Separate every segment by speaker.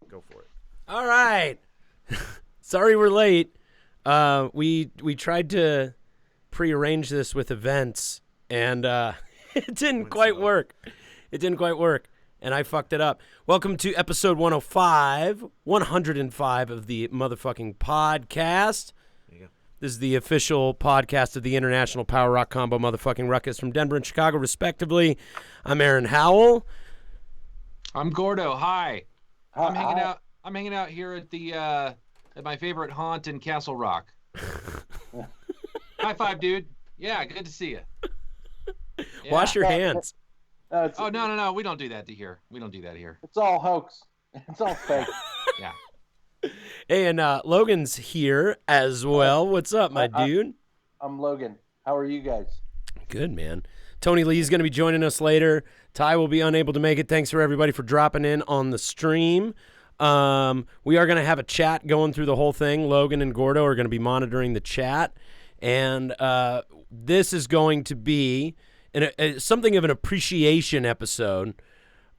Speaker 1: Go for it.
Speaker 2: All right. Sorry we're late. We tried to prearrange this with events, and it didn't quite work. It didn't quite work, and I fucked it up. Welcome to episode 105 of the motherfucking podcast.
Speaker 1: There you go.
Speaker 2: This is the official podcast of the International Power Rock Combo motherfucking Ruckus from Denver and Chicago, respectively. I'm Aaron Howell.
Speaker 3: I'm Gordo. Hi. I'm hanging
Speaker 4: Hi.
Speaker 3: out. I'm hanging out here at the at my favorite haunt in Castle Rock. High five, dude. Yeah, good to see you. Yeah.
Speaker 2: Wash your hands.
Speaker 3: Oh no. We don't do that here. We don't do that here.
Speaker 4: It's all hoax. It's all fake.
Speaker 3: Yeah.
Speaker 2: Hey, and Logan's here as well. What's up, my dude?
Speaker 4: I'm Logan. How are you guys?
Speaker 2: Good, man. Tony Lee's going to be joining us later. Ty will be unable to make it. Thanks for everybody for dropping in on the stream. We are going to have a chat going through the whole thing. Logan and Gordo are going to be monitoring the chat. And this is going to be something of an appreciation episode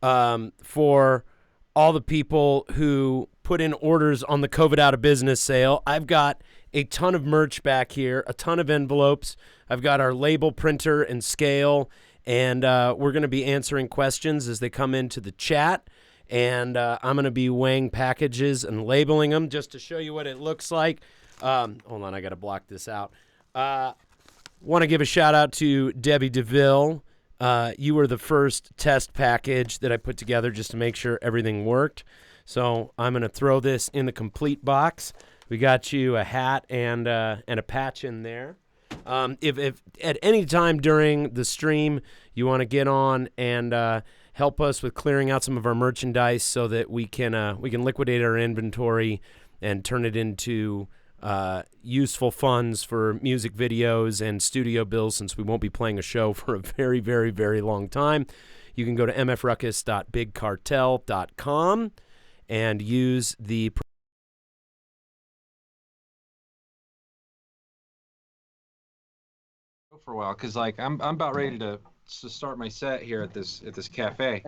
Speaker 2: for all the people who put in orders on the COVID out of business sale. I've got a ton of merch back here, a ton of envelopes. I've got our label printer and scale, and we're going to be answering questions as they come into the chat. And I'm going to be weighing packages and labeling them just to show you what it looks like. Hold on, I got to block this out. Want to give a shout out to Debbie DeVille. You were the first test package that I put together just to make sure everything worked. So I'm going to throw this in the complete box. We got you a hat and a patch in there. If at any time during the stream you want to get on and help us with clearing out some of our merchandise so that we can liquidate our inventory and turn it into useful funds for music videos and studio bills, since we won't be playing a show for a very, very, very long time. You can go to mfruckus.bigcartel.com and use the
Speaker 3: For a while, because like I'm about ready to start my set here at this cafe.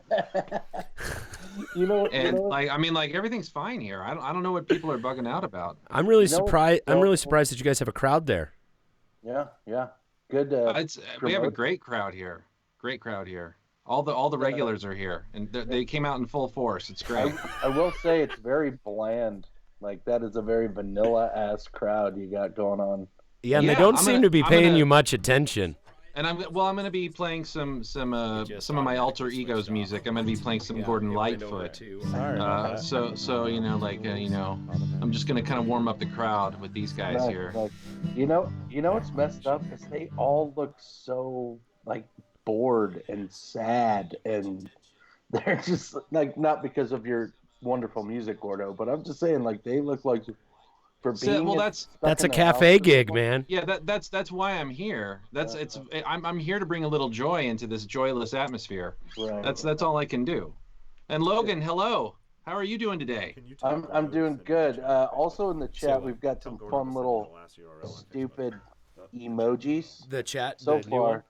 Speaker 3: Like I mean, like everything's fine here. I don't know what people are bugging out about.
Speaker 2: I'm really surprised. I'm really surprised that you guys have a crowd there.
Speaker 4: Yeah. Good.
Speaker 3: We have a great crowd here. Great crowd here. All the regulars are here, and they came out in full force. It's great.
Speaker 4: I will say it's very bland. Like that is a very vanilla-ass crowd you got going on.
Speaker 2: Yeah, and they don't seem to be paying you much attention.
Speaker 3: And I'm going to be playing some of my alter ego's music. I'm going to be playing some Gordon Lightfoot. So I'm just going to kind of warm up the crowd with these guys here.
Speaker 4: Like, you know what's messed up is they all look so like bored and sad, and they're just like, not because of your wonderful music, Gordo, but I'm just saying, like, they look like
Speaker 2: that's a cafe gig, man.
Speaker 3: Yeah, that's why I'm here. I'm here to bring a little joy into this joyless atmosphere.
Speaker 4: Right.
Speaker 3: That's all I can do. And Logan, hello. How are you doing today?
Speaker 4: I'm doing good. Also in the chat, we've got some fun little stupid emojis.
Speaker 2: The chat
Speaker 4: so far.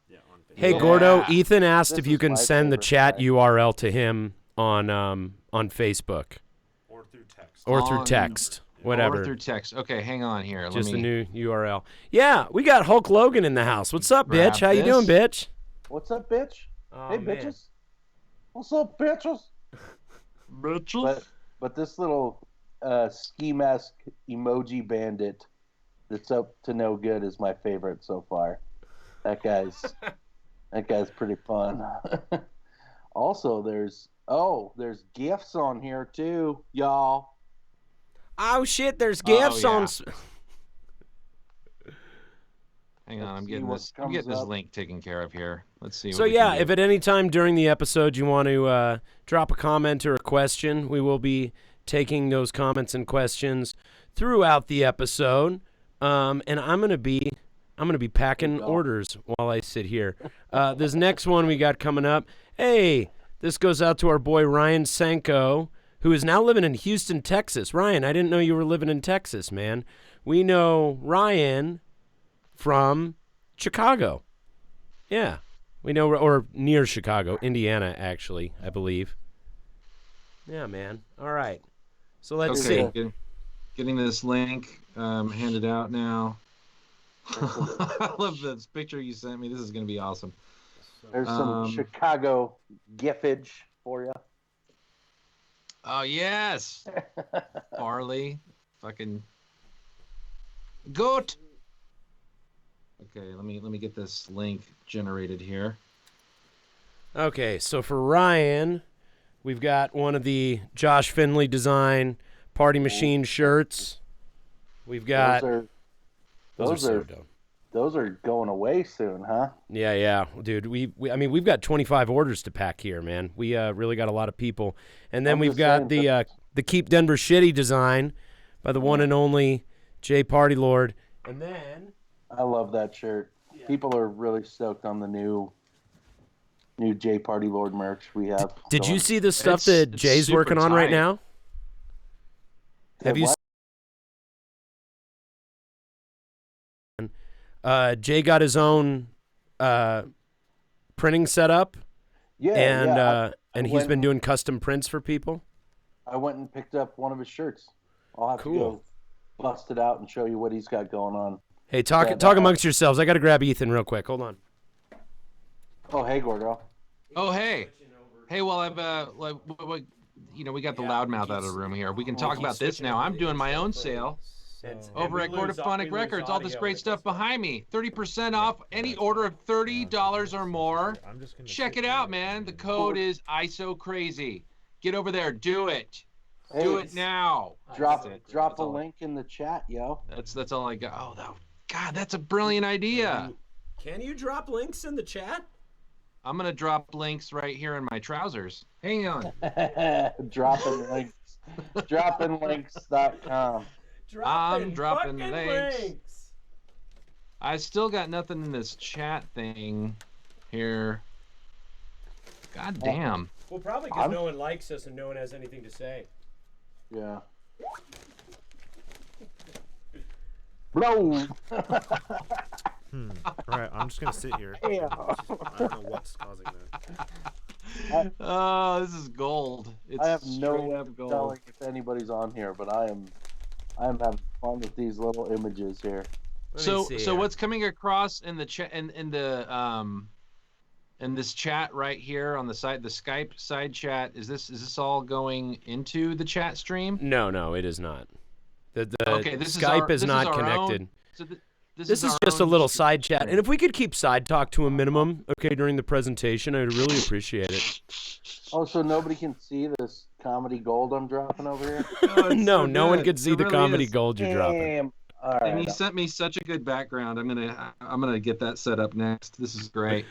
Speaker 2: Hey, Gordo, Ethan asked if you can send the chat URL to him on Facebook
Speaker 1: Or through text.
Speaker 2: Whatever.
Speaker 3: Or through text. Okay, hang on here.
Speaker 2: Just a new URL. Yeah, we got Hulk Logan in the house. What's up, bitch? How you doing, bitch?
Speaker 4: What's up, bitch?
Speaker 2: Oh,
Speaker 4: hey,
Speaker 2: man.
Speaker 4: bitches. What's up, bitches? But this little ski mask emoji bandit that's up to no good is my favorite so far. That guy's pretty fun. Also, there's gifts on here too, y'all.
Speaker 2: Oh shit! There's gifts on.
Speaker 3: Hang on, I'm getting this link taken care of here. Let's see.
Speaker 2: So yeah, if at any time during the episode you want to drop a comment or a question, we will be taking those comments and questions throughout the episode. And I'm gonna be packing orders while I sit here. This next one we got coming up. Hey, this goes out to our boy Ryan Sanko, who is now living in Houston, Texas. Ryan, I didn't know you were living in Texas, man. We know Ryan from Chicago. Yeah, we know, or near Chicago, Indiana, actually, I believe. Yeah, man. All right. So let's see.
Speaker 3: Getting this link handed out now. I love this picture you sent me. This is going to be awesome.
Speaker 4: There's some Chicago gifage for you.
Speaker 3: Oh, yes. Farley. Fucking goat. Okay, let me get this link generated here.
Speaker 2: Okay, so for Ryan, we've got one of the Josh Finley design Party Machine shirts. We've got
Speaker 4: those are going away soon, huh?
Speaker 2: Yeah, dude. We've got 25 orders to pack here, man. We really got a lot of people, and then we've got the Keep Denver Shitty design by the one and only Jay Party Lord, and then
Speaker 4: I love that shirt. Yeah. People are really stoked on the new Jay Party Lord merch we have.
Speaker 2: Did you see the stuff that Jay's working on right now? Have you? Jay got his own printing setup, and he's been doing custom prints for people.
Speaker 4: I went and picked up one of his shirts. I'll have to go bust it out and show you what he's got going on.
Speaker 2: Hey, talk amongst yourselves. I got to grab Ethan real quick. Hold on.
Speaker 4: Oh, hey, Gordo.
Speaker 3: Oh, hey. Hey, well, I've we got the loudmouth out of the room here. We can talk about this now. I'm doing my own sale. Over at Gordophonic Records, all this great stuff behind me. 30% off any order of $30 or more. Check it out, man. The code is ISO crazy. Get over there. Do it.
Speaker 4: Hey,
Speaker 3: do it now.
Speaker 4: Drop a link in the chat, yo.
Speaker 3: That's all I got. Oh, God, that's a brilliant idea.
Speaker 2: Can you drop links in the chat?
Speaker 3: I'm going to drop links right here in my trousers. Hang on.
Speaker 4: Dropping links. Droppinglinks.com.
Speaker 3: I'm dropping links. I still got nothing in this chat thing here. God damn.
Speaker 2: Well, probably because no one likes us and no one has anything to say.
Speaker 4: Yeah. Bro.
Speaker 1: Alright, I'm just gonna sit here.
Speaker 4: Yeah.
Speaker 1: I don't know what's causing that.
Speaker 3: Oh, this is gold. It's
Speaker 4: I have no way
Speaker 3: of gold.
Speaker 4: telling if anybody's on here, but I am having fun with these little images here.
Speaker 3: So what's coming across in the chat in this chat right here on the side, the Skype side chat, is this all going into the chat stream?
Speaker 2: No, it is not.
Speaker 3: Okay, this
Speaker 2: Skype is not connected. This is just a little side chat. And if we could keep side talk to a minimum, okay, during the presentation, I'd really appreciate it.
Speaker 4: Oh, so nobody can see this comedy gold I'm dropping over here?
Speaker 2: No one can see the comedy gold you're dropping.
Speaker 4: All right.
Speaker 3: And he sent me such a good background. I'm gonna get that set up next. This is great.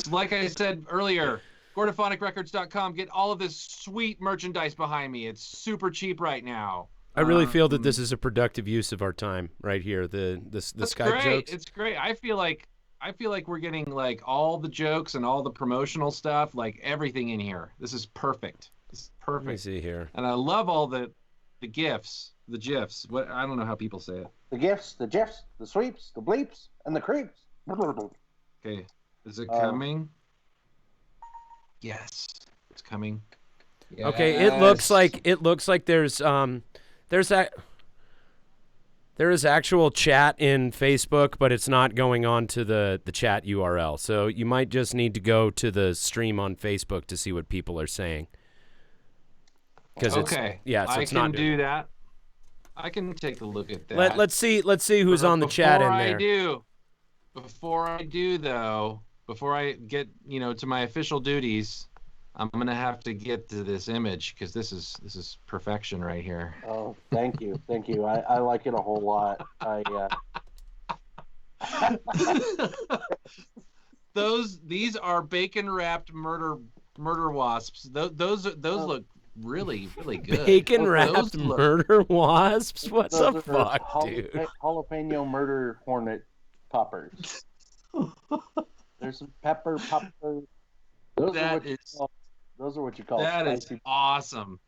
Speaker 3: Like I said earlier, GordoPhonicRecords.com. Get all of this sweet merchandise behind me. It's super cheap right now.
Speaker 2: I really feel that this is a productive use of our time right here. The Skype jokes.
Speaker 3: It's great. I feel like we're getting like all the jokes and all the promotional stuff, like everything in here. This is perfect. This is perfect.
Speaker 2: Let me see here.
Speaker 3: And I love all the gifs, the gifs. What, I don't know how people say it.
Speaker 4: The gifs, the gifs, the sweeps, the bleeps, and the creeps.
Speaker 3: Okay, is it coming? Yes, it's coming. Yes.
Speaker 2: Okay, it looks like there is actual chat in Facebook, but it's not going on to the chat URL. So you might just need to go to the stream on Facebook to see what people are saying.
Speaker 3: So
Speaker 2: it's
Speaker 3: not do that. I can take a look at that.
Speaker 2: Let's see who's on the chat in there.
Speaker 3: Before I get to my official duties, I'm gonna have to get to this image because this is perfection right here.
Speaker 4: Oh, thank you. I like it a whole lot.
Speaker 3: These are bacon wrapped murder wasps. Those look really good.
Speaker 2: Bacon wrapped murder wasps? What the fuck, dude?
Speaker 4: Jalapeno murder hornet poppers. There's some pepper poppers. Those are what you call
Speaker 3: that
Speaker 4: spicy.
Speaker 3: Is awesome.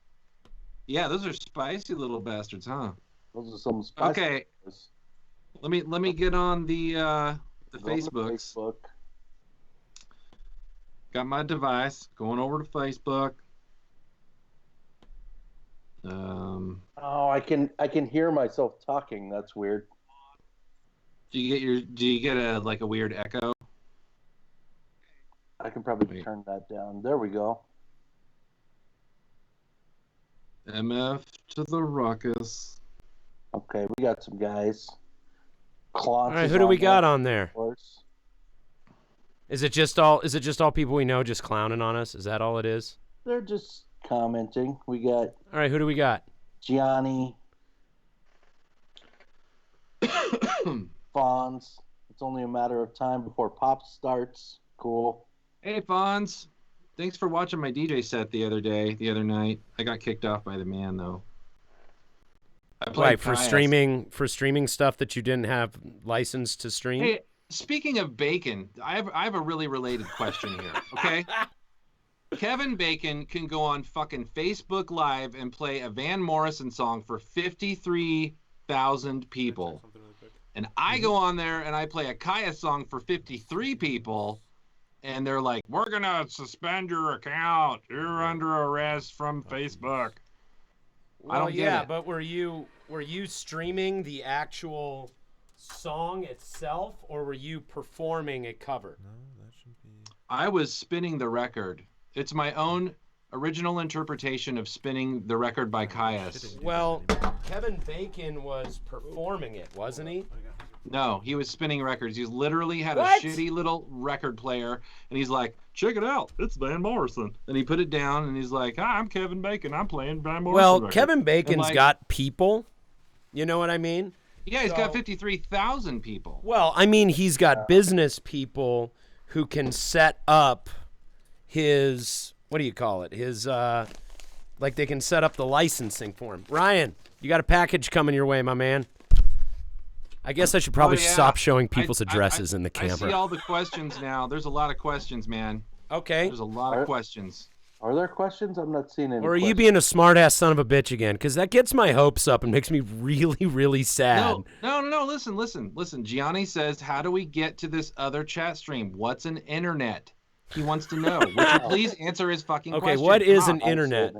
Speaker 3: Yeah, those are spicy little bastards, huh?
Speaker 4: Those are some spicy.
Speaker 3: Okay. Let me get on the Facebook. Got my device going over to Facebook.
Speaker 4: Oh, I can hear myself talking. That's weird.
Speaker 3: Do you get a weird echo?
Speaker 4: I can probably turn that down. There we go.
Speaker 3: MF to the Ruckus.
Speaker 4: Okay, we got some guys.
Speaker 2: All right, who do we got on there? Is it just all people we know just clowning on us? Is that all it is?
Speaker 4: They're just commenting. We got.
Speaker 2: All right, who do we got?
Speaker 4: Gianni. Fonz. It's only a matter of time before Pop starts. Cool.
Speaker 3: Hey, Fonz. Thanks for watching my DJ set the other night. I got kicked off by the man, though.
Speaker 2: Right, for streaming stuff that you didn't have license to stream?
Speaker 3: Hey, speaking of bacon, I have a really related question here, okay? Kevin Bacon can go on fucking Facebook Live and play a Van Morrison song for 53,000 people. And I go on there and I play a Kaya song for 53 people, and they're like, we're going to suspend your account. You're under arrest from Facebook.
Speaker 2: Well, I don't get it. But were you streaming the actual song itself, or were you performing a cover?
Speaker 5: No, that shouldn't be.
Speaker 3: I was spinning the record. It's my own original interpretation of spinning the record by Caius.
Speaker 2: Well, Kevin Bacon was performing it, wasn't he?
Speaker 3: No, he was spinning records. He literally had a shitty little record player, and he's like, check it out, it's Van Morrison. And he put it down, and he's like, hi, I'm Kevin Bacon, I'm playing Van Morrison
Speaker 2: Well,
Speaker 3: record.
Speaker 2: Kevin Bacon's got people. You know what I mean?
Speaker 3: Yeah, he's got 53,000 people.
Speaker 2: Well, I mean, he's got business people who can set up his, what do you call it? His, like they can set up the licensing for him. Ryan, you got a package coming your way, my man. I guess I should probably stop showing people's addresses in the camera.
Speaker 3: I see all the questions now. There's a lot of questions, man.
Speaker 2: Okay.
Speaker 3: There's a lot of questions.
Speaker 4: Are there questions? I'm not seeing any.
Speaker 2: Or are you being a smart-ass son of a bitch again? Because that gets my hopes up and makes me really, really sad.
Speaker 3: No. Listen. Gianni says, how do we get to this other chat stream? What's an internet? He wants to know. Would you please answer his fucking question?
Speaker 2: Okay, what is an internet?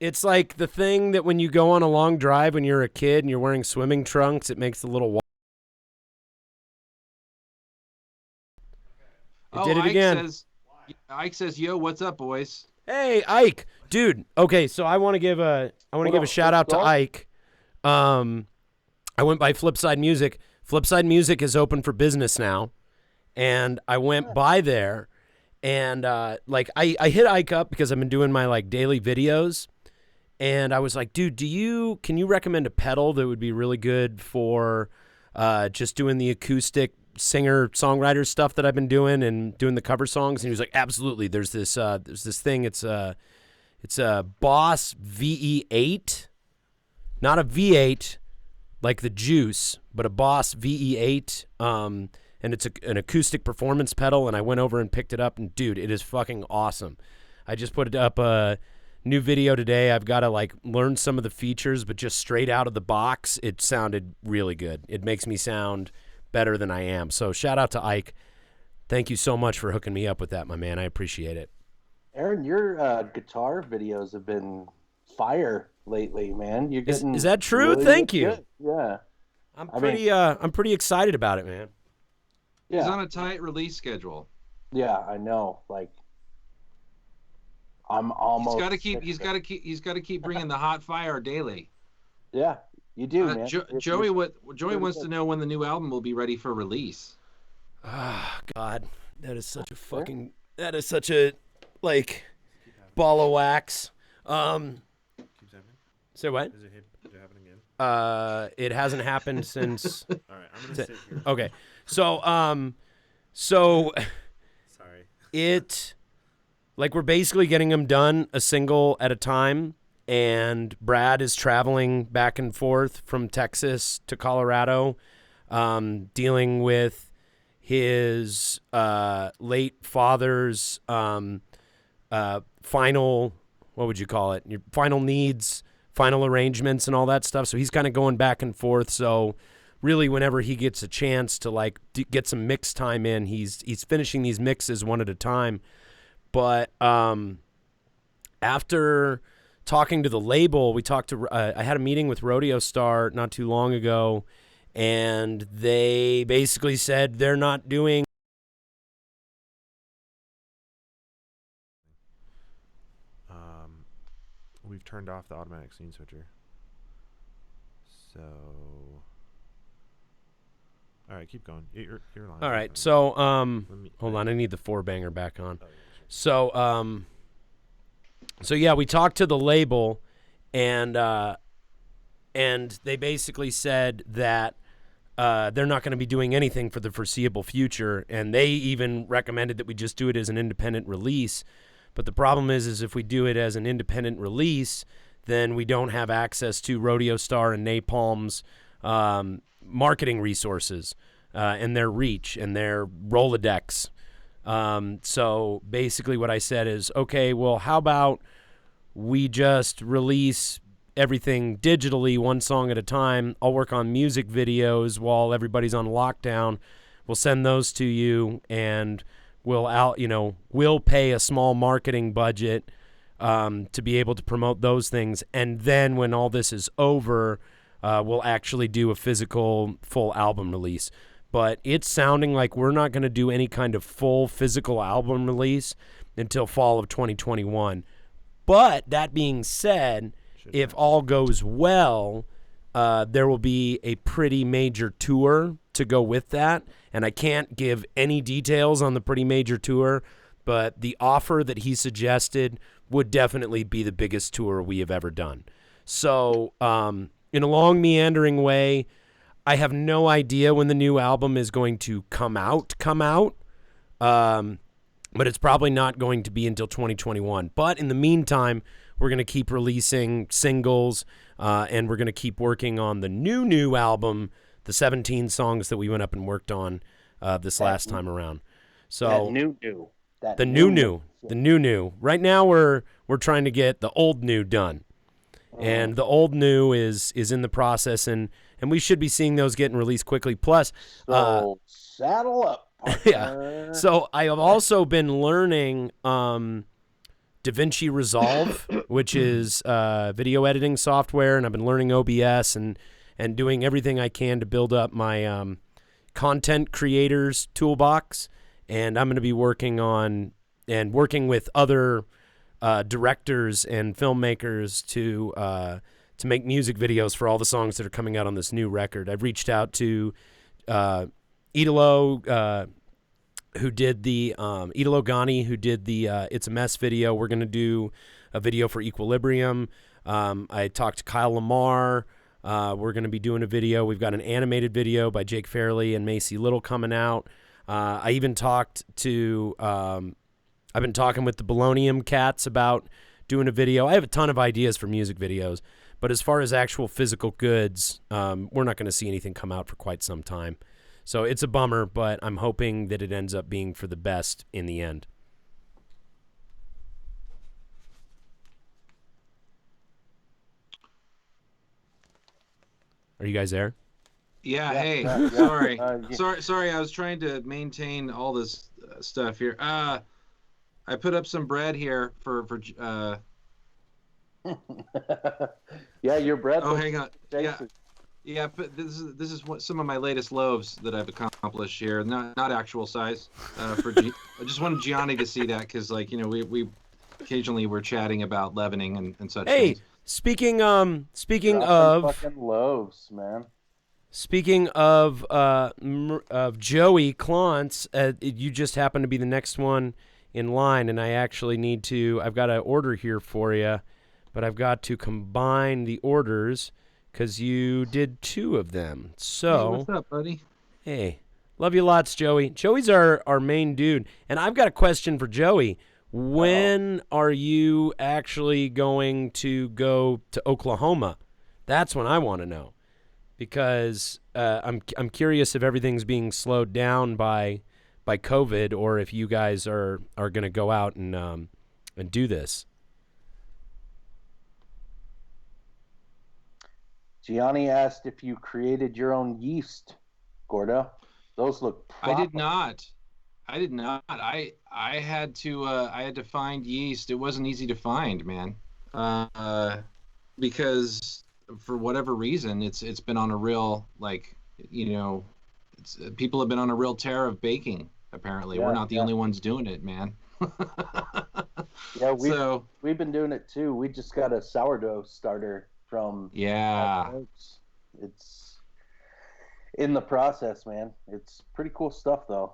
Speaker 2: It's like the thing that when you go on a long drive when you're a kid and you're wearing swimming trunks, it makes the little wall. It did it again.
Speaker 3: Ike says, yo, what's up, boys?
Speaker 2: Hey, Ike, dude. Okay, so I want to give a shout out to Ike. I went by Flipside Music. Flipside Music is open for business now, and I went by there, and I hit Ike up because I've been doing my like daily videos, and I was like, dude, can you recommend a pedal that would be really good for just doing the acoustic singer-songwriter stuff that I've been doing and doing the cover songs? And he was like, absolutely. There's this thing. It's a Boss VE8, not a V8 like the Juice, but a Boss VE8. And it's an acoustic performance pedal. And I went over and picked it up, and dude, it is fucking awesome. I just put up a new video today. I've got to like learn some of the features, but just straight out of the box, it sounded really good. It makes me sound better than I am. So shout out to Ike. Thank you so much for hooking me up with that, my man. I appreciate it.
Speaker 4: Aaron, your guitar videos have been fire lately, man. You're getting
Speaker 2: is that true?
Speaker 4: Really
Speaker 2: Thank you.
Speaker 4: Good. Yeah.
Speaker 2: I'm pretty excited about it, man.
Speaker 4: Yeah.
Speaker 3: He's on a tight release schedule.
Speaker 4: Yeah, I know. Like I'm almost
Speaker 3: He's got to keep bringing the hot fire daily.
Speaker 4: Yeah. You do, man.
Speaker 3: Joey wants to know when the new album will be ready for release.
Speaker 2: Ah, God, that is such a like ball of wax. Say what?
Speaker 5: Did it happen again?
Speaker 2: It hasn't happened since.
Speaker 5: All right, I'm gonna sit here.
Speaker 2: Okay, so
Speaker 5: Sorry.
Speaker 2: We're basically getting them done a single at a time. And Brad is traveling back and forth from Texas to Colorado, dealing with his late father's final, what would you call it? Your final needs, final arrangements, and all that stuff. So he's kind of going back and forth. So really, whenever he gets a chance to like get some mix time in, he's finishing these mixes one at a time. But after talking to the label, we talked to. I had a meeting with Rodeo Star not too long ago, and they basically said they're not doing.
Speaker 5: We've turned off the automatic scene switcher. So, all right, keep going. You're lying.
Speaker 2: All right, so
Speaker 5: hold
Speaker 2: on, I need the 4-banger back on.
Speaker 5: Oh, yeah, sure.
Speaker 2: So yeah, we talked to the label, and they basically said that they're not going to be doing anything for the foreseeable future, and they even recommended that we just do it as an independent release. But the problem is if we do it as an independent release, then we don't have access to Rodeo Star and Napalm's marketing resources and their reach and their Rolodex. So basically what I said is, okay, well, how about we just release everything digitally, one song at a time. I'll work on music videos while everybody's on lockdown. We'll send those to you, and we'll pay a small marketing budget to be able to promote those things. And then when all this is over, we'll actually do a physical full album release. But it's sounding like we're not going to do any kind of full physical album release until fall of 2021. But that being said, if all goes well, there will be a pretty major tour to go with that. And I can't give any details on the pretty major tour, but the offer that he suggested would definitely be the biggest tour we have ever done. So in a long, meandering way, I have no idea when the new album is going to come out. But it's probably not going to be until 2021. But in the meantime, we're going to keep releasing singles, and we're going to keep working on the new album, the 17 songs that we went up and worked on this last time around. So the new. Right now we're trying to get the old new done. And the old new is in the process, and we should be seeing those getting released quickly. Plus,
Speaker 4: saddle up.
Speaker 2: Yeah. So I have also been learning DaVinci Resolve, which is video editing software, and I've been learning OBS and doing everything I can to build up my content creators toolbox. And I'm going to be working with other directors and filmmakers to make music videos for all the songs that are coming out on this new record. I've reached out to Italo, who did the Italo Gani, who did the It's a Mess video. We're going to do a video for Equilibrium. I talked to Kyle Lamar. We're going to be doing a video. We've got an animated video by Jake Fairley and Macy Little coming out. I even talked to I've been talking with the Bolognium Cats about doing a video. I have a ton of ideas for music videos, but as far as actual physical goods, we're not going to see anything come out for quite some time. So it's a bummer, but I'm hoping that it ends up being for the best in the end. Are you guys there?
Speaker 3: Yeah. Hey. Sorry. I was trying to maintain all this stuff here. I put up some bread here for.
Speaker 4: Yeah, your bread.
Speaker 3: Oh, hang on. Yeah. But this is what some of my latest loaves that I've accomplished here. Not actual size. I just wanted Gianni to see that because, we occasionally we're chatting about leavening and such.
Speaker 2: Hey.
Speaker 3: Things.
Speaker 2: Speaking of
Speaker 4: fucking loaves, man.
Speaker 2: Speaking of Joey Klontz, you just happen to be the next one in line, and I actually need to. I've got an order here for you, but I've got to combine the orders because you did 2 of them. So,
Speaker 3: hey, what's up, buddy?
Speaker 2: Hey, love you lots, Joey. Joey's our main dude, and I've got a question for Joey. When are you actually going to go to Oklahoma? That's what I want to know, because I'm curious if everything's being slowed down by COVID, or if you guys are going to go out and do this.
Speaker 4: Gianni asked if you created your own yeast, Gordo. Those look proper.
Speaker 3: I did not. I had to find yeast. It wasn't easy to find, man. Because for whatever reason, it's been on a real people have been on a real tear of baking. Apparently, we're not the only ones doing it, man.
Speaker 4: Yeah,
Speaker 3: So
Speaker 4: we've been doing it too. We just got a sourdough starter from folks. It's in the process, man. It's pretty cool stuff, though.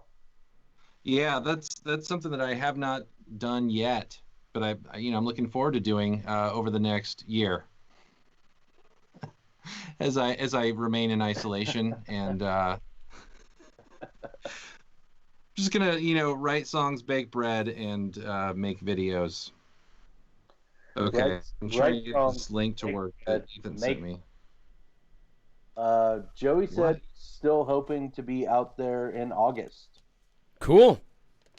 Speaker 3: Yeah, that's something that I have not done yet, but I'm looking forward to doing over the next year as I remain in isolation and just gonna write songs, bake bread, and make videos. Okay, I'm trying to get this link to work that Ethan sent me.
Speaker 4: Joey said he's still hoping to be out there in August.
Speaker 2: Cool.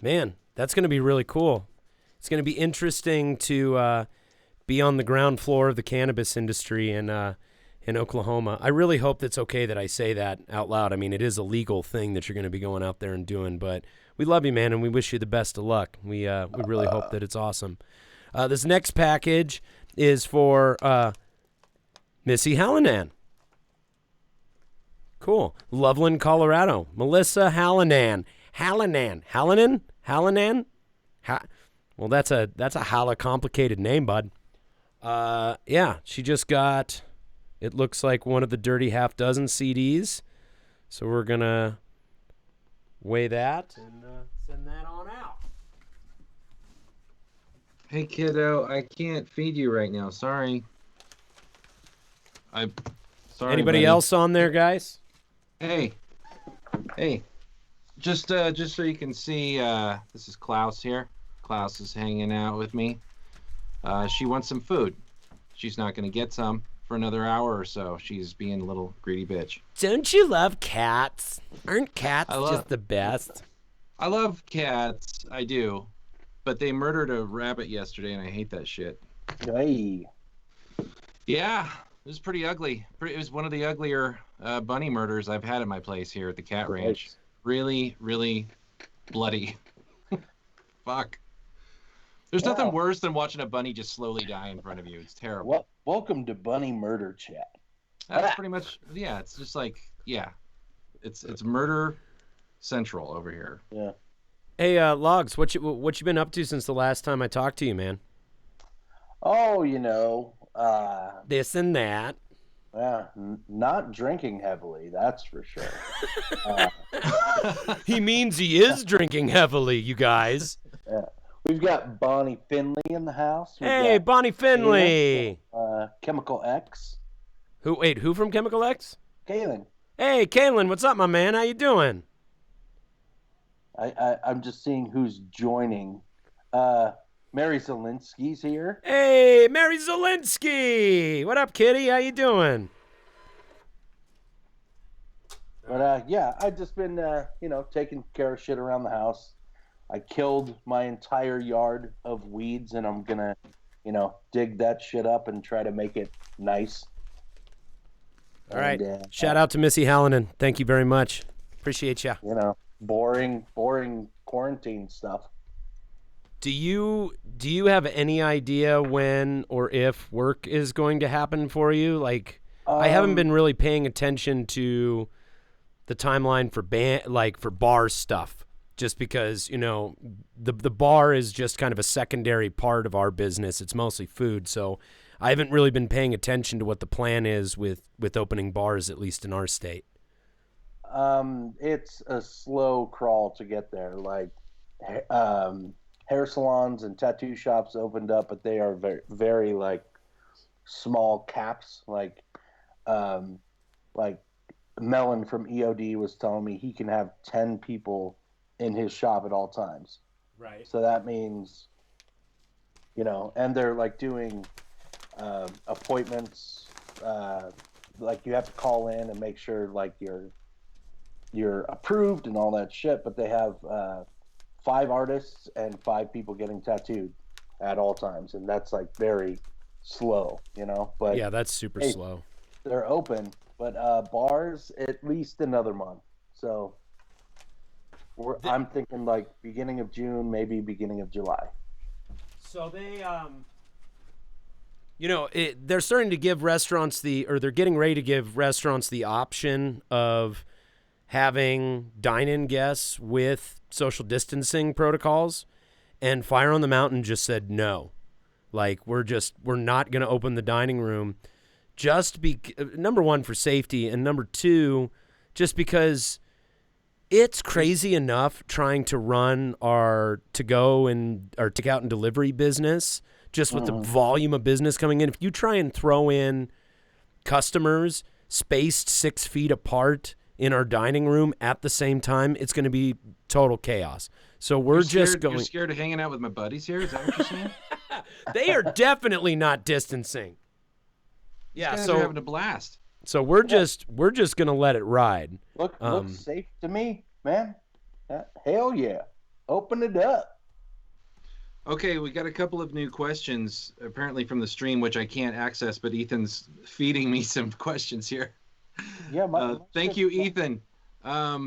Speaker 2: Man, that's going to be really cool. It's going to be interesting to be on the ground floor of the cannabis industry in Oklahoma. I really hope that's okay that I say that out loud. I mean, it is a legal thing that you're going to be going out there and doing, but we love you, man, and we wish you the best of luck. We really hope that it's awesome. This next package is for Missy Hallinan. Cool. Loveland, Colorado. Melissa Hallinan. Hallinan? Well, that's a hella complicated name, bud. Yeah, she just got, it looks like one of the Dirty Half Dozen CDs. So we're going to weigh that and send that on out.
Speaker 3: Hey, kiddo, I can't feed you right now. Sorry. Sorry.
Speaker 2: Anybody
Speaker 3: buddy.
Speaker 2: else on there, guys?
Speaker 3: Hey. Just so you can see, this is Klaus here. Klaus is hanging out with me. She wants some food. She's not going to get some for another hour or so. She's being a little greedy bitch.
Speaker 2: Don't you love cats? Aren't cats just the best?
Speaker 3: I love cats. I do. But they murdered a rabbit yesterday, and I hate that shit.
Speaker 4: Hey.
Speaker 3: Yeah, it was pretty ugly. It was one of the uglier bunny murders I've had at my place here at the cat ranch. Really, really bloody. Fuck. There's nothing worse than watching a bunny just slowly die in front of you. It's terrible.
Speaker 4: Well, welcome to Bunny Murder Chat.
Speaker 3: That's pretty much, yeah, it's just like, yeah. It's murder central over here.
Speaker 4: Yeah.
Speaker 2: Hey, Logs, what you been up to since the last time I talked to you, man?
Speaker 4: Oh,
Speaker 2: this and that.
Speaker 4: Yeah, not drinking heavily, that's for sure.
Speaker 2: He means he is drinking heavily, you guys.
Speaker 4: Yeah. We've got Bonnie Finley in the house.
Speaker 2: Hey, Bonnie Finley.
Speaker 4: Chemical X.
Speaker 2: Who from Chemical X?
Speaker 4: Kaylin.
Speaker 2: Hey, Kaylin, what's up, my man? How you doing?
Speaker 4: I'm just seeing who's joining. Mary Zelinsky's here.
Speaker 2: Hey, Mary Zelinsky. What up, kitty? How you doing?
Speaker 4: But yeah, I've just been taking care of shit around the house. I killed my entire yard of weeds, and I'm gonna dig that shit up and try to make it nice.
Speaker 2: All right. Shout out to Missy Hallinan. Thank you very much. Appreciate ya.
Speaker 4: Boring quarantine stuff.
Speaker 2: Do you have any idea when or if work is going to happen for you? Like, I haven't been really paying attention to the timeline for bar stuff, just because the bar is just kind of a secondary part of our business. It's mostly food, so I haven't really been paying attention to what the plan is with opening bars, at least in our state.
Speaker 4: It's a slow crawl to get there. Like, hair salons and tattoo shops opened up, but they are very, very like small caps. Like Melon from EOD was telling me he can have 10 people in his shop at all times.
Speaker 2: Right.
Speaker 4: So that means, and they're like doing appointments. Like you have to call in and make sure like you're approved and all that shit. But they have 5 artists and 5 people getting tattooed at all times, and that's like very slow, But
Speaker 2: yeah, that's super slow.
Speaker 4: They're open, but bars at least another month. So I'm thinking like beginning of June, maybe beginning of July.
Speaker 2: So You know, they're starting to give restaurants they're getting ready to give restaurants the option of having dine-in guests with social distancing protocols, and Fire on the Mountain just said no. Like, we're not going to open the dining room number one, for safety, and number two, just because it's crazy enough trying to run our to-go and our take-out and delivery business just with the volume of business coming in. If you try and throw in customers spaced 6 feet apart in our dining room at the same time, it's going to be total chaos. So we're You're
Speaker 3: scared of hanging out with my buddies here? Is that what you're saying?
Speaker 2: They are definitely not distancing. Yeah,
Speaker 3: These guys are having a blast.
Speaker 2: So we're just going to let it ride.
Speaker 4: Looks safe to me, man. Hell yeah. Open it up.
Speaker 3: Okay, we got a couple of new questions, apparently from the stream, which I can't access, but Ethan's feeding me some questions here.
Speaker 4: Yeah,
Speaker 3: thank you, Ethan.
Speaker 4: Not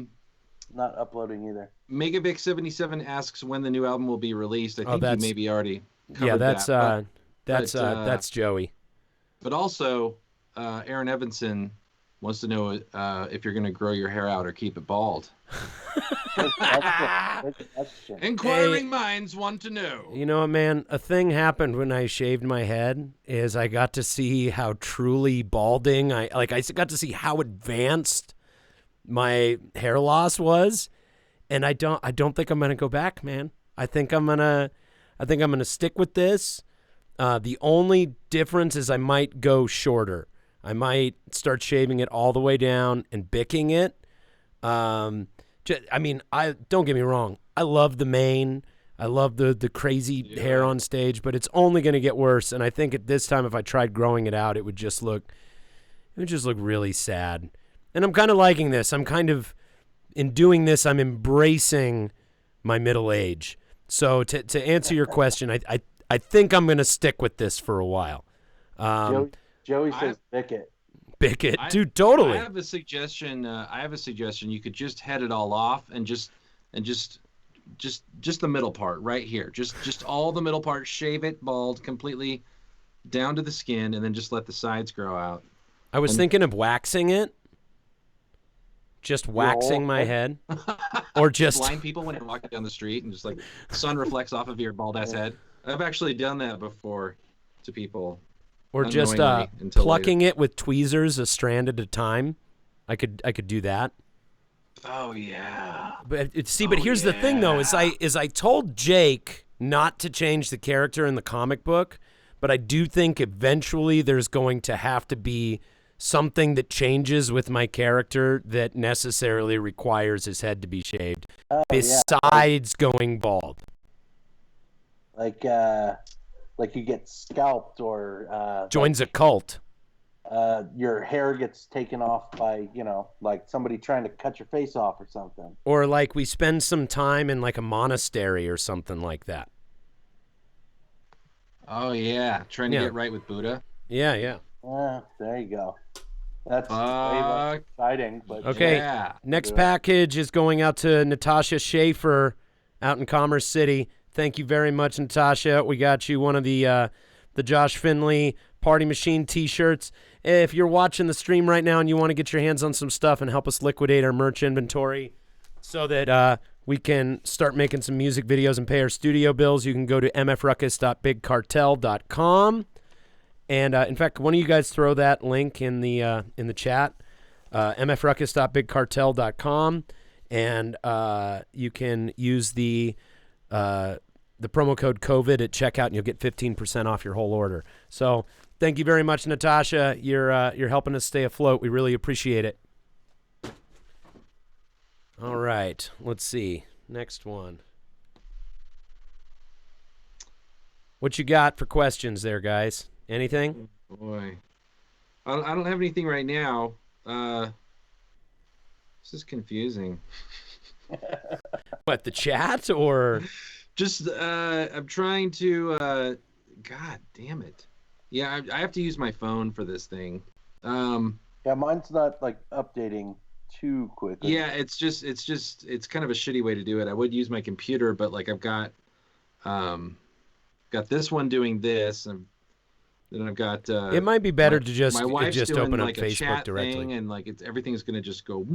Speaker 4: uploading either.
Speaker 3: Megavic77 asks when the new album will be released. I think you maybe already covered
Speaker 2: that's Joey.
Speaker 3: But also, Aaron Evanson wants to know if you're going to grow your hair out or keep it bald. Inquiring minds want to know.
Speaker 2: You know what, man? A thing happened when I shaved my head is I got to see how truly balding I got to see how advanced my hair loss was, and I don't think I'm gonna go back, man. I think I'm gonna stick with this. The only difference is I might go shorter. I might start shaving it all the way down and bicking it. Don't get me wrong. I love the mane. I love the crazy hair on stage, but it's only going to get worse. And I think at this time, if I tried growing it out, it would just look really sad. And I'm kind of liking this. In doing this, I'm embracing my middle age. So to answer your question, I think I'm going to stick with this for a while.
Speaker 4: Joey says bick it.
Speaker 2: Bick it, dude, totally.
Speaker 3: I have a suggestion. You could just head it all off and just the middle part right here. Just all the middle part, shave it bald completely down to the skin, and then just let the sides grow out.
Speaker 2: I was thinking of waxing it. Just waxing my head. Or just
Speaker 3: blind people when you're walking down the street and just like the sun reflects off of your bald ass head. I've actually done that before to people.
Speaker 2: Or just plucking it with tweezers a strand at a time. I could do that.
Speaker 3: Oh yeah.
Speaker 2: But here's the thing though, is I told Jake not to change the character in the comic book, but I do think eventually there's going to have to be something that changes with my character that necessarily requires his head to be shaved, besides going bald.
Speaker 4: Like you get scalped or
Speaker 2: joins a cult.
Speaker 4: Your hair gets taken off by, like somebody trying to cut your face off or something.
Speaker 2: Or like we spend some time in like a monastery or something like that.
Speaker 3: Oh yeah, trying to get right with Buddha.
Speaker 2: Yeah.
Speaker 4: There you go. That's way exciting. But
Speaker 2: okay, next package is going out to Natasha Schaefer out in Commerce City. Thank you very much, Natasha. We got you one of the Josh Finley Party Machine t-shirts. If you're watching the stream right now and you want to get your hands on some stuff and help us liquidate our merch inventory so that we can start making some music videos and pay our studio bills, you can go to mfruckus.bigcartel.com. And in fact, one of you guys throw that link in the chat, mfruckus.bigcartel.com, and you can use the promo code COVID at checkout, and you'll get 15% off your whole order. So thank you very much, Natasha. You're helping us stay afloat. We really appreciate it. All right, let's see. Next one. What you got for questions there, guys? Anything?
Speaker 3: Oh, boy, I don't have anything right now. This is confusing.
Speaker 2: What, the chat or?
Speaker 3: Just I'm trying to. God damn it! Yeah, I have to use my phone for this thing.
Speaker 4: Yeah, mine's not like updating too quickly.
Speaker 3: Yeah, it's kind of a shitty way to do it. I would use my computer, but like I've got this one doing this, and Then I've got.
Speaker 2: It might be better to
Speaker 3: my wife's
Speaker 2: just
Speaker 3: doing
Speaker 2: open up
Speaker 3: like a
Speaker 2: Facebook
Speaker 3: chat
Speaker 2: directly.
Speaker 3: thing, and like everything's gonna just go.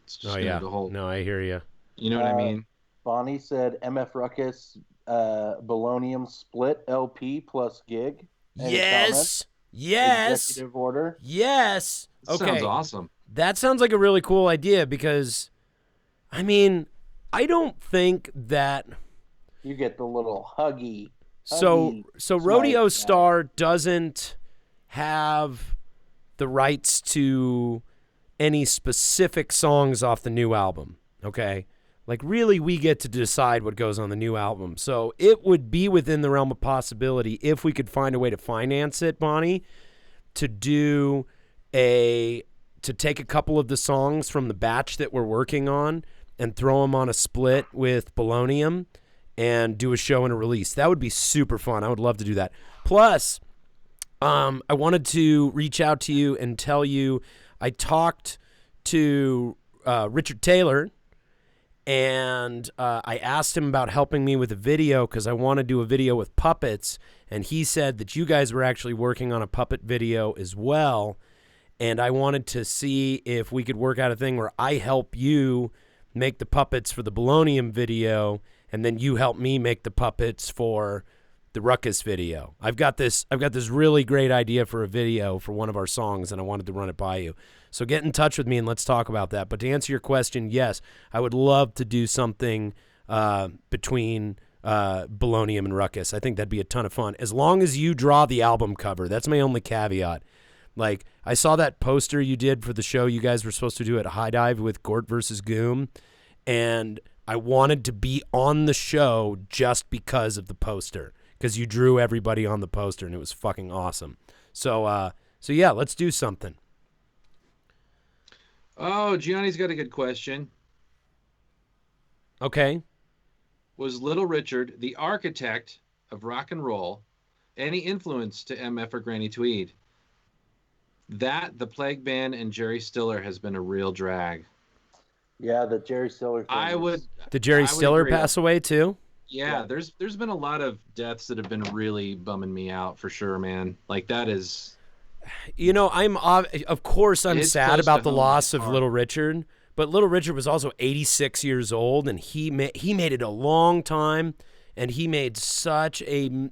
Speaker 3: It's just gonna the whole.
Speaker 2: No, I hear you.
Speaker 3: You know what I mean?
Speaker 4: Bonnie said MF Ruckus Bolognium split LP plus gig. Any comments?
Speaker 2: Yes.
Speaker 4: Executive order.
Speaker 2: Yes. Okay.
Speaker 3: Sounds awesome.
Speaker 2: That sounds like a really cool idea because, I mean, I don't think that.
Speaker 4: You get the little huggy.
Speaker 2: So Rodeo Star doesn't have the rights to any specific songs off the new album, okay? Like, really, we get to decide what goes on the new album. So it would be within the realm of possibility if we could find a way to finance it, Bonnie, to take a couple of the songs from the batch that we're working on and throw them on a split with Bolognium and do a show and a release. That would be super fun. I would love to do that. Plus, I wanted to reach out to you and tell you I talked to Richard Taylor, and I asked him about helping me with a video because I want to do a video with puppets, and he said that you guys were actually working on a puppet video as well, and I wanted to see if we could work out a thing where I help you make the puppets for the Bolognium video, and then you help me make the puppets for the Ruckus video. I've got this really great idea for a video for one of our songs, and I wanted to run it by you. So get in touch with me and let's talk about that. But to answer your question, yes, I would love to do something between Bolognium and Ruckus. I think that'd be a ton of fun. As long as you draw the album cover. That's my only caveat. Like, I saw that poster you did for the show you guys were supposed to do at High Dive with Gort versus Goom, and I wanted to be on the show just because of the poster, because you drew everybody on the poster, and it was fucking awesome. So yeah, let's do something.
Speaker 3: Oh, Gianni's got a good question.
Speaker 2: Okay.
Speaker 3: Was Little Richard the architect of rock and roll? Any influence to MF or Granny Tweed? That, the Plague Band, and Jerry Stiller has been a real drag.
Speaker 4: Yeah, the Jerry Stiller thing.
Speaker 2: Did Jerry Stiller pass away too?
Speaker 3: Yeah, there's been a lot of deaths that have been really bumming me out for sure, man. Like, that is.
Speaker 2: You know, of course I'm sad about the loss of Little Richard, but Little Richard was also 86 years old, and he made it a long time, and he made such a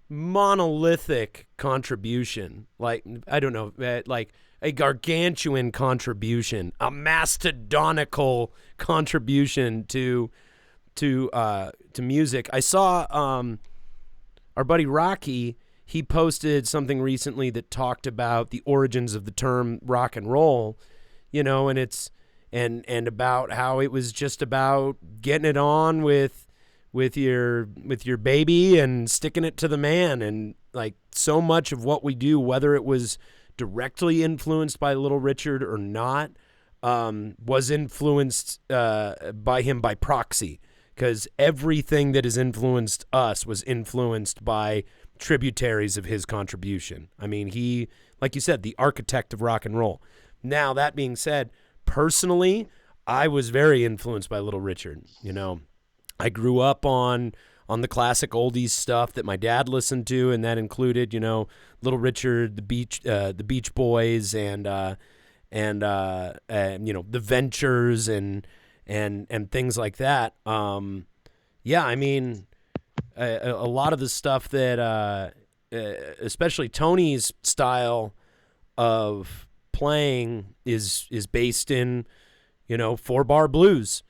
Speaker 2: monolithic contribution. Like, I don't know, like a gargantuan contribution, a mastodonical contribution to music. I saw our buddy Rocky. He posted something recently that talked about the origins of the term rock and roll, you know, and it's and about how it was just about getting it on with your baby and sticking it to the man, and like so much of what we do, whether it was directly influenced by Little Richard or not, was influenced by him by proxy, because everything that has influenced us was influenced by tributaries of his contribution. I mean, he, like you said, the architect of rock and roll. Now, that being said, personally, I was very influenced by Little Richard. You know, I grew up on the classic oldies stuff that my dad listened to, and that included, you know, Little Richard, the Beach Boys, and you know, the Ventures and things like that. Yeah, I mean, a lot of the stuff that, especially Tony's style of playing is based in, you know, 4-bar blues,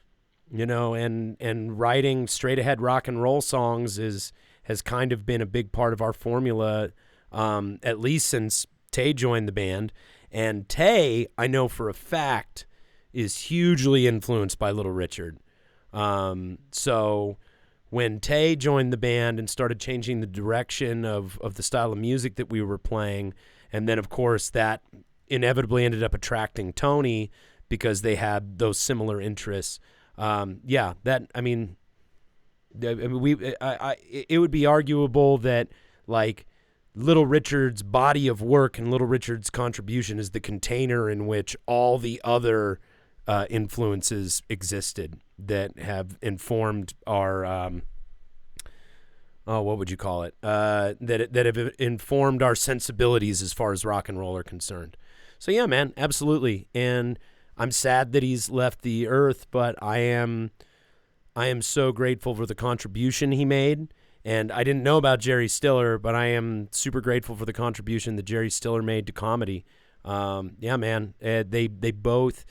Speaker 2: you know, and writing straight ahead rock and roll songs has kind of been a big part of our formula, at least since Tay joined the band. And Tay, I know for a fact, is hugely influenced by Little Richard. So when Tay joined the band and started changing the direction of the style of music that we were playing, and then, of course, that inevitably ended up attracting Tony because they had those similar interests. Yeah, that, I mean, it would be arguable that, like, Little Richard's body of work and Little Richard's contribution is the container in which all the other influences existed that have informed our what would you call it? That have informed our sensibilities as far as rock and roll are concerned. So yeah, man, absolutely. And I'm sad that he's left the earth, but I am so grateful for the contribution he made. And I didn't know about Jerry Stiller, but I am super grateful for the contribution that Jerry Stiller made to comedy. Yeah, man, they both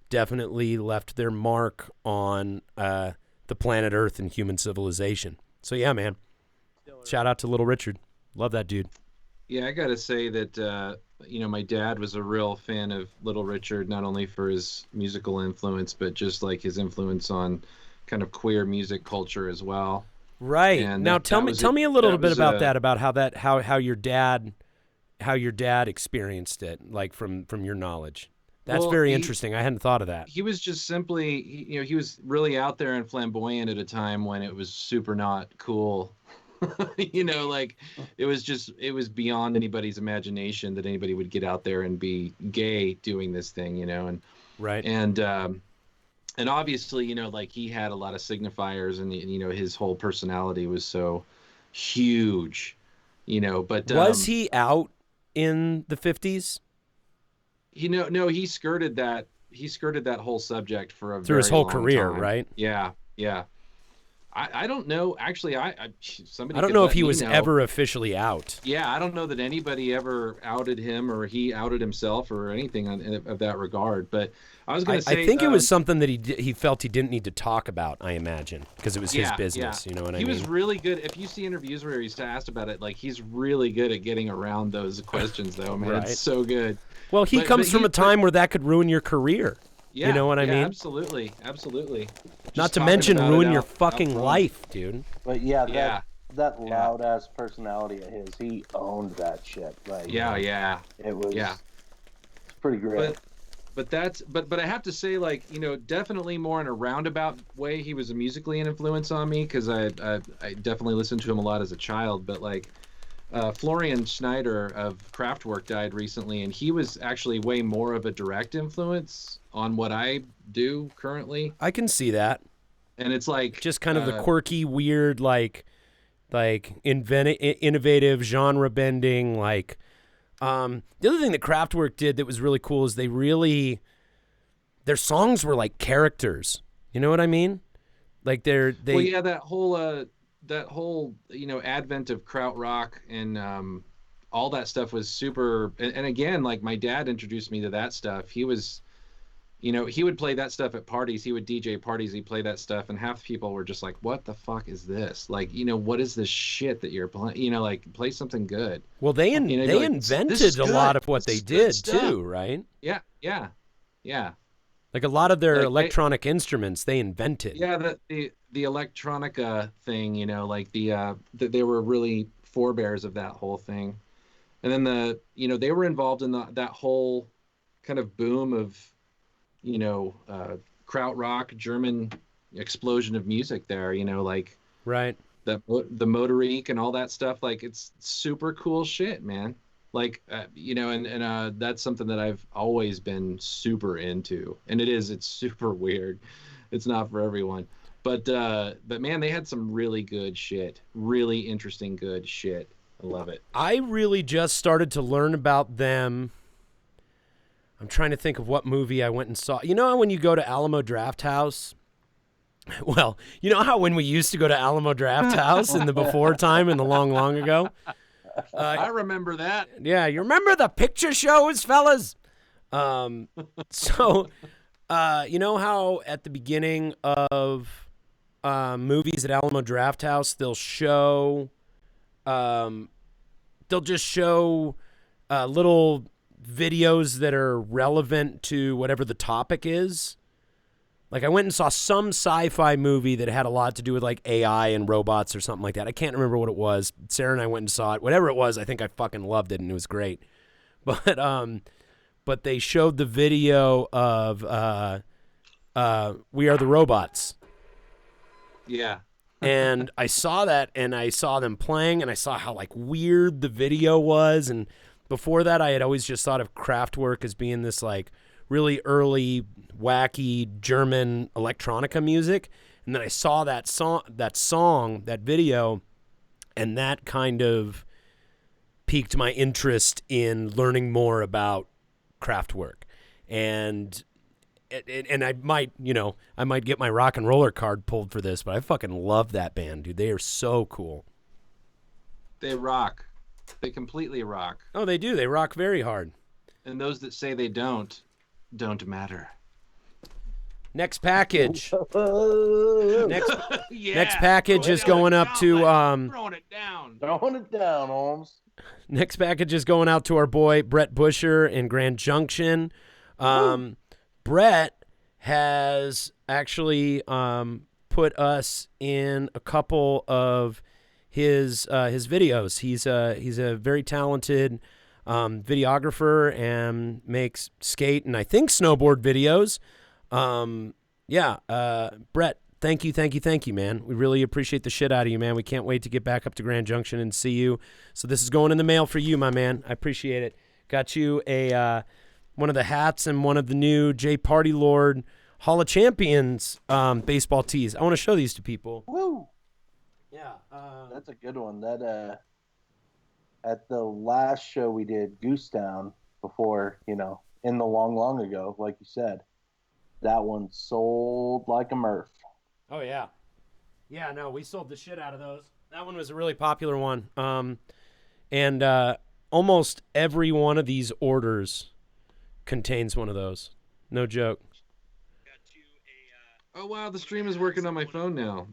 Speaker 2: definitely left their mark on the planet Earth and human civilization. So yeah, man, shout out to Little Richard. Love that dude.
Speaker 3: Yeah, I got to say that, my dad was a real fan of Little Richard, not only for his musical influence, but just like his influence on kind of queer music culture as well.
Speaker 2: Right.
Speaker 3: And
Speaker 2: now tell me a little bit about that, about how your dad experienced it, like from your knowledge. That's very interesting. I hadn't thought of that.
Speaker 3: He was just simply, he was really out there and flamboyant at a time when it was super not cool. Like it was beyond anybody's imagination that anybody would get out there and be gay doing this thing, and
Speaker 2: right.
Speaker 3: And obviously, like he had a lot of signifiers, and his whole personality was so huge, but
Speaker 2: was he out in the 50s?
Speaker 3: No, he skirted that whole subject for
Speaker 2: through his whole
Speaker 3: long
Speaker 2: career,
Speaker 3: time.
Speaker 2: right?
Speaker 3: Yeah. I don't know. Actually, I
Speaker 2: don't know if he was ever officially out.
Speaker 3: Yeah, I don't know that anybody ever outed him or he outed himself or anything of that regard. But I was going to say,
Speaker 2: I think it was something that he felt he didn't need to talk about. I imagine because it was his business.
Speaker 3: Yeah.
Speaker 2: You know what I mean?
Speaker 3: He was really good. If you see interviews where he's asked about it, like he's really good at getting around those questions, though. Man,
Speaker 2: right.
Speaker 3: It's so good.
Speaker 2: Well, he comes from a time where that could ruin your career.
Speaker 3: Yeah,
Speaker 2: you know what I mean?
Speaker 3: Absolutely.
Speaker 2: Not to mention ruin your fucking life, dude.
Speaker 4: But that loud ass personality of his, he owned that shit. Like it was it's pretty great.
Speaker 3: But I have to say, like, definitely more in a roundabout way, he was musically an influence on me because I definitely listened to him a lot as a child. But like Florian Schneider of Kraftwerk died recently, and he was actually way more of a direct influence on what I do currently.
Speaker 2: I can see that.
Speaker 3: And it's like
Speaker 2: just kind of the quirky, weird, like innovative, genre bending. Like the other thing that Kraftwerk did that was really cool is their songs were like characters. You know what I mean? Like
Speaker 3: that whole advent of krautrock and all that stuff was super. And again, like my dad introduced me to that stuff. He was. He would play that stuff at parties. He would DJ parties. He'd play that stuff, and half the people were just like, "What the fuck is this? Like, what is this shit that you're playing? Like, play something good."
Speaker 2: Well, they invented a lot of what they did too, right?
Speaker 3: Yeah.
Speaker 2: Like a lot of their electronic instruments, they invented.
Speaker 3: Yeah, the electronica thing, they were really forebears of that whole thing, and then they were involved in that whole kind of boom of. Krautrock, German explosion of music there, like
Speaker 2: right.
Speaker 3: The Motorik and all that stuff. Like it's super cool shit, man. Like, and that's something that I've always been super into, and it's super weird. It's not for everyone, but man, they had some really good shit, really interesting good shit. I love it.
Speaker 2: I really just started to learn about them. I'm trying to think of what movie I went and saw. You know how when you go to Alamo Drafthouse? Well, you know how when we used to go to Alamo Drafthouse in the before time in the long, long ago?
Speaker 3: I remember that.
Speaker 2: Yeah, you remember the picture shows, fellas? So, you know how at the beginning of movies at Alamo Drafthouse, they'll just show little videos that are relevant to whatever the topic is. Like I went and saw some sci-fi movie that had a lot to do with like AI and robots or something like that. I can't remember what it was. Sarah and I went and saw it. Whatever it was, I think I fucking loved it and it was great. But they showed the video of We Are the Robots.
Speaker 3: Yeah.
Speaker 2: And I saw that and I saw them playing and I saw how like weird the video was, and before that, I had always just thought of Kraftwerk as being this like really early, wacky German electronica music. And then I saw that video, And that kind of piqued my interest in learning more about craft work. And I might get my rock and roller card pulled for this, but I fucking love that band, dude. They are so cool.
Speaker 3: They rock. They completely rock.
Speaker 2: Oh, they do. They rock very hard.
Speaker 3: And those that say they don't matter.
Speaker 2: Next package. Next
Speaker 3: Yeah.
Speaker 2: package is going up to
Speaker 3: throwing it down.
Speaker 4: Throwing it down, Holmes.
Speaker 2: next package is going out to our boy Brett Busher in Grand Junction. Brett has actually put us in a couple of his videos. He's a very talented videographer and makes skate and I think snowboard videos. Brett, thank you, man. We really appreciate the shit out of you, man. We can't wait to get back up to Grand Junction and see you. So this is going in the mail for you, my man. I appreciate it. Got you a one of the hats and one of the new J Party Lord Hall of Champions baseball tees. I want to show these to people.
Speaker 4: Woo!
Speaker 2: Yeah,
Speaker 4: that's a good one. That at the last show we did, Goose Town, before, in the long ago, like you said, that one sold like a Murph.
Speaker 2: Oh yeah, no, we sold the shit out of those. That one was a really popular one. And almost every one of these orders contains one of those. No joke.
Speaker 3: Oh wow, the stream is working on my phone now.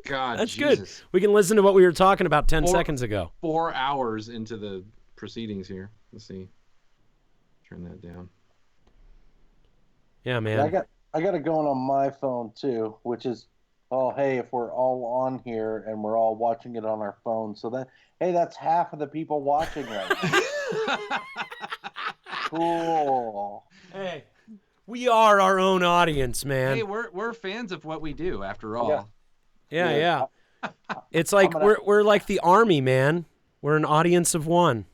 Speaker 3: God,
Speaker 2: that's
Speaker 3: Jesus.
Speaker 2: good. We can listen to what we were talking about 10 seconds ago.
Speaker 3: 4 hours into the proceedings here. Let's see. Turn that down.
Speaker 2: Yeah, man.
Speaker 4: I got it going on my phone too, which is, hey, if we're all on here and we're all watching it on our phone, so that's half of the people watching right now. Cool.
Speaker 2: Hey, we are our own audience, man.
Speaker 3: Hey, we're fans of what we do, after all.
Speaker 2: Yeah. It's like we're like the army, man. We're an audience of one.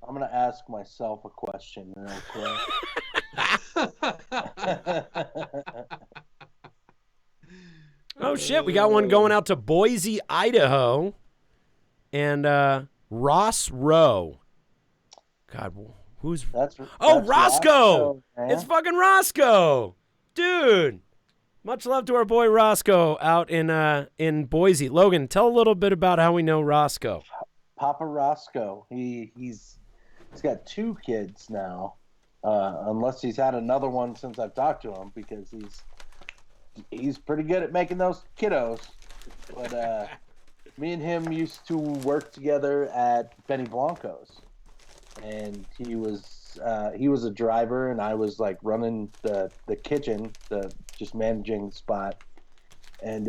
Speaker 4: I'm gonna ask myself a question real quick.
Speaker 2: Oh shit, we got one going out to Boise, Idaho, and Ross Rowe. God, who's
Speaker 4: that's
Speaker 2: Roscoe!
Speaker 4: Roscoe,
Speaker 2: It's fucking Roscoe, dude. Much love to our boy Roscoe out in Boise. Logan, tell a little bit about how we know Roscoe.
Speaker 4: Papa Roscoe. He's got 2 kids now, unless he's had another one since I've talked to him, because he's pretty good at making those kiddos. But me and him used to work together at Benny Blanco's, and he was a driver, and I was like running the kitchen, just managing the spot. And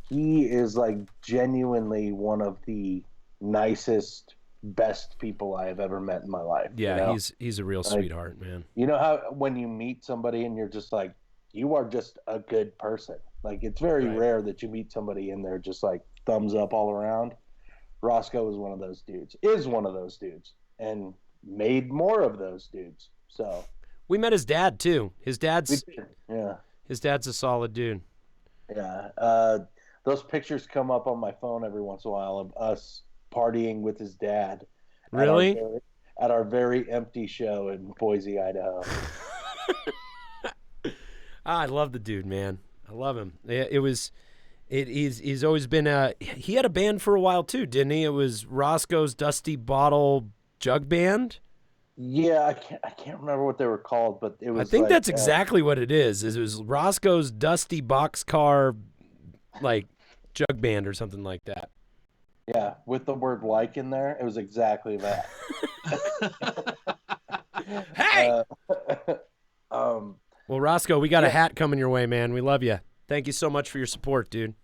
Speaker 4: he is like genuinely one of the nicest, best people I have ever met in my life.
Speaker 2: Yeah, he's a real sweetheart, man.
Speaker 4: You know how when you meet somebody and you're just like, you are just a good person. Like, it's very rare that you meet somebody and they're just like thumbs up all around. Roscoe is one of those dudes, and made more of those dudes. So
Speaker 2: we met his dad too. His dad's a solid dude.
Speaker 4: Yeah. Those pictures come up on my phone every once in a while of us partying with his dad.
Speaker 2: Really?
Speaker 4: At our very empty show in Boise, Idaho.
Speaker 2: I love the dude, man. I love him. He's always been he had a band for a while too, didn't he? It was Roscoe's Dusty Bottle Jug Band.
Speaker 4: Yeah, I can't remember what they were called, but it was.
Speaker 2: I think that's exactly what it is. It was Roscoe's Dusty Boxcar, like Jug Band or something like that.
Speaker 4: Yeah, with the word "like" in there, it was exactly that.
Speaker 2: Hey. Well, Roscoe, we got a hat coming your way, man. We love you. Thank you so much for your support, dude.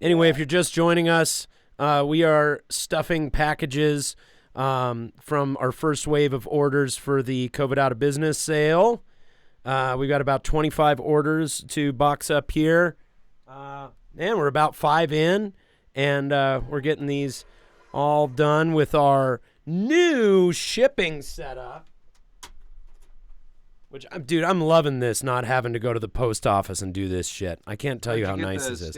Speaker 2: Anyway, if you're just joining us, we are stuffing packages from our first wave of orders for the COVID Out of Business sale. We got about 25 orders to box up here. And we're about 5 in, and we're getting these all done with our new shipping setup. Which, dude, I'm loving this, not having to go to the post office and do this shit. I can't tell you how nice this is.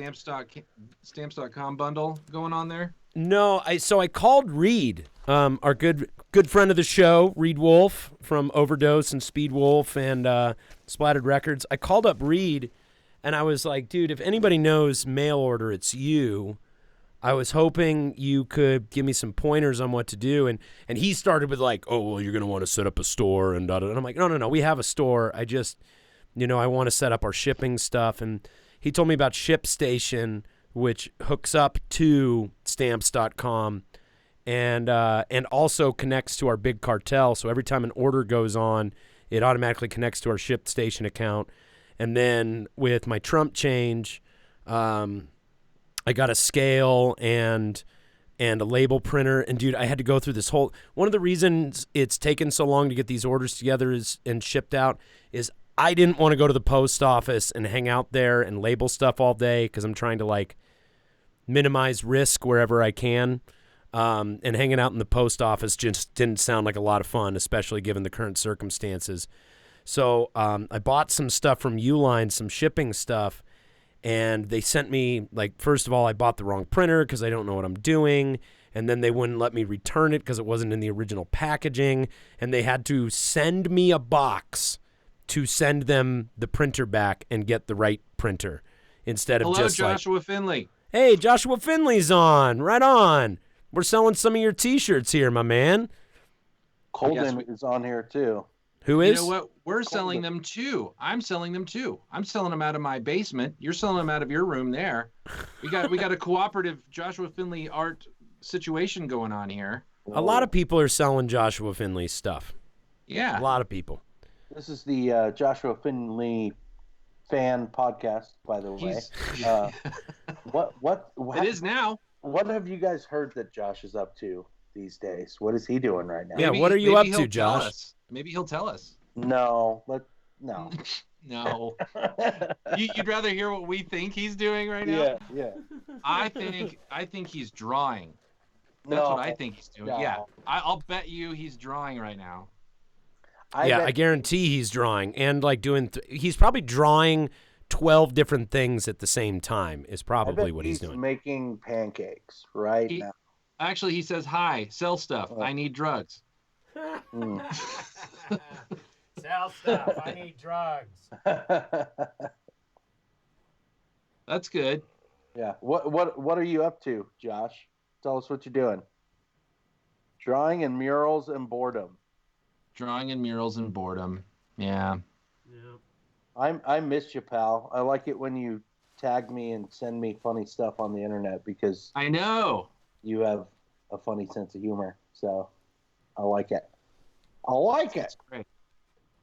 Speaker 3: Stamps.com bundle going on there?
Speaker 2: No, I called Reed, our good friend of the show, Reed Wolf from Overdose and Speed Wolf and Splattered Records. I called up Reed, and I was like, dude, if anybody knows mail order, it's you. I was hoping you could give me some pointers on what to do. And he started with like, oh, well, you're going to want to set up a store and da-da. And I'm like, no, we have a store. I just, I want to set up our shipping stuff. And he told me about ShipStation, which hooks up to Stamps.com and also connects to our big cartel. So every time an order goes on, it automatically connects to our ShipStation account. And then with my Trump change, I got a scale and a label printer. And, dude, I had to go through this whole – one of the reasons it's taken so long to get these orders together and shipped out is I didn't want to go to the post office and hang out there and label stuff all day because I'm trying to, like, minimize risk wherever I can. And hanging out in the post office just didn't sound like a lot of fun, especially given the current circumstances. So I bought some stuff from Uline, some shipping stuff. And they sent me, like, first of all, I bought the wrong printer because I don't know what I'm doing. And then they wouldn't let me return it because it wasn't in the original packaging. And they had to send me a box to send them the printer back and get the right printer instead of just
Speaker 3: Joshua Finley.
Speaker 2: Hey, Joshua Finley's on. Right on. We're selling some of your T-shirts here, my man.
Speaker 4: Colden is on here, too.
Speaker 2: Who is?
Speaker 3: You know what? We're selling them too. I'm selling them too. I'm selling them out of my basement. You're selling them out of your room there. We got a cooperative Joshua Finley art situation going on here.
Speaker 2: A lot of people are selling Joshua Finley's stuff.
Speaker 3: Yeah.
Speaker 2: A lot of people.
Speaker 4: This is the Joshua Finley fan podcast, by the way. What
Speaker 3: it is now.
Speaker 4: What have you guys heard that Josh is up to these days? What is he doing right now?
Speaker 2: Yeah, what are you up to, Josh?
Speaker 3: Maybe he'll tell us.
Speaker 4: No.
Speaker 3: No. You'd rather hear what we think he's doing right now?
Speaker 4: Yeah.
Speaker 3: I think he's drawing. That's what I think he's doing. No. Yeah. I'll bet you he's drawing right now.
Speaker 2: I guarantee he's drawing and like doing. He's probably drawing 12 different things at the same time. Is probably what he's doing.
Speaker 4: Making pancakes now.
Speaker 3: Actually, he says, "Hi, sell stuff. I need drugs."
Speaker 2: Sell stuff. I need drugs.
Speaker 3: That's good.
Speaker 4: Yeah. What are you up to, Josh? Tell us what you're doing. Drawing and murals and boredom.
Speaker 3: Drawing and murals and boredom. Yeah.
Speaker 4: I miss you, pal. I like it when you tag me and send me funny stuff on the internet because
Speaker 3: I know
Speaker 4: you have a funny sense of humor. So I like it.
Speaker 3: That's great.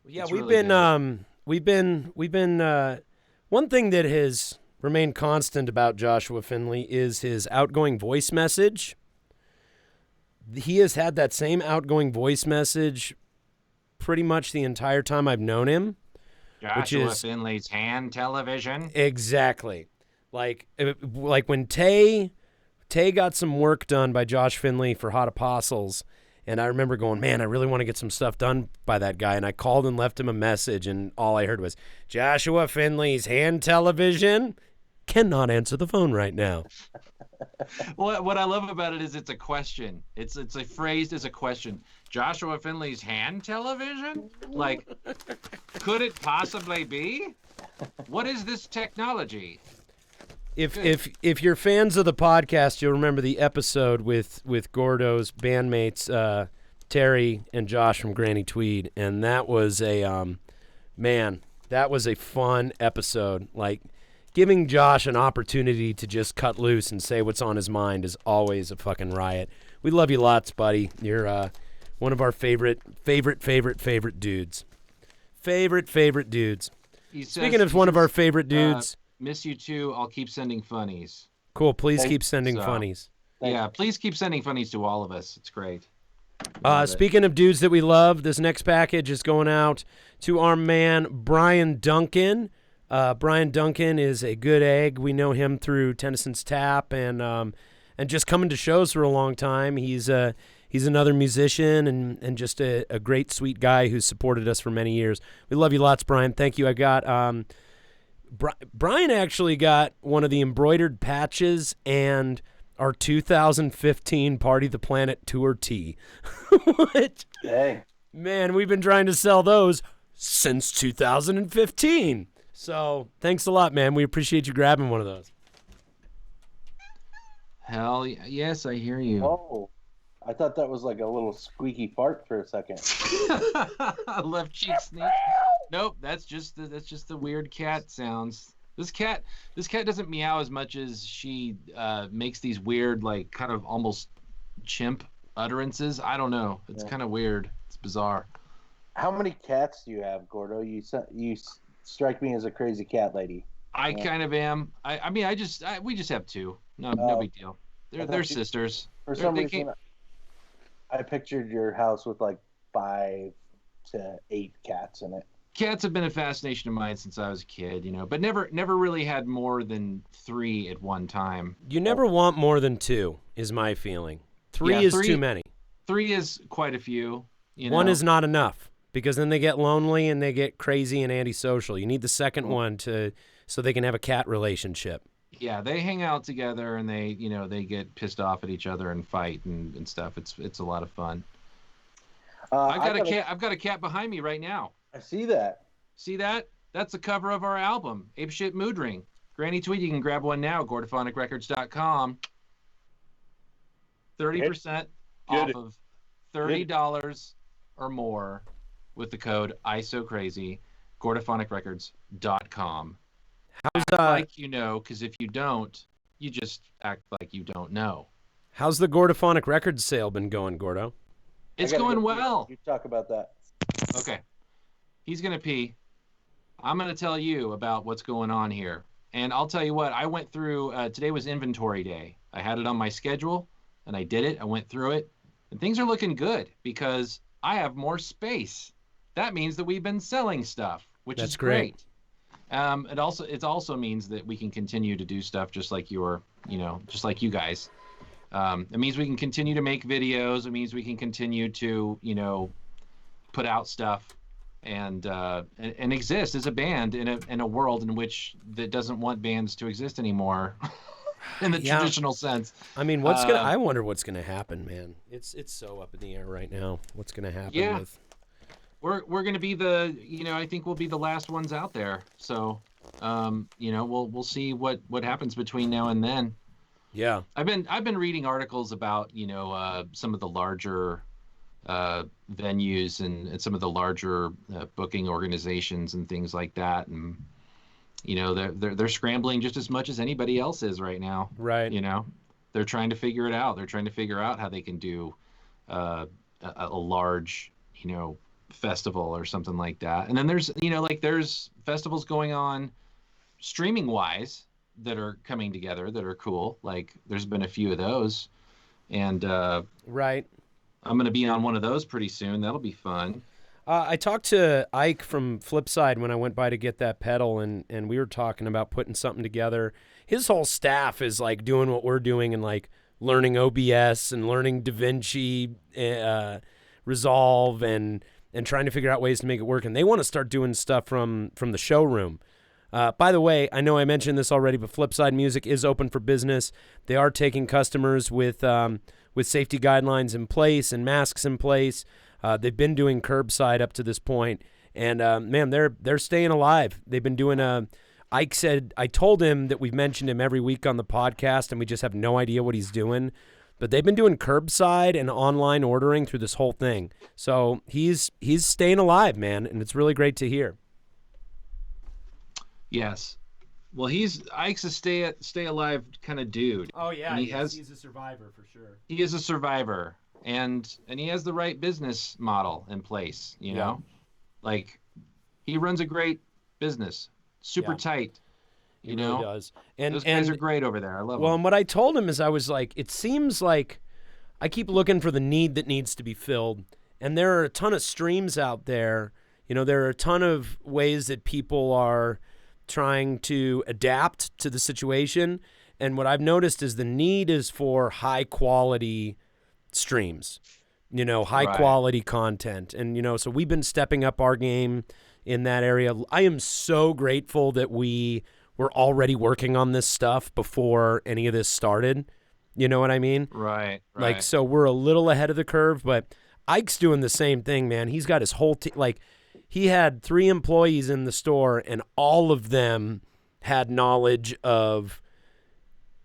Speaker 2: Yeah, we've been one thing that has remained constant about Joshua Finley is his outgoing voice message. He has had that same outgoing voice message pretty much the entire time I've known him.
Speaker 3: Joshua Finley's hand television.
Speaker 2: Exactly. Like when Tay got some work done by Josh Finley for Hot Apostles, and I remember going, man, I really want to get some stuff done by that guy. And I called and left him a message, and all I heard was, Joshua Finley's hand television cannot answer the phone right now.
Speaker 3: Well, what I love about it is it's a question. It's a phrased as a question. Joshua Finley's hand television? Like, could it possibly be? What is this technology?
Speaker 2: If you're fans of the podcast, you'll remember the episode with Gordo's bandmates Terry and Josh from Granny Tweed, and that was a that was a fun episode. Like, giving Josh an opportunity to just cut loose and say what's on his mind is always a fucking riot. We love you lots, buddy. You're one of our favorite dudes. Favorite dudes. Speaking of one of our favorite dudes.
Speaker 3: Miss you too. I'll keep sending funnies.
Speaker 2: Cool. Please keep sending funnies.
Speaker 3: Yeah, please keep sending funnies to all of us. It's great.
Speaker 2: Speaking of dudes that we love, this next package is going out to our man, Brian Duncan. Brian Duncan is a good egg. We know him through Tennyson's Tap and just coming to shows for a long time. He's he's another musician and just a great, sweet guy who's supported us for many years. We love you lots, Brian. Thank you. I got Brian actually got one of the embroidered patches and our 2015 Party the Planet tour tee. Which,
Speaker 4: Hey.
Speaker 2: man, we've been trying to sell those since 2015. So thanks a lot, man. We appreciate you grabbing one of those.
Speaker 3: Hell yes, I hear you.
Speaker 4: Oh, I thought that was like a little squeaky fart for a second.
Speaker 3: Left cheek sneak. Nope, that's just the weird cat sounds. This cat doesn't meow as much as she makes these weird, like, kind of almost chimp utterances. I don't know. It's kind of weird. It's bizarre.
Speaker 4: How many cats do you have, Gordo? You strike me as a crazy cat lady.
Speaker 3: I kind of am. I mean, we just have two. No big deal. They're sisters.
Speaker 4: For some reason, I pictured your house with like 5 to 8 cats in it.
Speaker 3: Cats have been a fascination of mine since I was a kid, but never really had more than 3 at one time.
Speaker 2: You never want more than 2, is my feeling. 3 is too many.
Speaker 3: 3 is quite a few.
Speaker 2: 1 is not enough because then they get lonely and they get crazy and antisocial. You need the second one so they can have a cat relationship.
Speaker 3: Yeah, they hang out together and they get pissed off at each other and fight and stuff. It's a lot of fun. I've got a cat behind me right now.
Speaker 4: I see that.
Speaker 3: See that? That's the cover of our album, Apeshit Mood Ring. Granny Tweet, you can grab one now, GordoPhonicRecords.com. 30% off of $30 or more with the code ISOCRAZY, GordoPhonicRecords.com. Act like you know, because if you don't, you just act like you don't know.
Speaker 2: How's the Gordophonic Records sale been going, Gordo?
Speaker 3: It's going well.
Speaker 4: You talk about that.
Speaker 3: Okay. He's going to pee. I'm going to tell you about what's going on here. And I'll tell you what, I went through, today was inventory day. I had it on my schedule, and I did it. I went through it. And things are looking good because I have more space. That means that we've been selling stuff, which is great. It also means that we can continue to do stuff just like you guys. It means we can continue to make videos. It means we can continue to, put out stuff and exist as a band in a world in which that doesn't want bands to exist anymore in the traditional sense.
Speaker 2: I mean, I wonder what's gonna happen, man. It's so up in the air right now. What's gonna happen?
Speaker 3: Yeah. We're going to be I think we'll be the last ones out there. So, we'll see what happens between now and then.
Speaker 2: Yeah.
Speaker 3: I've been reading articles about, some of the larger venues and some of the larger booking organizations and things like that. And, they're scrambling just as much as anybody else is right now.
Speaker 2: Right.
Speaker 3: They're trying to figure it out. They're trying to figure out how they can do a large, festival or something like that. And then there's there's festivals going on streaming wise that are coming together that are cool. Like there's been a few of those, and
Speaker 2: right,
Speaker 3: I'm gonna be on one of those pretty soon. That'll be fun.
Speaker 2: I talked to Ike from Flipside when I went by to get that pedal, and we were talking about putting something together. His whole staff is like doing what we're doing and like learning OBS and learning DaVinci Resolve and trying to figure out ways to make it work. And they want to start doing stuff from the showroom. By the way, I know I mentioned this already, but Flipside Music is open for business. They are taking customers with safety guidelines in place and masks in place. They've been doing curbside up to this point, and man, they're staying alive. They've been doing Ike said, I told him that we've mentioned him every week on the podcast, and we just have no idea what he's doing. But they've been doing curbside and online ordering through this whole thing. So he's staying alive, man, and it's really great to hear.
Speaker 3: Yes. Well, Ike's a stay alive kind of dude.
Speaker 2: Oh yeah,
Speaker 3: and
Speaker 2: he's a survivor for sure.
Speaker 3: He is a survivor, and he has the right business model in place. You know, like he runs a great business, super tight.
Speaker 2: He really does. And
Speaker 3: those guys are great over there. I love them.
Speaker 2: Well, and what I told him is I was like, it seems like I keep looking for the need that needs to be filled, and there are a ton of streams out there. There are a ton of ways that people are trying to adapt to the situation, and what I've noticed is the need is for high quality streams, high quality content. And, so we've been stepping up our game in that area. I am so grateful that we were already working on this stuff before any of this started. You know what I mean?
Speaker 3: Right.
Speaker 2: Like, so we're a little ahead of the curve, but Ike's doing the same thing, man. He's got his whole team. Like, he had 3 employees in the store, and all of them had knowledge of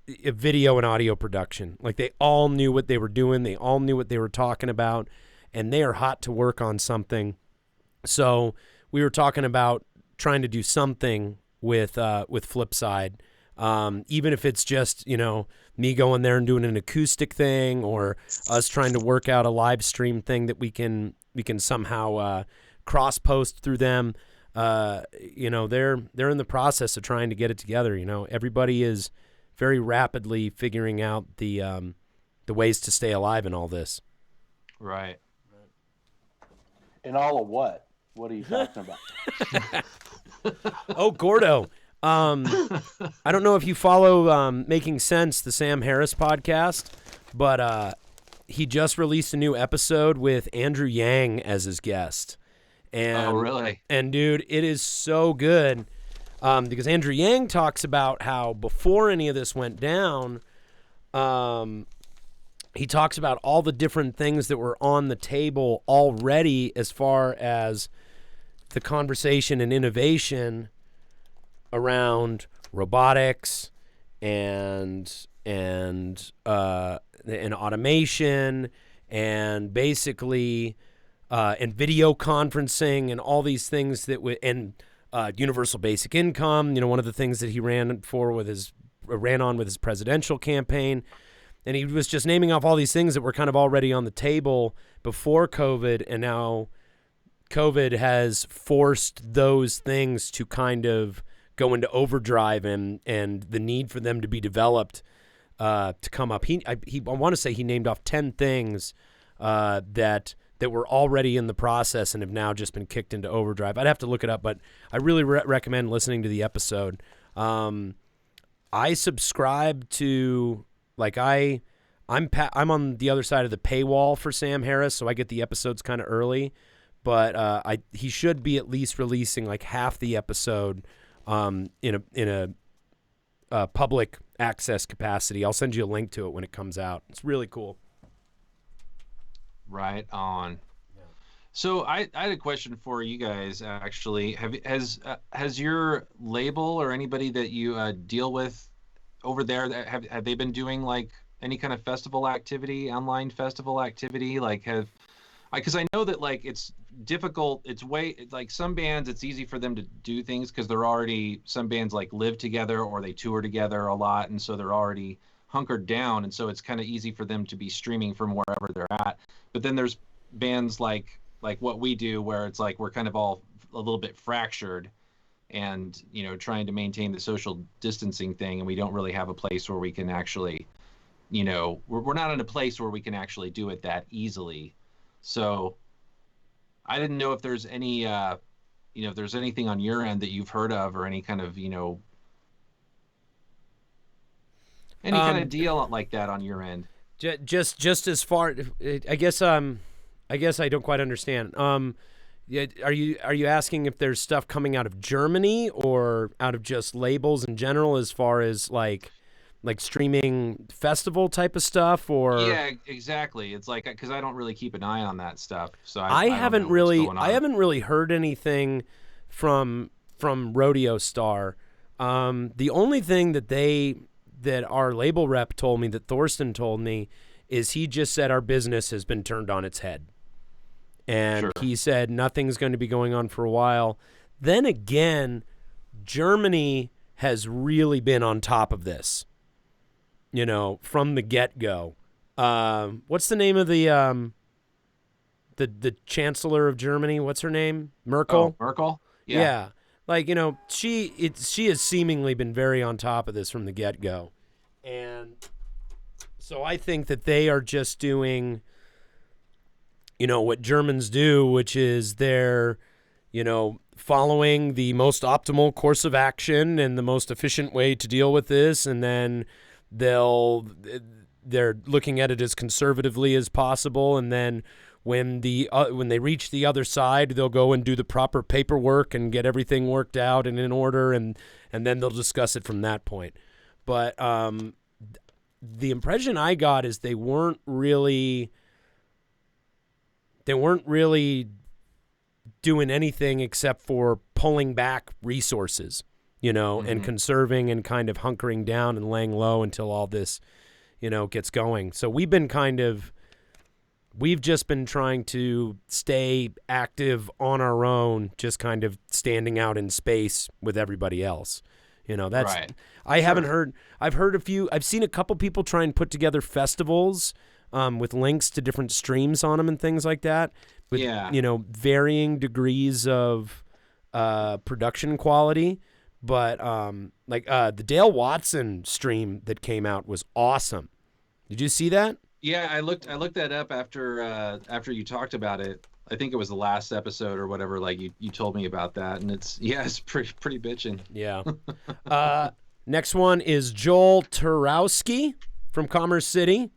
Speaker 2: video and audio production. Like, they all knew what they were doing. They all knew what they were talking about, and they are hot to work on something. So we were talking about trying to do something with Flipside, even if it's just, me going there and doing an acoustic thing, or us trying to work out a live stream thing that we can somehow cross post through them. They're in the process of trying to get it together. Everybody is very rapidly figuring out the ways to stay alive in all this.
Speaker 3: Right.
Speaker 4: In all of what? What are you talking about?
Speaker 2: Oh, Gordo. I don't know if you follow Making Sense, the Sam Harris podcast, but he just released a new episode with Andrew Yang as his guest. And,
Speaker 3: oh, really?
Speaker 2: And, dude, it is so good because Andrew Yang talks about how before any of this went down, he talks about all the different things that were on the table already as far as the conversation and innovation around robotics and automation and basically and video conferencing and all these things that and universal basic income. One of the things that he ran on with his presidential campaign, and he was just naming off all these things that were kind of already on the table before COVID, and now COVID has forced those things to kind of go into overdrive, and the need for them to be developed to come up. I want to say he named off 10 things that were already in the process and have now just been kicked into overdrive. I'd have to look it up, but I really recommend listening to the episode. I subscribe to, like, I'm on the other side of the paywall for Sam Harris, so I get the episodes kind of early. But he should be at least releasing like half the episode in a public access capacity. I'll send you a link to it when it comes out. It's really cool.
Speaker 3: Right on. Yeah. So I had a question for you guys. Actually, has your label or anybody that you deal with over there, have they been doing like any kind of festival activity, online festival activity? Like, because I know that like it's difficult. It's like some bands, it's easy for them to do things because some bands like live together or they tour together a lot, and so they're already hunkered down, and so it's kind of easy for them to be streaming from wherever they're at. But then there's bands like what we do, where it's like we're kind of all a little bit fractured, and trying to maintain the social distancing thing, and we don't really have a place where we can actually, we're not in a place where we can actually do it that easily. So I didn't know if there's any, if there's anything on your end that you've heard of, or any kind of, any kind of deal like that on your end.
Speaker 2: Just as far, I guess I don't quite understand. Are you asking if there's stuff coming out of Germany or out of just labels in general, as far as like streaming festival type of stuff? Or
Speaker 3: yeah, exactly. It's like, because I don't really keep an eye on that stuff, so
Speaker 2: I haven't really heard anything from Rodeo Star. The only thing that our label rep told me, that Thorsten told me, is he just said our business has been turned on its head, and sure, he said nothing's going to be going on for a while. Then again, Germany has really been on top of this, from the get-go. What's the name of the chancellor of Germany? What's her name? Merkel?
Speaker 3: Oh, Merkel?
Speaker 2: Yeah. Like, she has seemingly been very on top of this from the get-go. And so I think that they are just doing, what Germans do, which is they're, following the most optimal course of action and the most efficient way to deal with this, and then they'll they're looking at it as conservatively as possible, and then when they reach the other side, they'll go and do the proper paperwork and get everything worked out and in order, and then they'll discuss it from that point. But the impression I got is they weren't really doing anything except for pulling back resources, and conserving and kind of hunkering down and laying low until all this, gets going. So we've just been trying to stay active on our own, just kind of standing out in space with everybody else. That's
Speaker 3: right.
Speaker 2: I've seen a couple people try and put together festivals with links to different streams on them and things like that. With, varying degrees of production quality. But the Dale Watson stream that came out was awesome. Did you see that?
Speaker 3: Yeah, I looked that up after you talked about it. I think it was the last episode or whatever. Like you told me about that, and it's pretty bitchin'.
Speaker 2: Yeah. Next one is Joel Turowski from Commerce City.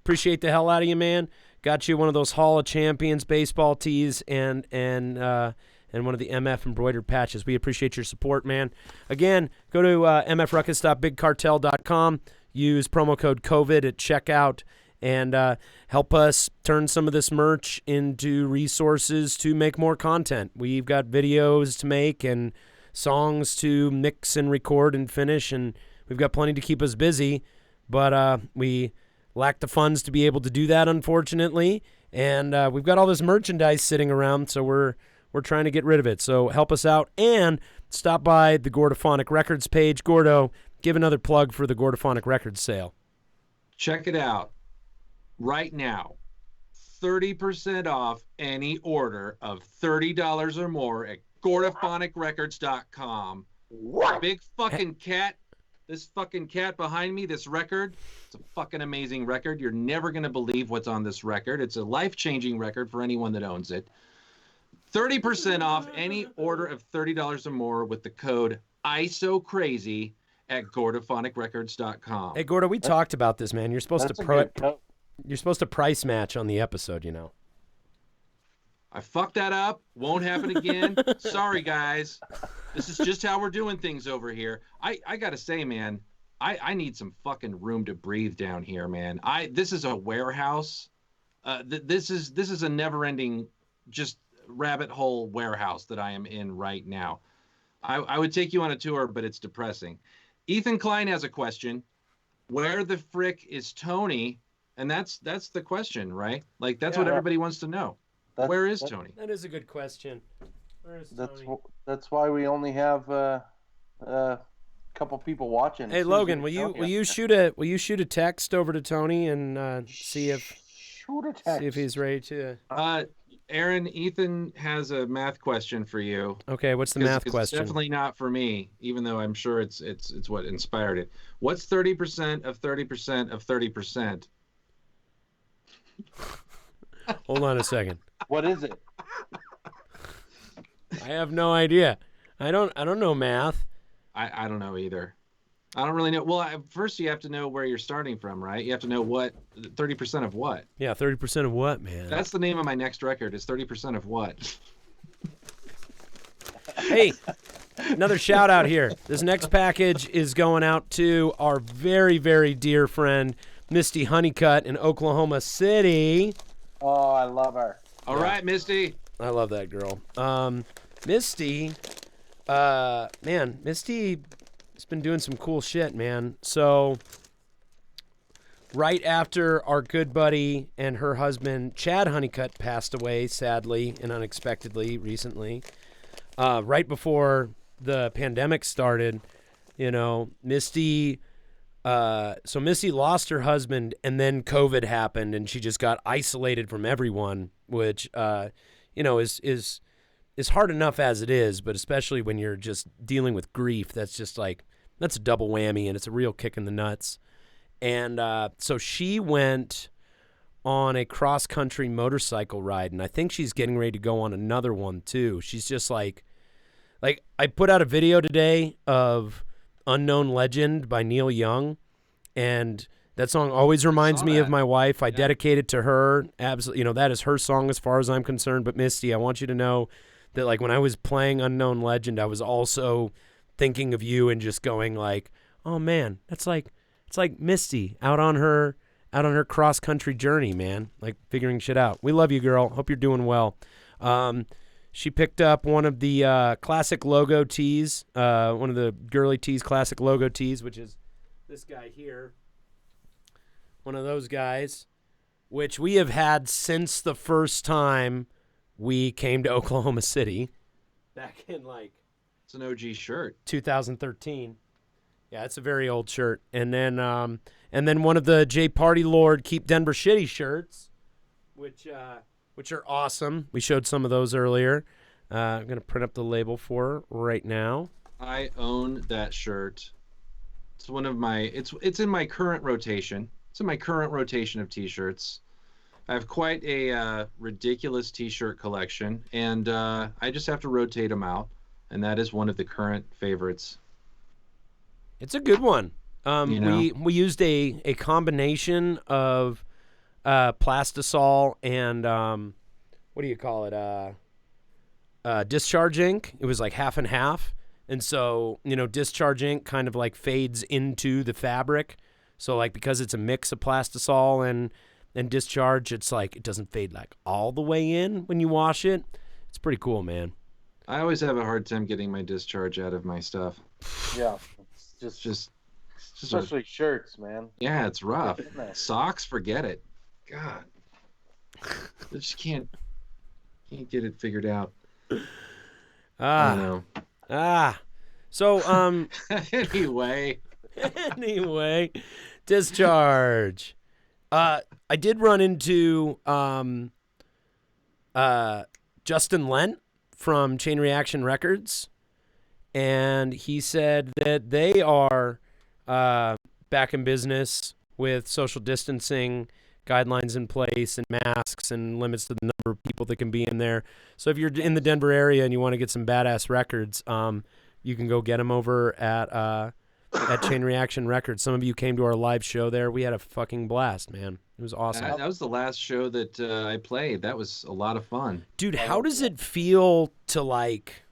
Speaker 2: Appreciate the hell out of you, man. Got you one of those Hall of Champions baseball tees and one of the MF embroidered patches. We appreciate your support, man. Again, go to mfruckus.bigcartel.com. Use promo code COVID at checkout and help us turn some of this merch into resources to make more content. We've got videos to make and songs to mix and record and finish, and we've got plenty to keep us busy, but we lack the funds to be able to do that, unfortunately, and we've got all this merchandise sitting around, so we're trying to get rid of it. So help us out and stop by the Gordophonic Records page. Gordo, give another plug for the Gordophonic Records sale.
Speaker 3: Check it out right now. 30% off any order of $30 or more at GordophonicRecords.com. Big fucking cat. This fucking cat behind me, this record, it's a fucking amazing record. You're never going to believe what's on this record. It's a life-changing record for anyone that owns it. 30% off any order of $30 or more with the code ISOCRAZY at GordophonicRecords.com.
Speaker 2: Hey, Gordo, we talked about this, man. You're supposed to price match on the episode,
Speaker 3: I fucked that up. Won't happen again. Sorry, guys. This is just how we're doing things over here. I gotta say, man, I need some fucking room to breathe down here, man. This is a warehouse. This is a never-ending, just rabbit hole warehouse that I am in right now. I would take you on a tour, but it's depressing. Ethan Klein has a question. Where the frick is Tony? And that's the question, right? Like that's what everybody wants to know. Where is Tony?
Speaker 2: That is a good question. Where is Tony?
Speaker 4: That's why we only have a couple people watching.
Speaker 2: Hey Logan, will you shoot a text over to Tony and see if he's ready to.
Speaker 3: Aaron, Ethan has a math question for you.
Speaker 2: Okay, what's the math question?
Speaker 3: It's definitely not for me, even though I'm sure it's what inspired it. What's 30% of 30% of 30%?
Speaker 2: Hold on a second.
Speaker 4: What is it?
Speaker 2: I have no idea. I don't know math.
Speaker 3: I don't know either. I don't really know. Well, first you have to know where you're starting from, right? You have to know what 30% of what.
Speaker 2: Yeah, 30% of what, man?
Speaker 3: That's the name of my next record. Is 30% of what?
Speaker 2: Hey, another shout out here. This next package is going out to our very, very dear friend Misty Honeycutt in Oklahoma City.
Speaker 4: Oh, I love her.
Speaker 3: All right, Misty.
Speaker 2: I love that girl. Misty, Misty has been doing some cool shit, man. So, right after our good buddy and her husband, Chad Honeycutt, passed away, sadly and unexpectedly recently, right before the pandemic started, Misty... So Missy lost her husband, and then COVID happened, and she just got isolated from everyone, which, is hard enough as it is, but especially when you're just dealing with grief, that's a double whammy, and it's a real kick in the nuts. And so she went on a cross-country motorcycle ride, and I think she's getting ready to go on another one, too. She's just like I put out a video today of Unknown Legend by Neil Young, and That song always reminds me of
Speaker 3: that.
Speaker 2: my wife. I dedicate it to her. Absolutely, that is her song as far as I'm concerned. But Misty, I want you to know that like when I was playing Unknown Legend, I was also thinking of you and just going like, oh man, it's like Misty out on her cross country journey, man, like figuring shit out. We love you, girl. Hope you're doing well. She picked up one of the classic logo tees, one of the Girly Tees classic logo tees, which is this guy here. One of those guys, which we have had since the first time we came to Oklahoma City back in like
Speaker 3: It's an OG shirt.
Speaker 2: 2013. Yeah, it's a very old shirt. And then one of the J Party Lord Keep Denver Shitty shirts, which are awesome. We showed some of those earlier. I'm gonna print up the label for her right now.
Speaker 3: I own that shirt. It's one of my. It's in my current rotation. It's in my current rotation of T-shirts. I have quite a ridiculous T-shirt collection, and I just have to rotate them out. And that is one of the current favorites.
Speaker 2: It's a good one.
Speaker 3: You know?
Speaker 2: We used a combination of plastisol and what do you call it? Discharge ink. It was like half and half, and so discharge ink kind of like fades into the fabric. So like because it's a mix of plastisol and discharge, it's like it doesn't fade like all the way in when you wash it. It's pretty cool, man.
Speaker 3: I always have a hard time getting my discharge out of my stuff.
Speaker 4: Yeah, it's just especially shirts, man.
Speaker 3: Yeah, it's rough. Socks, forget it. God, I just can't get it figured out. I don't know.
Speaker 2: So anyway, discharge. I did run into Justin Lent from Chain Reaction Records, and he said that they are back in business with social distancing guidelines in place and masks and limits to the number of people that can be in there. So if you're in the Denver area and you want to get some badass records, you can go get them over at Chain Reaction Records. Some of you came to our live show there. We had a fucking blast, man. It was awesome.
Speaker 3: That was the last show that I played. That was a lot of fun.
Speaker 2: Dude, how does it feel to like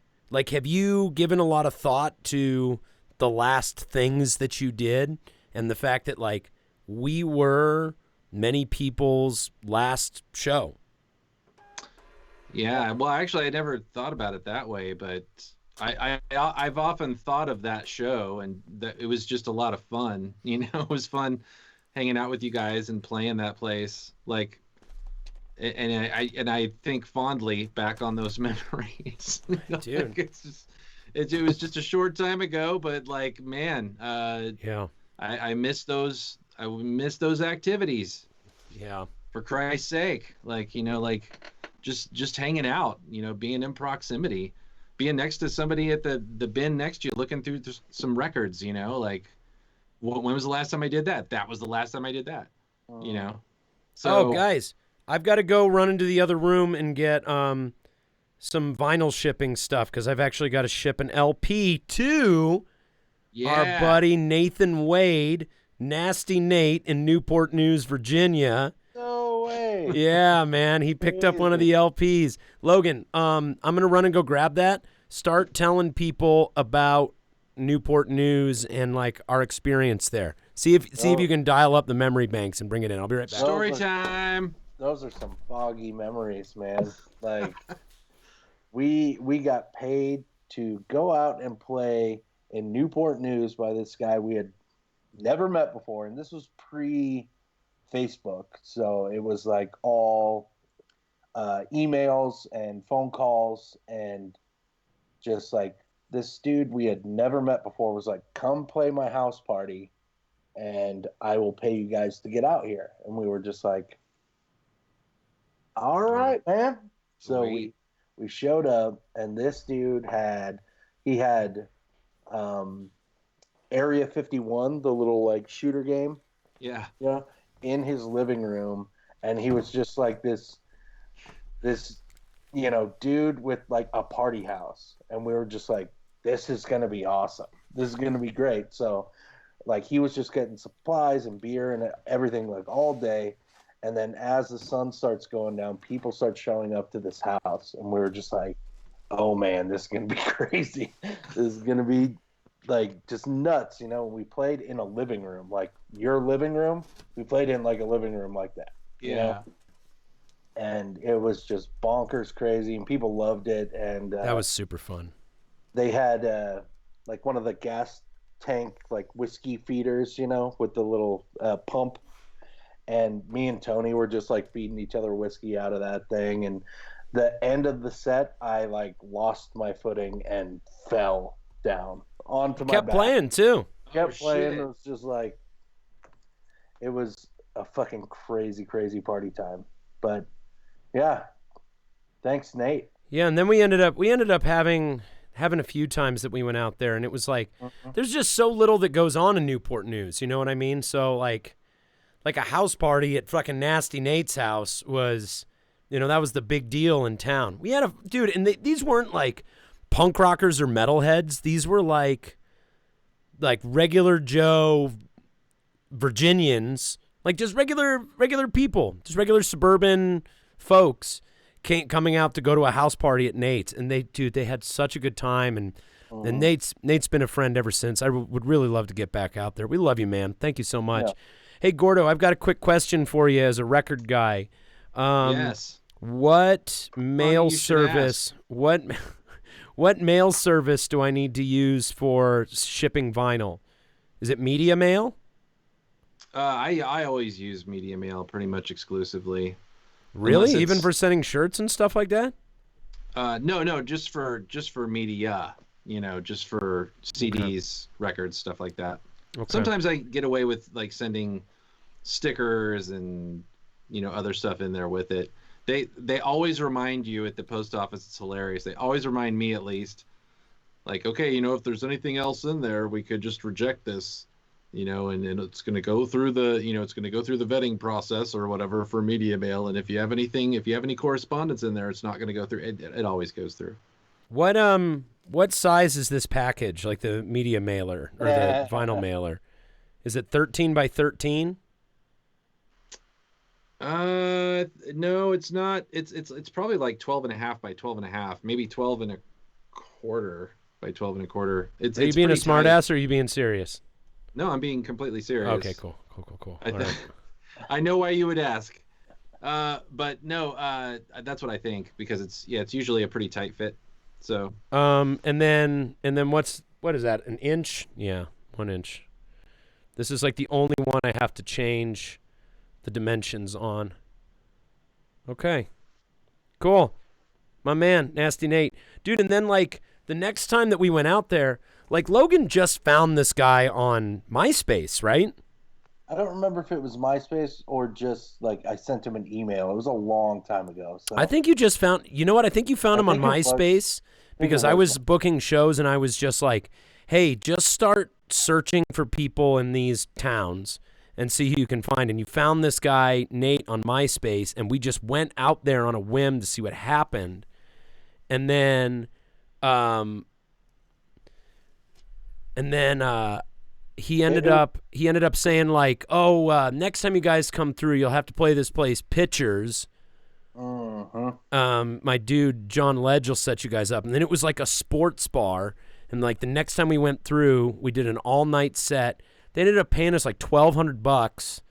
Speaker 2: have you given a lot of thought to the last things that you did and the fact that like we were many people's last show?
Speaker 3: Yeah, well, actually, I never thought about it that way, but I've often thought of that show, and that it was just a lot of fun. It was fun hanging out with you guys and playing that place. Like, and I think fondly back on those memories.
Speaker 2: Dude,
Speaker 3: Like it was just a short time ago, but like, man,
Speaker 2: yeah,
Speaker 3: I miss those. I miss those activities.
Speaker 2: Yeah.
Speaker 3: For Christ's sake, like just hanging out, being in proximity, being next to somebody at the bin next to you, looking through some records, like when was the last time I did that? That was the last time I did that, So
Speaker 2: guys, I've got to go run into the other room and get some vinyl shipping stuff because I've actually got to ship an LP to our buddy Nathan Wade, Nasty Nate in Newport News, Virginia.
Speaker 4: No way.
Speaker 2: Yeah, man. He picked up one of the LPs. Logan, I'm going to run and go grab that. Start telling people about Newport News and like our experience there. See if you can dial up the memory banks and bring it in. I'll be right back.
Speaker 3: Story time.
Speaker 4: Those are some foggy memories, man. Like we got paid to go out and play in Newport News by this guy we had never met before, and this was pre-Facebook, so it was like all emails and phone calls, and just like this dude we had never met before was like, come play my house party and I will pay you guys to get out here. And we were just like, all right, man. So we showed up, and this dude had Area 51, the little like shooter game, in his living room, and he was just like this dude with like a party house, and we were just like, this is gonna be awesome, this is gonna be great. So like he was just getting supplies and beer and everything like all day. And then as the sun starts going down, people start showing up to this house, and we were just like, oh man, this is gonna be crazy. This is gonna be like just nuts, you know. We played in a living room, like your living room. We played in like a living room like that.
Speaker 3: Yeah.
Speaker 4: You know? And it was just bonkers crazy, and people loved it. And
Speaker 2: that was super fun.
Speaker 4: They had like one of the gas tank like whiskey feeders, you know, with the little pump. And me and Tony were just like feeding each other whiskey out of that thing. And the end of the set, I like lost my footing and fell down onto my
Speaker 2: Kept
Speaker 4: back.
Speaker 2: playing too.
Speaker 4: Kept playing.
Speaker 3: Shit.
Speaker 4: It was just like, it was a fucking crazy party time. But yeah, thanks, Nate.
Speaker 2: Yeah, and then we ended up having a few times that we went out there, and it was like, there's just so little that goes on in Newport News. You know what I mean? So like a house party at fucking Nasty Nate's house was, you know, that was the big deal in town. We had and these weren't like punk rockers or metalheads. These were like regular Joe Virginians, like just regular people, just regular suburban folks coming out to go to a house party at Nate's. And they had such a good time. And Nate's been a friend ever since. I would really love to get back out there. We love you, man. Thank you so much. Yeah. Hey, Gordo, I've got a quick question for you as a record guy.
Speaker 3: Yes.
Speaker 2: What mail service? What mail service do I need to use for shipping vinyl? Is it Media Mail?
Speaker 3: I always use Media Mail pretty much exclusively.
Speaker 2: Really? Even for sending shirts and stuff like that?
Speaker 3: No, just for media. You know, just for CDs, records, stuff like that. Okay. Sometimes I get away with like sending stickers and, you know, other stuff in there with it. They always remind you at the post office. It's hilarious. They always remind me, at least, like, okay, you know, if there's anything else in there, we could just reject this, you know, and it's going to go through the, you know, it's going to go through the vetting process or whatever for Media Mail. And if you have any correspondence in there, it's not going to go through. It always goes through.
Speaker 2: What size is this package, like the media mailer or the vinyl mailer? Is it 13 by 13?
Speaker 3: No, it's not. It's probably like 12.5 by 12.5, maybe 12.25 by 12.25.
Speaker 2: Are you being a smartass or are you being serious?
Speaker 3: No, I'm being completely serious.
Speaker 2: Okay, cool. Right.
Speaker 3: I know why you would ask. But no, that's what I think, because it's usually a pretty tight fit. So
Speaker 2: and then what is that? An inch? Yeah, 1 inch. This is like the only one I have to change the dimensions on. Okay. Cool. My man, Nasty Nate. Dude, and then like the next time that we went out there, like Logan just found this guy on MySpace, right?
Speaker 4: I don't remember if it was MySpace or just like I sent him an email. It was a long time ago. So
Speaker 2: I think you just found, you know what? I think you found him on MySpace because I was booking shows and I was just like, hey, just start searching for people in these towns and see who you can find. And you found this guy, Nate, on MySpace, and we just went out there on a whim to see what happened. And then he ended up saying like, oh, next time you guys come through, you'll have to play this place, Pictures. My dude John Ledge will set you guys up. And then it was like a sports bar, and like the next time we went through, we did an all-night set. They ended up paying us like $1,200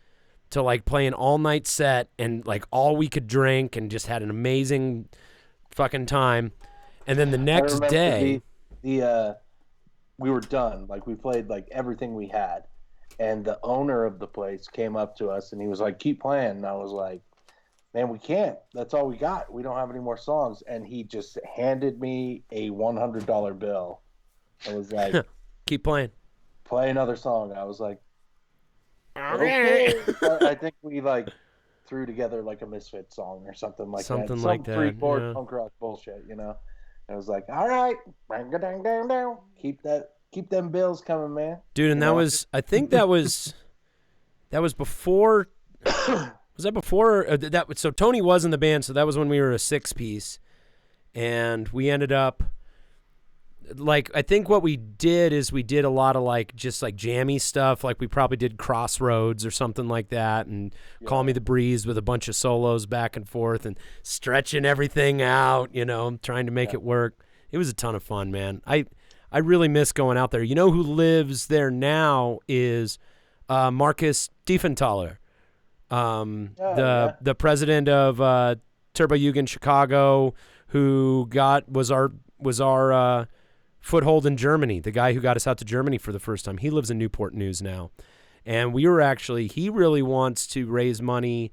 Speaker 2: to like play an all-night set, and like all we could drink, and just had an amazing fucking time. And then the next day,
Speaker 4: we were done. Like we played like everything we had, and the owner of the place came up to us and he was like, "Keep playing." And I was like, "Man, we can't. That's all we got. We don't have any more songs." And he just handed me a $100 bill. I was like,
Speaker 2: "Keep playing.
Speaker 4: Play another song." I was like, "Okay." I think we like threw together like a Misfit song or something like that.
Speaker 2: Something like that.
Speaker 4: 3/4 punk rock bullshit, you know. I was like, "All right, keep them bills coming, man."
Speaker 2: Dude, and that was, I think that was before. Was that before that? So Tony was in the band, so that was when we were a 6-piece, and we ended up, like, I think what we did is we did a lot of like just like jammy stuff. Like we probably did Crossroads or something like that, and Call Me the Breeze with a bunch of solos back and forth and stretching everything out, you know, trying to make it work. It was a ton of fun, man. I really miss going out there. You know who lives there now is Marcus Diefenthaler, the president of Turbo Jugend Chicago, who was our foothold in Germany, the guy who got us out to Germany for the first time. He lives in Newport News now. And he really wants to raise money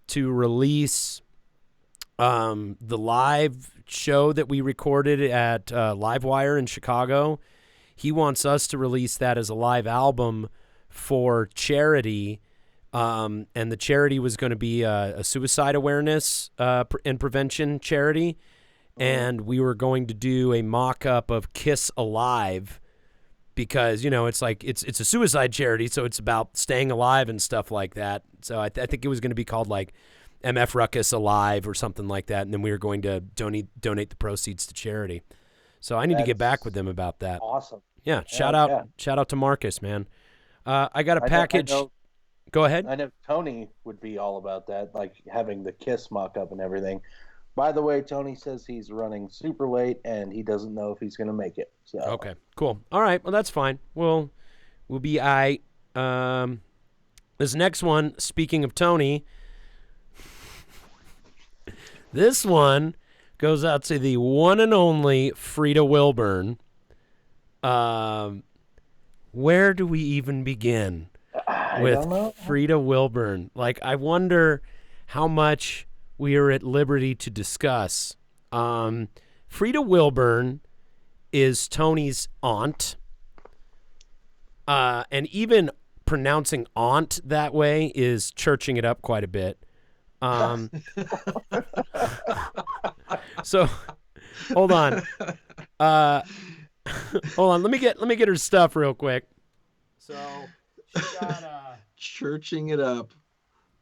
Speaker 2: to release the live show that we recorded at Livewire in Chicago. He wants us to release that as a live album for charity. And the charity was going to be a suicide awareness and prevention charity. And we were going to do a mock-up of Kiss Alive because, you know, it's like it's a suicide charity, so it's about staying alive and stuff like that. So I think it was going to be called like MF Ruckus Alive or something like that, and then we were going to donate the proceeds to charity. So I need to get back with them about that.
Speaker 4: Awesome.
Speaker 2: Yeah, shout out to Marcus, man. I got a package. Go ahead.
Speaker 4: I know Tony would be all about that, like having the Kiss mock-up and everything. By the way, Tony says he's running super late and he doesn't know if he's going to make it. So.
Speaker 2: Okay, cool. All right, well, that's fine. We'll be all right. This next one, speaking of Tony, this one goes out to the one and only Frida Wilburn. Where do we even begin with Frida Wilburn? Like, I wonder how much we are at liberty to discuss. Frida Wilburn is Tony's aunt. And even pronouncing aunt that way is churching it up quite a bit. So hold on. Hold on. Let me get her stuff real quick. So she got
Speaker 3: churching it up.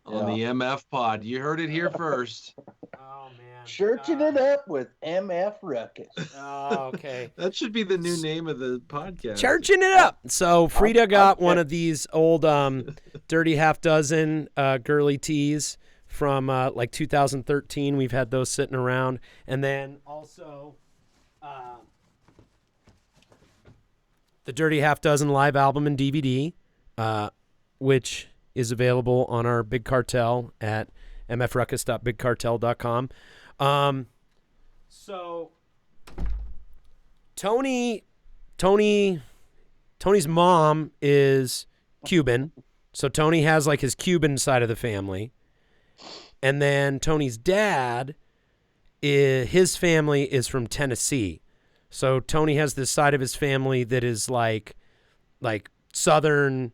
Speaker 3: On the MF pod. You heard it here first.
Speaker 2: Oh, man.
Speaker 4: Churching it up with MF Ruckus.
Speaker 2: Oh, okay.
Speaker 3: That should be the new name of the podcast.
Speaker 2: Churching it up. So Frida got one of these old Dirty Half Dozen girly tees from like 2013. We've had those sitting around. And then also the Dirty Half Dozen live album and DVD, which is available on our Big Cartel at mfruckus.bigcartel.com. So Tony's mom is Cuban. So Tony has like his Cuban side of the family. And then Tony's dad, his family is from Tennessee. So Tony has this side of his family that is like Southern.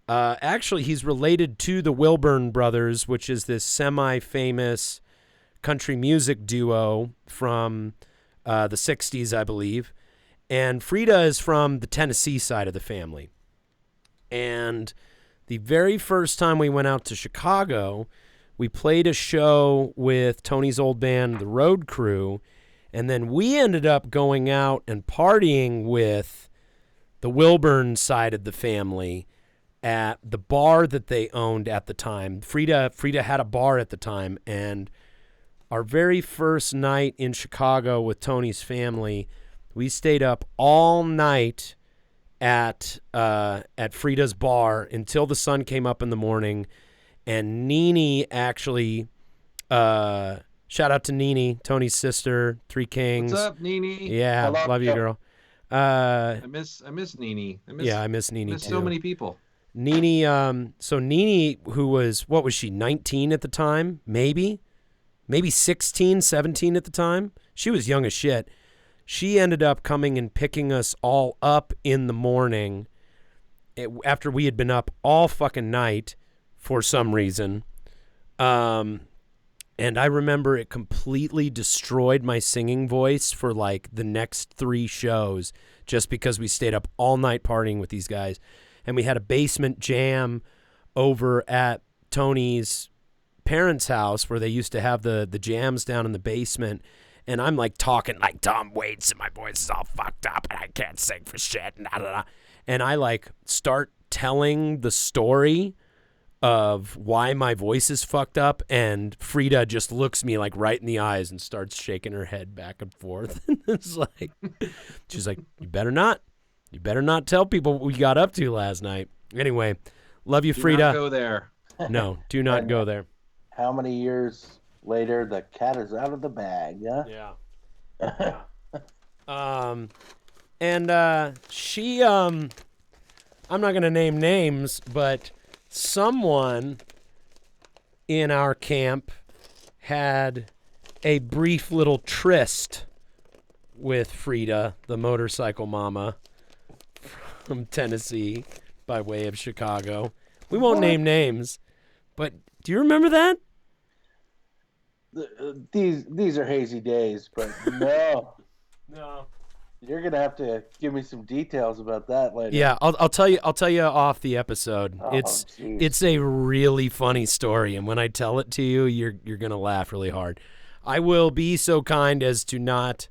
Speaker 2: Actually, he's related to the Wilburn brothers, which is this semi-famous country music duo from the 60s, I believe. And Frida is from the Tennessee side of the family. And the very first time we went out to Chicago, we played a show with Tony's old band, The Road Crew, and then we ended up going out and partying with the Wilburn side of the family at the bar that they owned at the time. Frida had a bar at the time, and our very first night in Chicago with Tony's family, we stayed up all night at Frida's bar until the sun came up in the morning. And Nene actually, shout out to Nene, Tony's sister, Three Kings.
Speaker 3: What's up, Nene?
Speaker 2: Yeah, love you, girl.
Speaker 3: I miss Nene. I
Speaker 2: miss Nene too.
Speaker 3: So many people.
Speaker 2: Nene, so Nene, who was, what was she, 19 at the time? Maybe 16, 17 at the time. She was young as shit. She ended up coming and picking us all up in the morning after we had been up all fucking night for some reason. And I remember it completely destroyed my singing voice for like the next 3 shows just because we stayed up all night partying with these guys. And we had a basement jam over at Tony's parents' house where they used to have the jams down in the basement. and I'm like talking like Tom Waits, and my voice is all fucked up, and I can't sing for shit, and I like start telling the story of why my voice is fucked up, and Frida just looks me like right in the eyes and starts shaking her head back and forth. It's like, she's like, you better not tell people what we got up to last night. Anyway, love you, Frida.
Speaker 3: Do not go there.
Speaker 2: No, do not go there.
Speaker 4: How many years later, the cat is out of the bag, yeah?
Speaker 2: Yeah. And she, I'm not going to name names, but someone in our camp had a brief little tryst with Frida, the motorcycle mama from Tennessee by way of Chicago. We won't name names, but do you remember that?
Speaker 4: These are hazy days, but no.
Speaker 2: No.
Speaker 4: You're gonna have to give me some details about that later.
Speaker 2: Yeah, I'll tell you off the episode.
Speaker 4: Oh,
Speaker 2: it's a really funny story, and when I tell it to you, you're gonna laugh really hard. I will be so kind as to not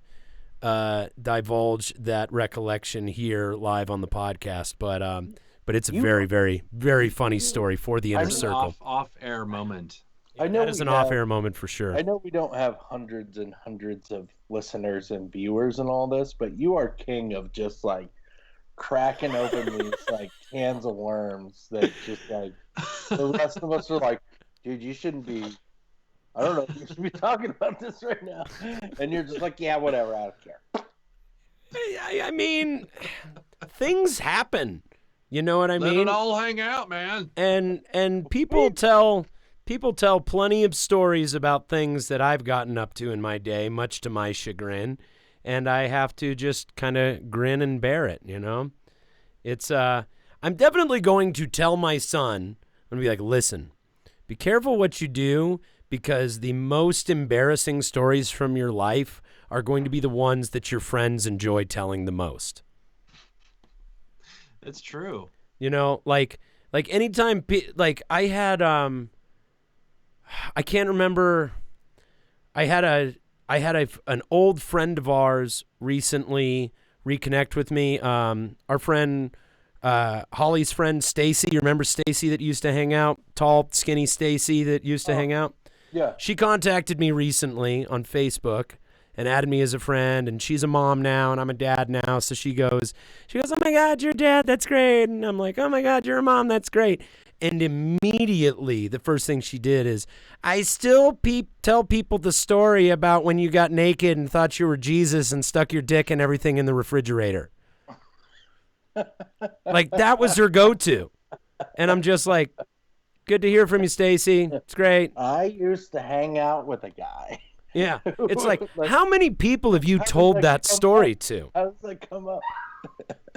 Speaker 2: divulge that recollection here live on the podcast, but it's a very, very, very funny story for the inner circle.
Speaker 3: Off-air moment.
Speaker 2: I know that is an off-air moment for sure.
Speaker 4: I know we don't have hundreds and hundreds of listeners and viewers and all this, but you are king of just like cracking open these like cans of worms that just like the rest of us are like, dude, you shouldn't be. I don't know. You should be talking about this right now, and you're just like, yeah, whatever. I don't care.
Speaker 2: I mean, things happen. You know what I mean?
Speaker 3: Let it all hang out, man.
Speaker 2: And people tell plenty of stories about things that I've gotten up to in my day, much to my chagrin, and I have to just kind of grin and bear it, you know? It's I'm definitely going to tell my son, I'm going to be like, listen, be careful what you do, because the most embarrassing stories from your life are going to be the ones that your friends enjoy telling the most.
Speaker 3: It's true.
Speaker 2: You know, like anytime, like I had, I can't remember. I had an old friend of ours recently reconnect with me. Our friend, Holly's friend Stacy. You remember Stacy that used to hang out? Tall, skinny Stacy that used to hang out.
Speaker 4: Yeah.
Speaker 2: She contacted me recently on Facebook and added me as a friend, and she's a mom now, and I'm a dad now. So she goes, oh my God, you're a dad, that's great. And I'm like, oh my God, you're a mom, that's great. And immediately, the first thing she did is, I still tell people the story about when you got naked and thought you were Jesus and stuck your dick and everything in the refrigerator. Like, that was her go-to. And I'm just like, good to hear from you, Stacy. It's great.
Speaker 4: I used to hang out with a guy.
Speaker 2: Yeah. It's like, how many people have you told that story to?
Speaker 4: How does that come up?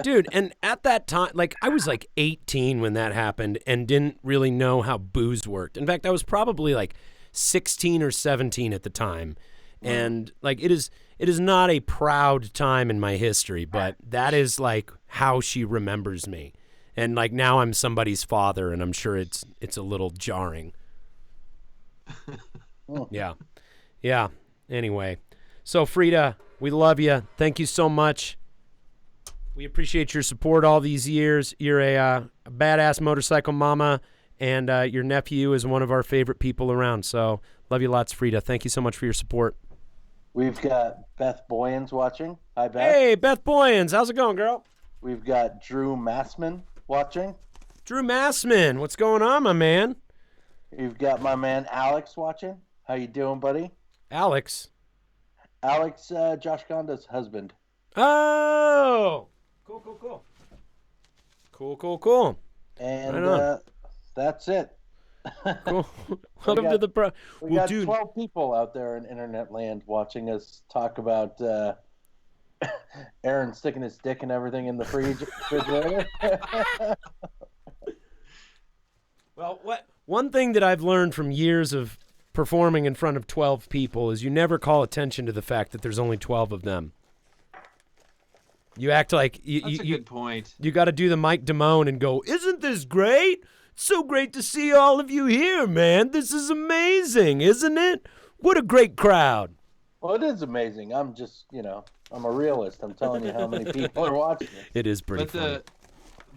Speaker 2: Dude, and at that time, like, I was like 18 when that happened and didn't really know how booze worked. In fact, I was probably like 16 or 17 at the time. And like, it is not a proud time in my history, but that is like how she remembers me. And like, now I'm somebody's father, and I'm sure it's a little jarring. Yeah. Yeah. Anyway, so Frida, we love you. Thank you so much. We appreciate your support all these years. You're a badass motorcycle mama, and your nephew is one of our favorite people around. So love you lots, Frida. Thank you so much for your support.
Speaker 4: We've got Beth Boyens watching. Hi, Beth.
Speaker 2: Hey, Beth Boyens. How's it going, girl?
Speaker 4: We've got Drew Massman watching.
Speaker 2: Drew Massman. What's going on, my man?
Speaker 4: You've got my man Alex watching. How you doing, buddy?
Speaker 2: Alex,
Speaker 4: Josh Gonda's husband.
Speaker 2: Oh, cool.
Speaker 4: And
Speaker 2: right
Speaker 4: that's it.
Speaker 2: Cool. Welcome to the pro.
Speaker 4: We got 12 people out there in internet land watching us talk about Aaron sticking his dick and everything in the refrigerator.
Speaker 2: Well, one thing that I've learned from years of performing in front of 12 people is you never call attention to the fact that there's only 12 of them. You act like
Speaker 3: That's a good point.
Speaker 2: You got to do the Mike Damone and go, "Isn't this great? It's so great to see all of you here, man. This is amazing, isn't it? What a great crowd."
Speaker 4: Well, it is amazing. I'm just, I'm a realist. I'm telling you how many people are watching it.
Speaker 2: It is pretty funny.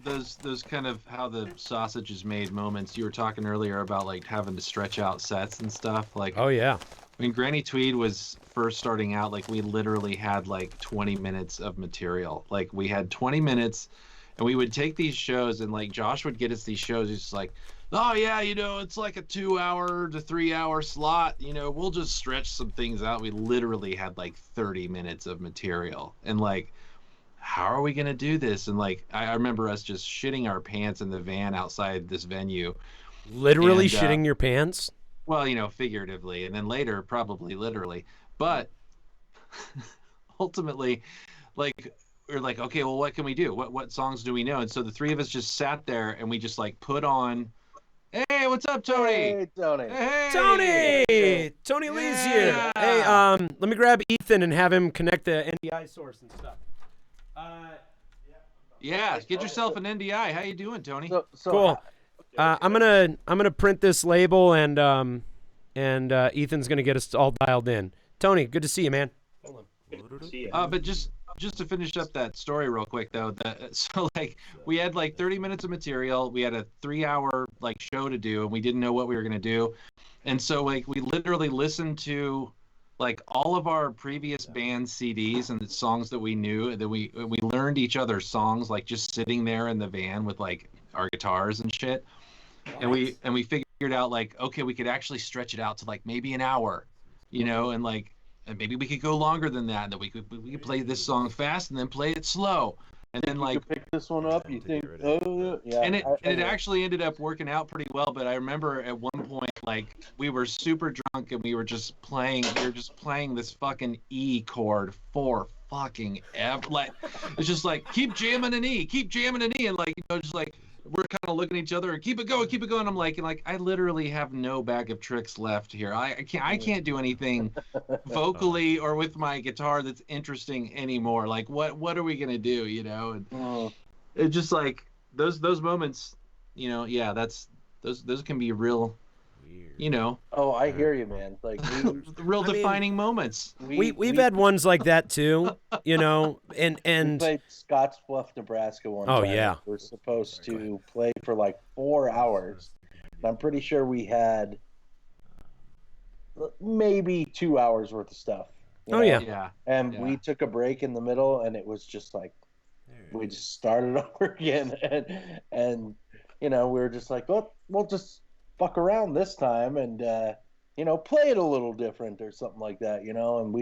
Speaker 3: Those kind of how the sausage is made moments. You were talking earlier about like having to stretch out sets and stuff. Like,
Speaker 2: oh yeah,
Speaker 3: when Granny Tweed was first starting out, like we literally had like 20 minutes of material. Like we had 20 minutes, and we would take these shows, and like Josh would get us these shows. He's just like, oh yeah, it's like a 2-hour to 3-hour slot. We'll just stretch some things out. We literally had like 30 minutes of material, and like, how are we gonna do this? And like, I remember us just shitting our pants in the van outside this venue.
Speaker 2: Literally shitting your pants?
Speaker 3: Well, figuratively, and then later probably literally. But ultimately, like, we're like, okay, well, what can we do? What songs do we know? And so the three of us just sat there and we just like put on, hey, what's up, Tony?
Speaker 4: Hey, Tony.
Speaker 2: Tony! Tony Lee's here. Hey, let me grab Ethan and have him connect the NDI source and stuff.
Speaker 3: Yeah, get yourself an NDI. How you doing, Tony?
Speaker 4: So,
Speaker 2: cool. I'm gonna print this label and Ethan's gonna get us all dialed in. Tony, good to see you, man. Hold on.
Speaker 3: But just to finish up that story real quick though, so like we had like 30 minutes of material. We had a 3-hour like show to do, and we didn't know what we were gonna do, and so like we literally listened to like all of our previous band CDs and the songs that we knew, that we learned each other's songs, like just sitting there in the van with like our guitars and shit. And we figured out like, okay, we could actually stretch it out to like maybe an hour, and like, and maybe we could go longer than that. And that we could play this song fast and then play it slow. And then like
Speaker 4: pick this one up, you think, yeah.
Speaker 3: And it actually ended up working out pretty well. But I remember at one point, like we were super drunk and we were just playing this fucking E chord for fucking ever. Like it's just like keep jamming an E, and like just like we're kind of looking at each other and keep it going. I'm like, I literally have no bag of tricks left here. I can't do anything vocally or with my guitar that's interesting anymore. Like what are we gonna do? And it's just like those moments. Yeah, those can be real. Weird.
Speaker 4: Oh, I hear you, man. Like
Speaker 3: real defining moments.
Speaker 2: We've had ones like that too, and
Speaker 4: we played Scottsbluff, Nebraska one time.
Speaker 2: Oh yeah.
Speaker 4: We're supposed to play for like 4 hours. And I'm pretty sure we had maybe 2 hours worth of stuff.
Speaker 2: Yeah.
Speaker 4: And we took a break in the middle, and it was just like we just started over again, and we were just like, well, we'll just fuck around this time and play it a little different or something like that, and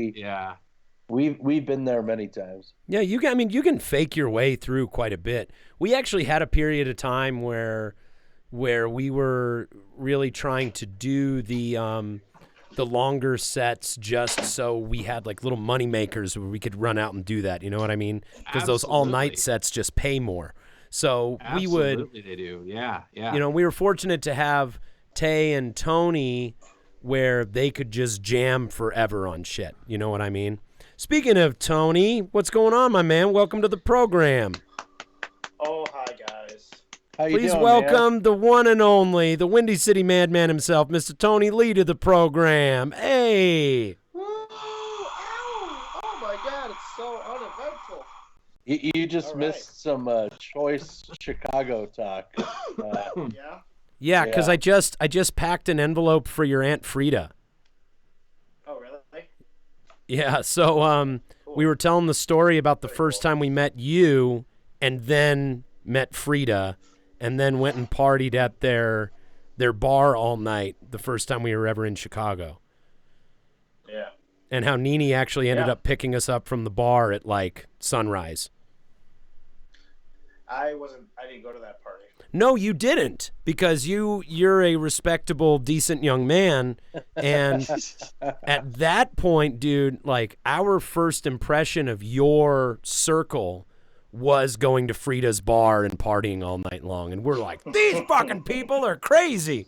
Speaker 4: we've been there many times.
Speaker 2: Yeah, you can fake your way through quite a bit. We actually had a period of time where we were really trying to do the longer sets just so we had like little money makers where we could run out and do that, you know what I mean? Because those all-night sets just pay more. So we would.
Speaker 3: Absolutely, they do. Yeah.
Speaker 2: We were fortunate to have Tay and Tony where they could just jam forever on shit. You know what I mean? Speaking of Tony, what's going on, my man? Welcome to the program.
Speaker 6: Oh, hi, guys.
Speaker 4: How you
Speaker 2: Please
Speaker 4: doing,
Speaker 2: welcome
Speaker 4: man?
Speaker 2: the one and only, the Windy City Madman himself, Mr. Tony Lee, to the program. Hey.
Speaker 6: Oh, my God. It's so uneventful.
Speaker 4: You just missed some choice Chicago talk.
Speaker 6: Yeah?
Speaker 2: Yeah, because I just packed an envelope for your Aunt Frida.
Speaker 6: Oh, really?
Speaker 2: Yeah, so we were telling the story about the first time we met you and then met Frida and then went and partied at their bar all night the first time we were ever in Chicago.
Speaker 6: Yeah.
Speaker 2: And how Nene actually ended up picking us up from the bar at like sunrise.
Speaker 6: I didn't go to that party.
Speaker 2: No, you didn't, because you're a respectable, decent young man, and at that point, dude, like our first impression of your circle was going to Frida's bar and partying all night long, and we're like, these fucking people are crazy.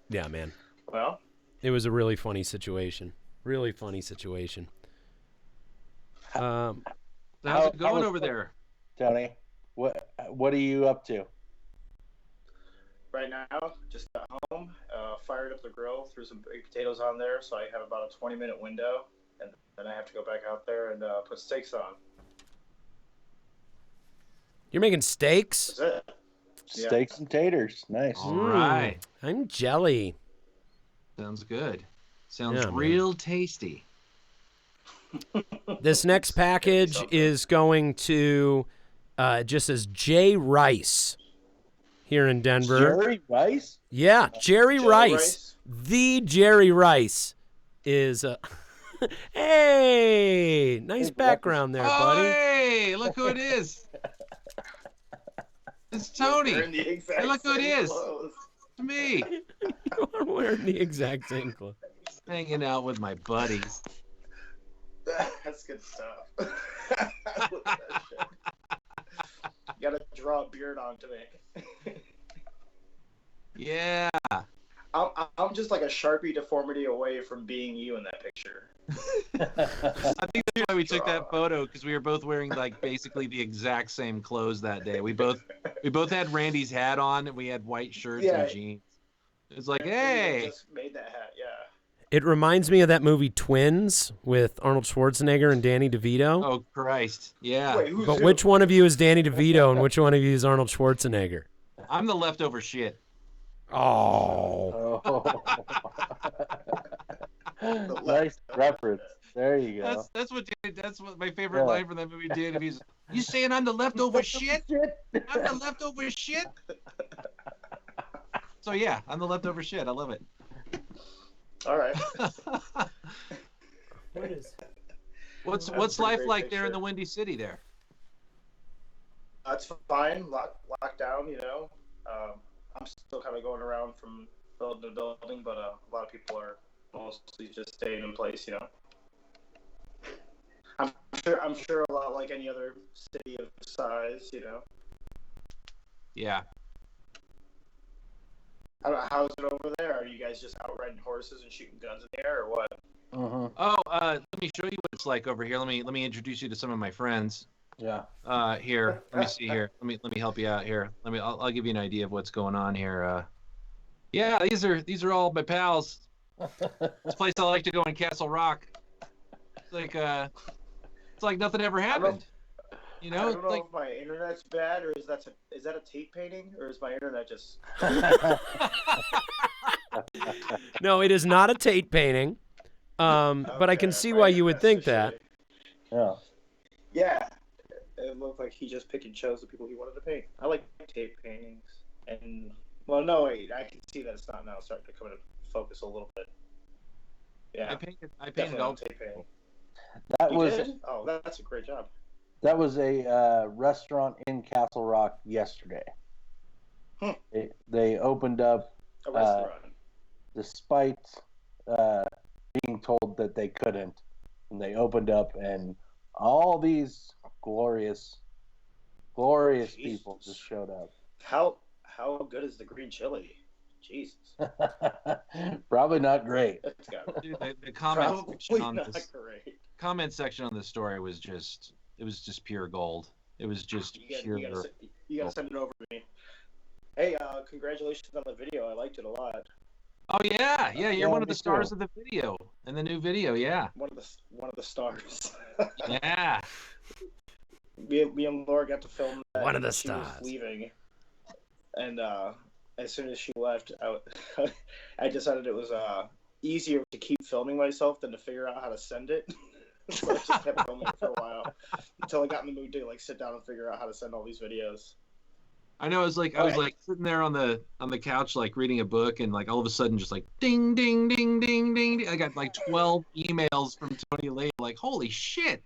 Speaker 2: Yeah, man.
Speaker 6: Well,
Speaker 2: it was a really funny situation. Really funny situation.
Speaker 3: How's it going over there?
Speaker 4: Tony, what are you up to?
Speaker 6: right now. Just got home, fired up the grill, threw some baked potatoes on there, so I have about a 20-minute window, and then I have to go back out there and put steaks on.
Speaker 2: You're making steaks?
Speaker 6: That's it.
Speaker 4: Steaks and taters. Nice.
Speaker 3: All right.
Speaker 2: I'm jelly.
Speaker 3: Sounds good. Sounds
Speaker 2: Yeah,
Speaker 3: real tasty.
Speaker 2: This next package is going to, it just says J. Rice here in Denver.
Speaker 4: Jerry Rice?
Speaker 2: Yeah, Jerry
Speaker 6: Joe
Speaker 2: Rice.
Speaker 6: Rice?
Speaker 2: The Jerry Rice is, hey, nice background there,
Speaker 3: Oh,
Speaker 2: buddy.
Speaker 3: hey, look who it is. It's Tony.
Speaker 6: We're in the exact
Speaker 3: Hey, look who it
Speaker 6: same
Speaker 3: is.
Speaker 6: clothes.
Speaker 3: It's me.
Speaker 2: I'm wearing the exact same clothes.
Speaker 3: Hanging out with my buddies.
Speaker 6: That's good stuff. I love that shit. You gotta draw a beard onto me.
Speaker 3: Yeah.
Speaker 6: I'm just like a Sharpie deformity away from being you in that picture.
Speaker 3: I think that's why we took that photo, because we were both wearing like basically the exact same clothes that day. We both had Randy's hat on, and we had white shirts and jeans. It's like,
Speaker 6: And
Speaker 3: hey.
Speaker 6: you just made that hat, yeah.
Speaker 2: It reminds me of that movie Twins with Arnold Schwarzenegger and Danny DeVito.
Speaker 3: Oh Christ. Yeah.
Speaker 6: Wait, who's
Speaker 2: But
Speaker 6: who?
Speaker 2: which one of you is Danny DeVito and which one of you is Arnold Schwarzenegger?
Speaker 3: I'm the leftover shit.
Speaker 2: Oh.
Speaker 4: Nice reference. There you go.
Speaker 3: That's what my favorite line from that movie did. If he's, you saying I'm the leftover shit? I'm the leftover shit. So yeah, I'm the leftover shit. I love it.
Speaker 6: All right.
Speaker 3: What's life like there in the Windy City there?
Speaker 6: It's fine. Locked down, you know. I'm still kind of going around from building to building, but a lot of people are mostly just staying in place, you know. I'm sure a lot like any other city of size, you know.
Speaker 3: Yeah.
Speaker 6: How's it over there? Are you guys just out riding horses and shooting guns in the air, or what?
Speaker 3: Oh, let me show you what it's like over here. Let me introduce you to some of my friends.
Speaker 4: Yeah.
Speaker 3: Here, let me see here. Let me help you out here. I'll give you an idea of what's going on here. Yeah, these are all my pals. This place I like to go in Castle Rock. It's like nothing ever happened. You know,
Speaker 6: I don't know
Speaker 3: like
Speaker 6: if my internet's bad, or is that a tape painting, or is my internet just?
Speaker 2: No, it is not a Tate painting. But I can see why you would think that.
Speaker 4: Yeah.
Speaker 6: Yeah. It looked like he just picked and chose the people he wanted to paint. I like tape paintings. And, well, no, wait, I can see that it's not now starting to come into focus a little bit. Yeah.
Speaker 3: I painted all
Speaker 6: tape painting.
Speaker 4: That
Speaker 6: You
Speaker 4: was
Speaker 6: did? Oh, that's a great job.
Speaker 4: that was a restaurant in Castle Rock yesterday. They opened up
Speaker 6: A restaurant.
Speaker 4: despite being told that they couldn't, and they opened up, and all these glorious people just showed up.
Speaker 6: How good is the green chili? Jesus.
Speaker 4: Probably not great.
Speaker 6: It's got
Speaker 3: Dude, the comment section on
Speaker 6: not
Speaker 3: this
Speaker 6: great.
Speaker 3: comment section on this story was just pure gold. It was just pure.
Speaker 6: You gotta send it over to me. Hey, congratulations on the video. I liked it a lot.
Speaker 3: Oh yeah, you're one of the
Speaker 4: me
Speaker 3: stars
Speaker 4: too.
Speaker 3: of the video, in the new video. Yeah.
Speaker 6: One of the stars.
Speaker 3: Yeah.
Speaker 6: Me and Laura got to film that.
Speaker 2: One of the
Speaker 6: when she was
Speaker 2: stars.
Speaker 6: leaving, and as soon as she left, I decided it was easier to keep filming myself than to figure out how to send it. So I just kept filming it for a while until I got in the mood to like sit down and figure out how to send all these videos.
Speaker 3: I know. I was like sitting there on the couch, like reading a book, and like all of a sudden, just like ding, ding, ding, ding, ding, ding. I got like 12 emails from Tony Lee. Like, holy shit,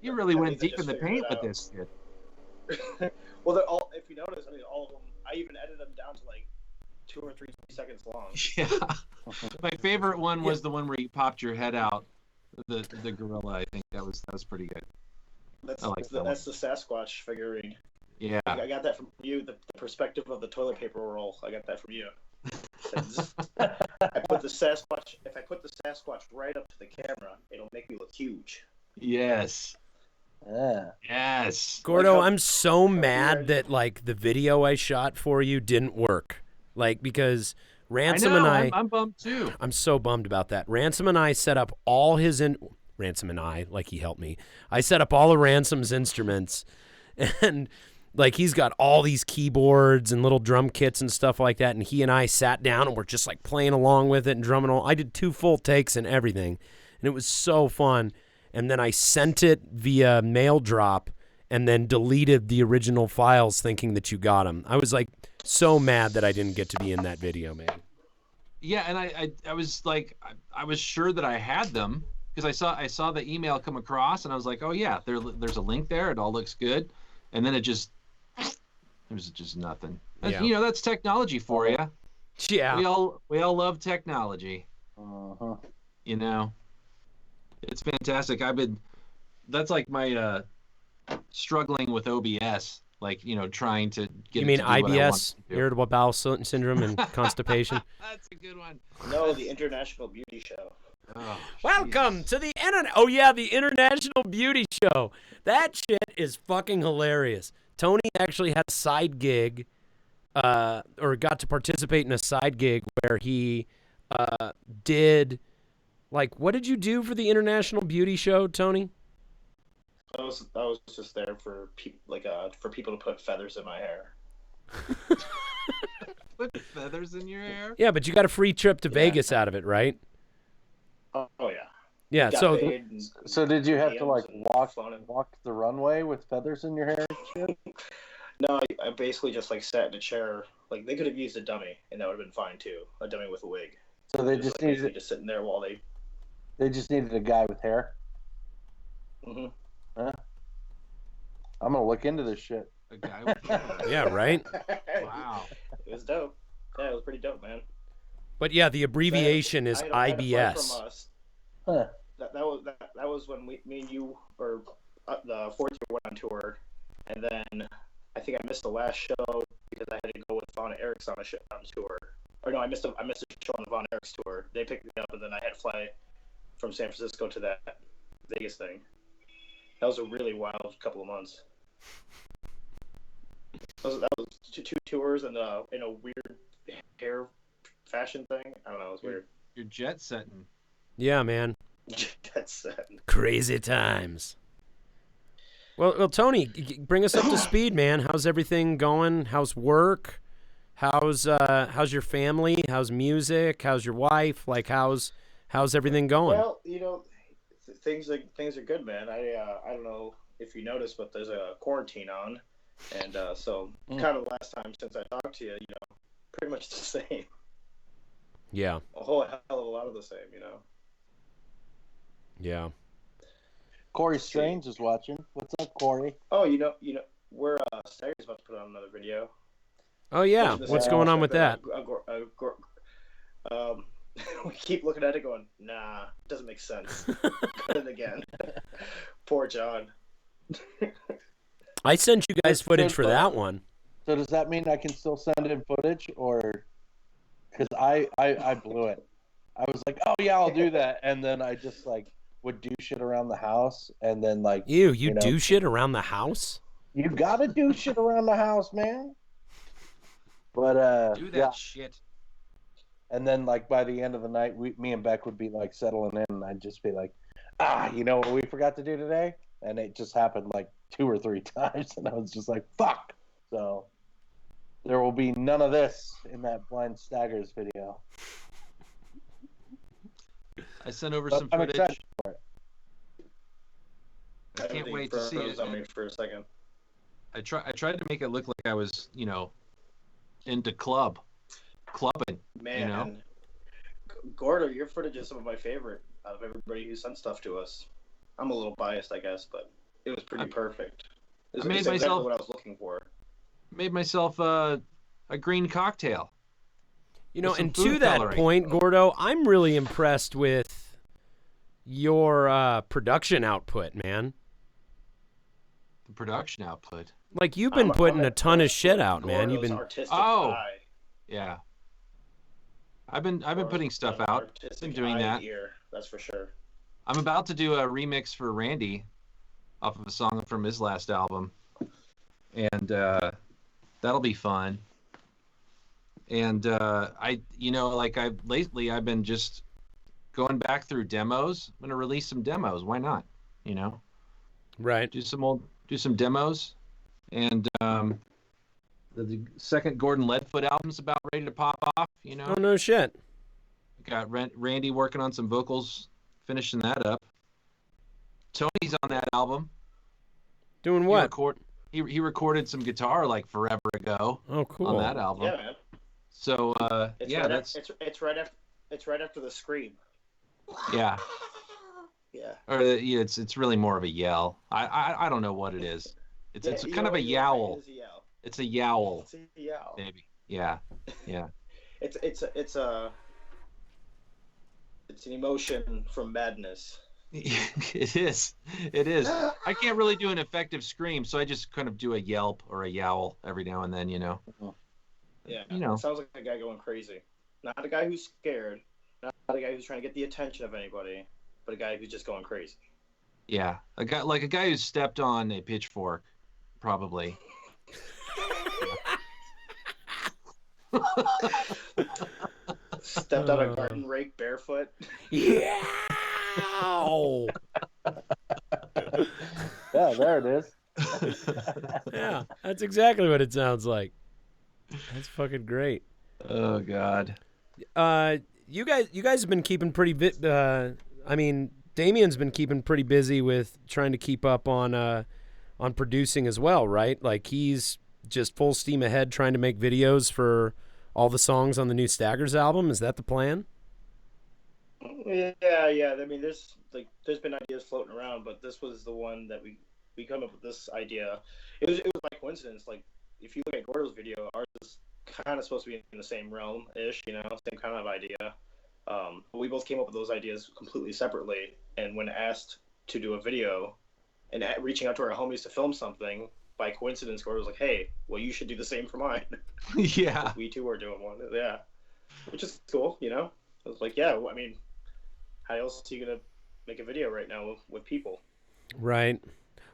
Speaker 3: you really went deep in the paint with this shit.
Speaker 6: Well, they're all. If you notice, I mean, all of them. I even edited them down to like 2 or 3 seconds long.
Speaker 3: Yeah. My favorite one was the one where you popped your head out. The gorilla. I think that was pretty good.
Speaker 6: That's
Speaker 3: that's
Speaker 6: the Sasquatch figurine.
Speaker 3: Yeah.
Speaker 6: I got that from you. The perspective of the toilet paper roll. I got that from you. I put the Sasquatch. If I put the Sasquatch right up to the camera, it'll make me look huge.
Speaker 3: Yes.
Speaker 4: Yeah.
Speaker 3: Yes.
Speaker 2: Gordo, I'm so mad that like the video I shot for you didn't work. Like, because Ransom and
Speaker 3: I'm bummed too.
Speaker 2: I'm so bummed about that. Ransom and I set up all his Ransom and I, like he helped me. I set up all of Ransom's instruments, and like he's got all these keyboards and little drum kits and stuff like that. And he and I sat down and we're just like playing along with it and drumming all. I did 2 full takes and everything, and it was so fun. And then I sent it via mail drop and then deleted the original files thinking that you got them. I was like so mad that I didn't get to be in that video, man.
Speaker 3: Yeah, and I was like, I was sure that I had them because I saw the email come across and I was like, oh yeah, there's a link there. It all looks good, and then there was just nothing.
Speaker 2: Yeah.
Speaker 3: You know, that's technology for you.
Speaker 2: Yeah.
Speaker 3: We all love technology.
Speaker 4: Uh-huh.
Speaker 3: You know, it's fantastic. That's like my struggling with OBS, like, you know, trying to get.
Speaker 2: You mean
Speaker 3: it to do what I want
Speaker 2: IBS,
Speaker 3: it to do.
Speaker 2: irritable bowel syndrome, and constipation?
Speaker 3: That's a good one.
Speaker 6: No, the International Beauty Show.
Speaker 3: Oh,
Speaker 2: Welcome
Speaker 3: Jesus.
Speaker 2: to the internet. Oh yeah, the International Beauty Show. That shit is fucking hilarious. Tony actually had a side gig, or got to participate in a side gig where he did, like, what did you do for the International Beauty Show, Tony?
Speaker 6: I was just there for for people to put feathers in my hair.
Speaker 3: Put feathers in your hair?
Speaker 2: Yeah, but you got a free trip to Vegas out of it, right?
Speaker 6: Oh yeah.
Speaker 2: Yeah.
Speaker 6: Got
Speaker 2: So
Speaker 6: paid and
Speaker 4: So did you have to like
Speaker 6: DMs and fun and-
Speaker 4: walk the runway with feathers in your hair and shit?
Speaker 6: No, I basically just like sat in a chair. Like they could have used a dummy, and that would have been fine too. A dummy with a wig.
Speaker 4: So they
Speaker 6: Just,
Speaker 4: just
Speaker 6: like, basically
Speaker 4: needed
Speaker 6: just sitting there while they.
Speaker 4: a guy with hair.
Speaker 6: hmm
Speaker 4: Huh? I'm gonna look into this shit.
Speaker 3: A guy with hair.
Speaker 2: yeah, right.
Speaker 3: Wow.
Speaker 6: It was dope. Yeah, it was pretty dope, man.
Speaker 2: But yeah, the abbreviation is
Speaker 6: I had a flight
Speaker 2: IBS.
Speaker 6: from us.
Speaker 4: Huh.
Speaker 6: That was when me and you or the fourth year went on tour, and then I think I missed the last show because I had to go with Von Erichs on tour. Or no, I missed a show on the Von Erichs tour. They picked me up, and then I had to fly from San Francisco to that Vegas thing. That was a really wild couple of months. That was 2 tours and in a weird hair fashion thing. I don't know, it was weird.
Speaker 3: You're jet setting.
Speaker 2: Yeah, man.
Speaker 6: That's
Speaker 2: Crazy times. Well, Tony, bring us up to speed, man. How's everything going? How's work? How's your family? How's music? How's your wife? Like, how's everything going?
Speaker 6: Well, you know, things are good, man. I don't know if you noticed, but there's a quarantine on, and so kind of the last time since I talked to you, you know, pretty much the same.
Speaker 2: Yeah.
Speaker 6: A whole hell of a lot of the same, you know.
Speaker 2: Yeah.
Speaker 4: Corey Strange is watching. What's up, Corey?
Speaker 6: Oh, you know, we're Stagger's about to put on another video.
Speaker 2: Oh yeah. What's going on with that?
Speaker 6: We keep looking at it, going, nah, it doesn't make sense. Cut it again. Poor John.
Speaker 2: I sent you guys footage for that one.
Speaker 4: So does that mean I can still send in footage, or because I blew it? I was like, oh yeah, I'll do that, and then I just like would do shit around the house, and then like
Speaker 2: You
Speaker 4: know,
Speaker 2: do shit around the house?
Speaker 4: You gotta do shit around the house, man. But
Speaker 3: Do that
Speaker 4: yeah.
Speaker 3: shit.
Speaker 4: And then like by the end of the night, me and Beck would be like settling in, and I'd just be like, you know what we forgot to do today? And it just happened like 2 or 3 times, and I was just like, fuck. So there will be none of this in that Blind Staggers video.
Speaker 3: I sent over
Speaker 4: But
Speaker 3: some
Speaker 4: I'm
Speaker 3: footage.
Speaker 4: excited for it.
Speaker 3: I can't wait to see it.
Speaker 6: On me for a second.
Speaker 3: I tried to make it look like I was, you know, into clubbing.
Speaker 6: Man,
Speaker 3: You know?
Speaker 6: Gordo, your footage is some of my favorite out of everybody who sent stuff to us. I'm a little biased, I guess, but it was pretty perfect. It's exactly what I was looking for.
Speaker 3: Made myself a green cocktail.
Speaker 2: You know,
Speaker 3: With some
Speaker 2: and
Speaker 3: food
Speaker 2: to that
Speaker 3: coloring.
Speaker 2: point, Gordo, I'm really impressed with your production output, man.
Speaker 3: The production output.
Speaker 2: Like, you've been putting a ton of shit out, man. You've
Speaker 6: Gordo's
Speaker 2: been
Speaker 6: artistic
Speaker 3: Oh.
Speaker 6: eye.
Speaker 3: Yeah. I've been putting stuff out.
Speaker 6: Artistic
Speaker 3: Been doing
Speaker 6: eye
Speaker 3: that.
Speaker 6: and ear, that's for sure.
Speaker 3: I'm about to do a remix for Randy off of a song from his last album. And that'll be fun. And lately I've been just going back through demos. I'm gonna release some demos. Why not?
Speaker 2: Right.
Speaker 3: Do some demos. And the second Gordon Leadfoot album's about ready to pop off.
Speaker 2: Oh no shit.
Speaker 3: Got Randy working on some vocals, finishing that up. Tony's on that album.
Speaker 2: Doing what?
Speaker 3: He recorded some guitar like forever ago.
Speaker 2: Oh, cool.
Speaker 3: On that album.
Speaker 6: Yeah, man.
Speaker 3: So
Speaker 6: it's right after the scream.
Speaker 3: Yeah.
Speaker 6: Yeah.
Speaker 3: Or it's really more of a yell. I don't know what it is. It's kind of a yowl. It's a yowl.
Speaker 6: It's a yowl.
Speaker 3: Maybe. Yeah. Yeah.
Speaker 6: It's an emotion from madness.
Speaker 3: It is. I can't really do an effective scream, so I just kind of do a yelp or a yowl every now and then,
Speaker 6: Yeah. It sounds like a guy going crazy. Not a guy who's scared. Not a guy who's trying to get the attention of anybody, but a guy who's just going crazy.
Speaker 3: Yeah, a guy who's stepped on a pitchfork, probably.
Speaker 6: Stepped out a garden rake barefoot.
Speaker 2: Yeah.
Speaker 4: Yeah, there it is.
Speaker 2: Yeah, that's exactly what it sounds like. That's fucking great.
Speaker 3: Oh God.
Speaker 2: You guys have been keeping pretty Damien's been keeping pretty busy with trying to keep up on producing as well, right? Like he's just full steam ahead trying to make videos for all the songs on the new Staggers album. Is that the plan?
Speaker 6: Yeah. I mean, there's been ideas floating around, but this was the one that we come up with this idea. It was by coincidence. Like if you look at Gordo's video, ours is kind of supposed to be in the same realm-ish, same kind of idea. But we both came up with those ideas completely separately. And when asked to do a video and reaching out to our homies to film something, by coincidence, Gordo was like, "Hey, well, you should do the same for mine."
Speaker 3: Yeah.
Speaker 6: We too are doing one. Yeah. Which is cool, I was like, yeah, I mean, how else are you going to make a video right now with people?
Speaker 2: Right.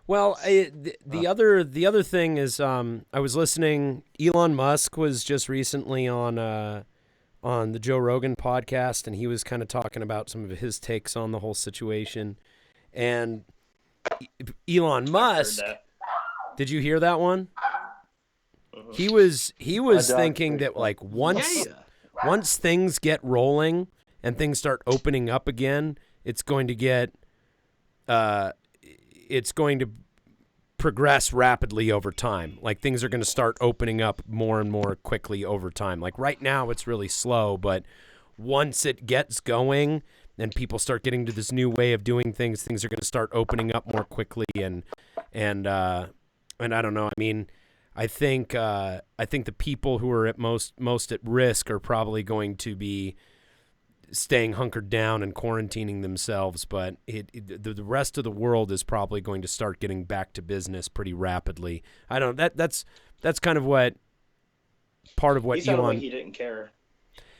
Speaker 2: Well, the other thing is I was listening. Elon Musk was just recently on the Joe Rogan podcast, and he was kind of talking about some of his takes on the whole situation. And Elon Musk, did you hear that one? He was thinking that like once things get rolling and things start opening up again, it's going to progress rapidly over time. Like things are going to start opening up more and more quickly over time. Like right now it's really slow, but once it gets going and people start getting to this new way of doing things, things are going to start opening up more quickly. And I don't know. I mean, I think the people who are at most at risk are probably going to be staying hunkered down and quarantining themselves, but the rest of the world is probably going to start getting back to business pretty rapidly. I don't. That's kind of what part of what
Speaker 6: he sounded
Speaker 2: Elon.
Speaker 6: Like he didn't care.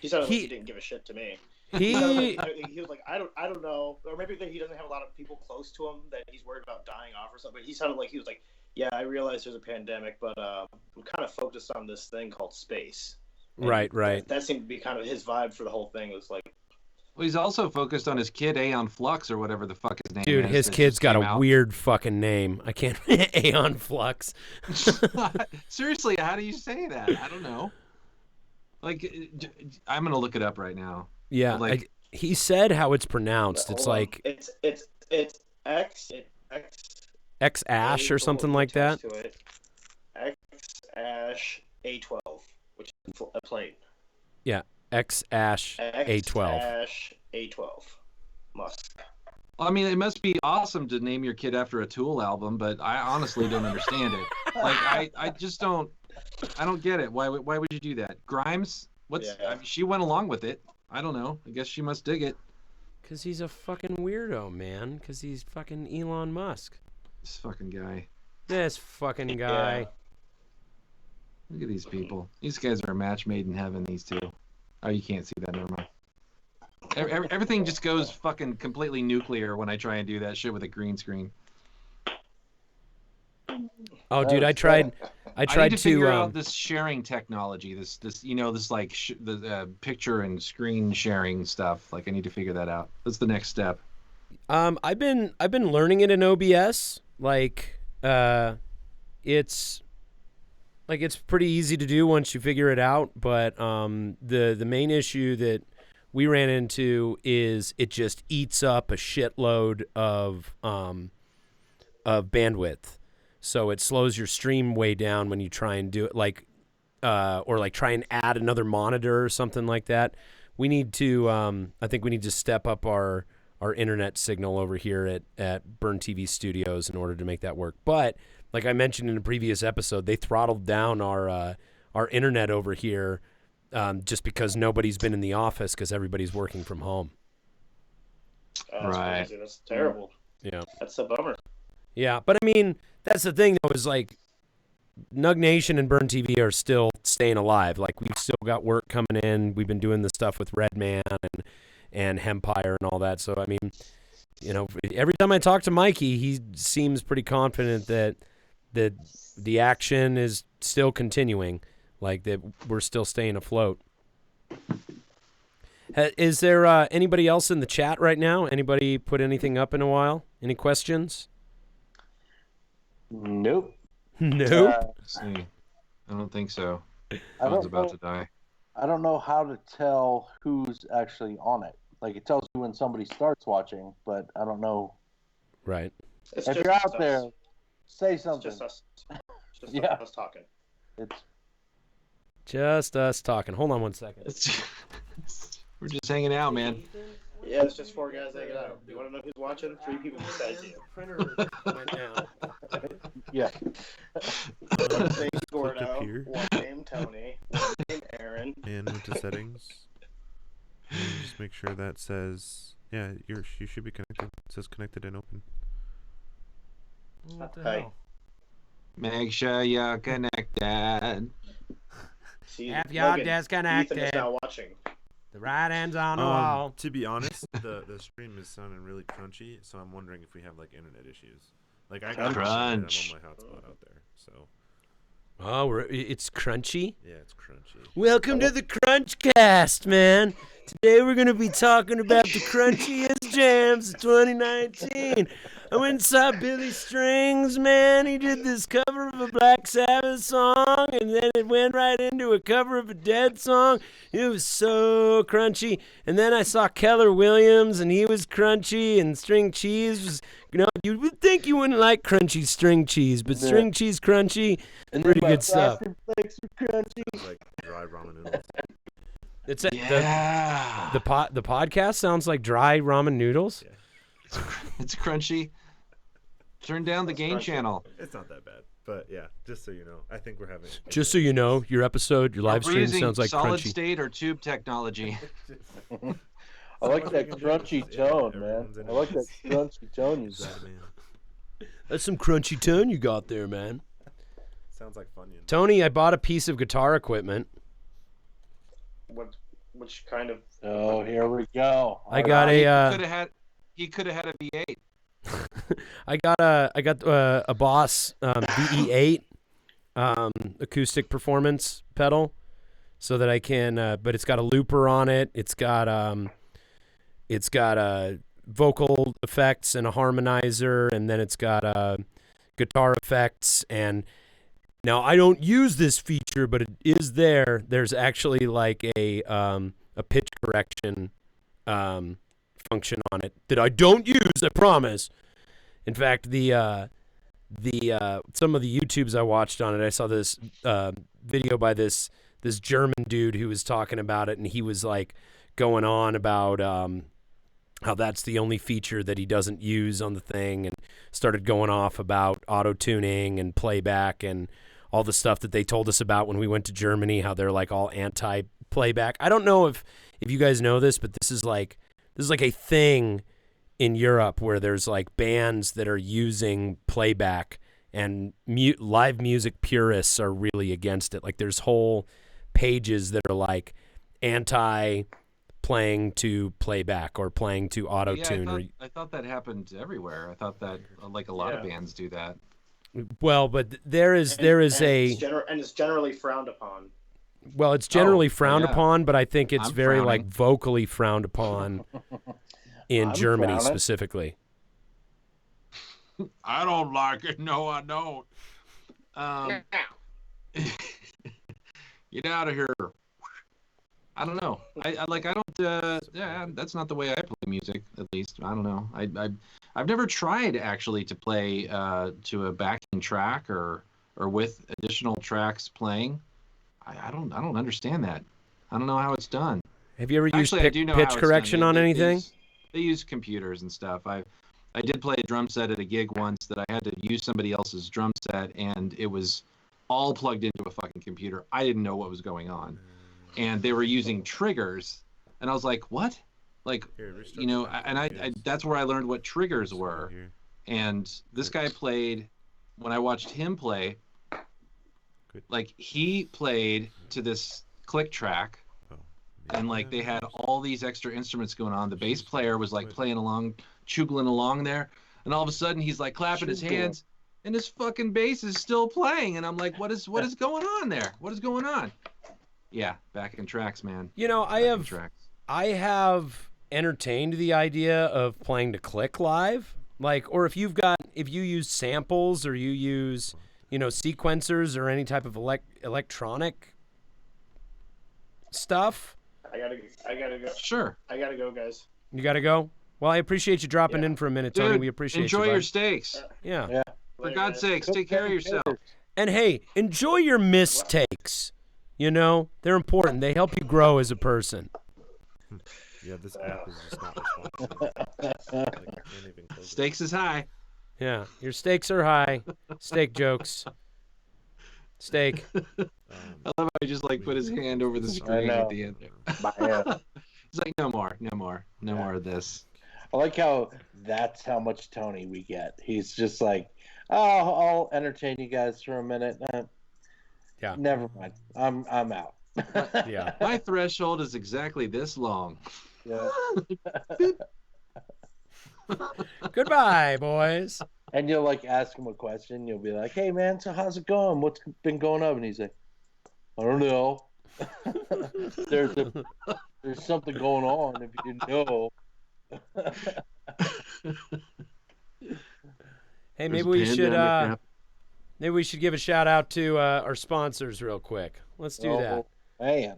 Speaker 6: He sounded like he didn't give a shit to me.
Speaker 2: He
Speaker 6: was like, I don't know, or maybe that he doesn't have a lot of people close to him that he's worried about dying off or something. But he sounded like he was like, yeah, I realize there's a pandemic, but I'm kind of focused on this thing called space. And
Speaker 2: right.
Speaker 6: That seemed to be kind of his vibe for the whole thing. It was like.
Speaker 3: Well, he's also focused on his kid, Aeon Flux, or whatever the fuck his name is.
Speaker 2: Dude, his kid's got a weird fucking name. I can't. Aeon Flux.
Speaker 3: Seriously, how do you say that? I don't know. Like, I'm gonna look it up right now.
Speaker 2: Yeah,
Speaker 3: like
Speaker 2: he said how it's pronounced. It's like
Speaker 6: it's
Speaker 2: X Ash or something like that.
Speaker 6: X Ash A12, which is a plane.
Speaker 2: Yeah. X Ash A12.
Speaker 6: Ash A12. Musk.
Speaker 3: Well, I mean, it must be awesome to name your kid after a Tool album, but I honestly don't understand it. Like, I just don't. I don't get it. Why would you do that? Grimes? I mean, she went along with it. I don't know. I guess she must dig it.
Speaker 2: Because he's a fucking weirdo, man. Because he's fucking Elon Musk.
Speaker 3: This fucking guy.
Speaker 2: This fucking guy.
Speaker 6: Yeah.
Speaker 3: Look at these people. These guys are a match made in heaven, these two. Oh, you can't see that. Never mind. Everything just goes fucking completely nuclear when I try and do that shit with a green screen.
Speaker 2: Oh, dude, I tried I tried
Speaker 3: need to figure
Speaker 2: to
Speaker 3: out this sharing technology. This this like the picture and screen sharing stuff. Like I need to figure that out. That's the next step.
Speaker 2: I've been learning it in OBS. It's pretty easy to do once you figure it out, but the main issue that we ran into is it just eats up a shitload of bandwidth. So it slows your stream way down when you try and do it or try and add another monitor or something like that. We need to I think we need to step up our internet signal over here at Burn TV Studios in order to make that work. But like I mentioned in a previous episode, they throttled down our internet over here just because nobody's been in the office because everybody's working from home.
Speaker 6: That's
Speaker 3: Right.
Speaker 6: crazy. That's terrible.
Speaker 2: Yeah.
Speaker 6: That's a bummer.
Speaker 2: Yeah, but I mean, that's the thing though, is like Nug Nation and Burn TV are still staying alive. Like we've still got work coming in. We've been doing the stuff with Redman and Hempire and all that. So I mean, every time I talk to Mikey, he seems pretty confident that the action is still continuing, like that we're still staying afloat. Is there anybody else in the chat right now? Anybody put anything up in a while? Any questions?
Speaker 4: Nope.
Speaker 2: Nope.
Speaker 3: Let's see. I don't think so.
Speaker 4: I
Speaker 3: Phone's
Speaker 4: don't
Speaker 3: about
Speaker 4: know.
Speaker 3: to die.
Speaker 4: I don't know how to tell who's actually on it. Like it tells you when somebody starts watching, but I don't know.
Speaker 2: Right.
Speaker 6: It's
Speaker 4: If
Speaker 6: just
Speaker 4: you're out
Speaker 6: us.
Speaker 4: there, say
Speaker 6: It's
Speaker 4: something.
Speaker 6: just us. It's just
Speaker 4: Yeah.
Speaker 6: us talking.
Speaker 4: It's
Speaker 2: Just us talking. Hold on one second.
Speaker 3: We're just hanging out, man.
Speaker 6: Yeah, it's just 4 guys hanging out. You want to know who's watching? 3 people besides you.
Speaker 2: Printer went down.
Speaker 4: yeah.
Speaker 6: One named
Speaker 5: Click
Speaker 6: Gordo,
Speaker 5: up here.
Speaker 6: one named Tony, one named Aaron.
Speaker 5: And went to settings. And just make sure that says, yeah, you should be connected. It says connected and open.
Speaker 2: What the
Speaker 6: Hey.
Speaker 2: hell?
Speaker 3: Make sure you're connected.
Speaker 6: See,
Speaker 2: Have your
Speaker 6: Logan,
Speaker 2: disconnected.
Speaker 6: Ethan is now watching.
Speaker 2: The right hand's on the wall.
Speaker 5: To be honest, the stream is sounding really crunchy, so I'm wondering if we have like internet issues. Like I got
Speaker 3: Crunch.
Speaker 5: I'm on my hotspot out there, so
Speaker 2: Oh, it's crunchy.
Speaker 5: yeah, it's crunchy.
Speaker 2: Welcome to the Crunchcast, man. Today we're going to be talking about the crunchiest jams of 2019. I went and saw Billy Strings, man. He did this cover of a Black Sabbath song, and then it went right into a cover of a Dead song. It was so crunchy. And then I saw Keller Williams, and he was crunchy, and String Cheese was, you would think you wouldn't like crunchy string cheese, but String Cheese crunchy,
Speaker 4: And
Speaker 2: pretty
Speaker 4: then my
Speaker 2: good stuff.
Speaker 4: frosted flakes are crunchy.
Speaker 5: It's like dry ramen noodles.
Speaker 2: It's a,
Speaker 3: Yeah.
Speaker 2: the podcast sounds like dry ramen noodles.
Speaker 5: Yeah.
Speaker 3: It's crunchy. Turn down the gain
Speaker 6: crunchy.
Speaker 3: channel.
Speaker 5: It's not that bad, but yeah, just so you know, I think we're having.
Speaker 2: Just so you know, your episode, your live
Speaker 3: We're
Speaker 2: stream
Speaker 3: using
Speaker 2: sounds like
Speaker 3: solid
Speaker 2: crunchy.
Speaker 3: state or tube technology.
Speaker 4: I like that crunchy
Speaker 5: Yeah,
Speaker 4: tone, man.
Speaker 5: everyone's in
Speaker 4: I
Speaker 5: it.
Speaker 4: like that crunchy tone you
Speaker 5: Is
Speaker 4: got.
Speaker 5: that man?
Speaker 2: That's some crunchy tone you got there, man.
Speaker 5: Sounds like Funyuns.
Speaker 2: Tony, I bought a piece of guitar equipment.
Speaker 6: Which kind of?
Speaker 4: Oh, here we go.
Speaker 2: I got
Speaker 3: He could have had a V8.
Speaker 2: I got a Boss VE8 acoustic performance pedal, so that I can. But it's got a looper on it. It's got vocal effects and a harmonizer, and then it's got guitar effects. And now I don't use this feature, but it is there. There's actually like a pitch correction function on it that I don't use. I promise. In fact, the some of the YouTubes I watched on it, I saw this video by this German dude who was talking about it, and he was like going on about how that's the only feature that he doesn't use on the thing, and started going off about auto tuning and playback and all the stuff that they told us about when we went to Germany, how they're like all anti playback. I don't know if you guys know this, but this is like a thing in Europe where there's like bands that are using playback, and live music purists are really against it. Like there's whole pages that are like anti playing to playback or playing to auto tune.
Speaker 3: I thought that happened everywhere. I thought that like a lot of bands do that.
Speaker 2: Well, but there is
Speaker 6: and it's generally frowned upon.
Speaker 2: Well, it's generally frowned
Speaker 3: yeah.
Speaker 2: upon, but I think it's
Speaker 3: I'm
Speaker 2: very
Speaker 3: frowning.
Speaker 2: like vocally frowned upon in
Speaker 4: I'm
Speaker 2: Germany
Speaker 4: frowning.
Speaker 2: specifically.
Speaker 3: I don't like it. No, I don't. Get out of here. I don't know. I don't. Yeah, that's not the way I play music. At least I don't know. I've never tried actually to play to a backing track or with additional tracks playing. I don't understand that. I don't know how it's done.
Speaker 2: Have you ever used
Speaker 3: Actually, I do know how
Speaker 2: pitch
Speaker 3: it's
Speaker 2: correction
Speaker 3: done.
Speaker 2: on anything?
Speaker 3: They use computers and stuff. I did play a drum set at a gig once that I had to use somebody else's drum set, and it was all plugged into a fucking computer. I didn't know what was going on, and they were using triggers, and I was like, "What?" Like, you know, and I that's where I learned what triggers were. And this guy played, when I watched him play, like he played to this click track, and like they had all these extra instruments going on. The bass player was like playing along, choogling along there, and all of a sudden he's like clapping his hands, and his fucking bass is still playing, and I'm like, what is going on there? What is going on? Yeah, backing tracks, man.
Speaker 2: You know, I have entertained the idea of playing to click live, like, or if you use samples or you use, you know, sequencers or any type of electronic stuff.
Speaker 6: I gotta go.
Speaker 3: Sure.
Speaker 6: I gotta go, guys.
Speaker 2: You gotta go. Well, I appreciate you dropping in for a minute, Tony.
Speaker 3: Dude,
Speaker 2: We appreciate
Speaker 3: enjoy
Speaker 2: you.
Speaker 3: your steaks.
Speaker 2: Yeah.
Speaker 3: For God's sakes, take care of yourself.
Speaker 2: And hey, enjoy your mistakes. You know, they're important. They help you grow as a person.
Speaker 5: Yeah, this app is just not responsive. Like, I can't even close it.
Speaker 3: Stakes is high.
Speaker 2: Yeah, your stakes are high. Steak jokes. Steak.
Speaker 3: I love how he just like put his hand over the screen at the end. He's like, no more of this.
Speaker 4: I like how that's how much Tony we get. He's just like, oh, I'll entertain you guys for a minute.
Speaker 2: Yeah.
Speaker 4: Never mind. I'm out.
Speaker 2: Yeah.
Speaker 3: My threshold is exactly this long.
Speaker 4: Yeah.
Speaker 2: Goodbye, boys.
Speaker 4: And you'll like ask him a question. You'll be like, "Hey, man, so how's it going? What's been going on?" And he's like, "I don't know. there's something going on. If you didn't know."
Speaker 2: Hey, maybe we should give a shout out to our sponsors real quick. Let's do that.
Speaker 4: Man,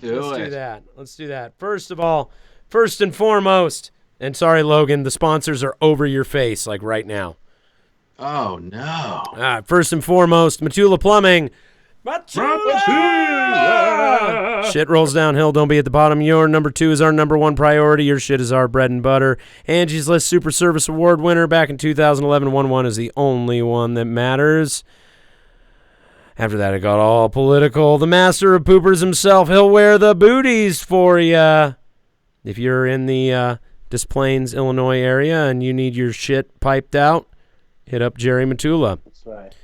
Speaker 2: Let's do that. First and foremost, and sorry, Logan, the sponsors are over your face, like right now.
Speaker 3: Oh no!
Speaker 2: All right, first and foremost, Matula Plumbing. Matula! Shit rolls downhill. Don't be at the bottom. Your number 2 is our number 1 priority. Your shit is our bread and butter. Angie's List Super Service Award winner back in 2011. 1-1 is the only one that matters. After that, it got all political. The master of poopers himself. He'll wear the booties for ya. If you're in the Des Plaines, Illinois area and you need your shit piped out, hit up Jerry Matula.
Speaker 4: that's right.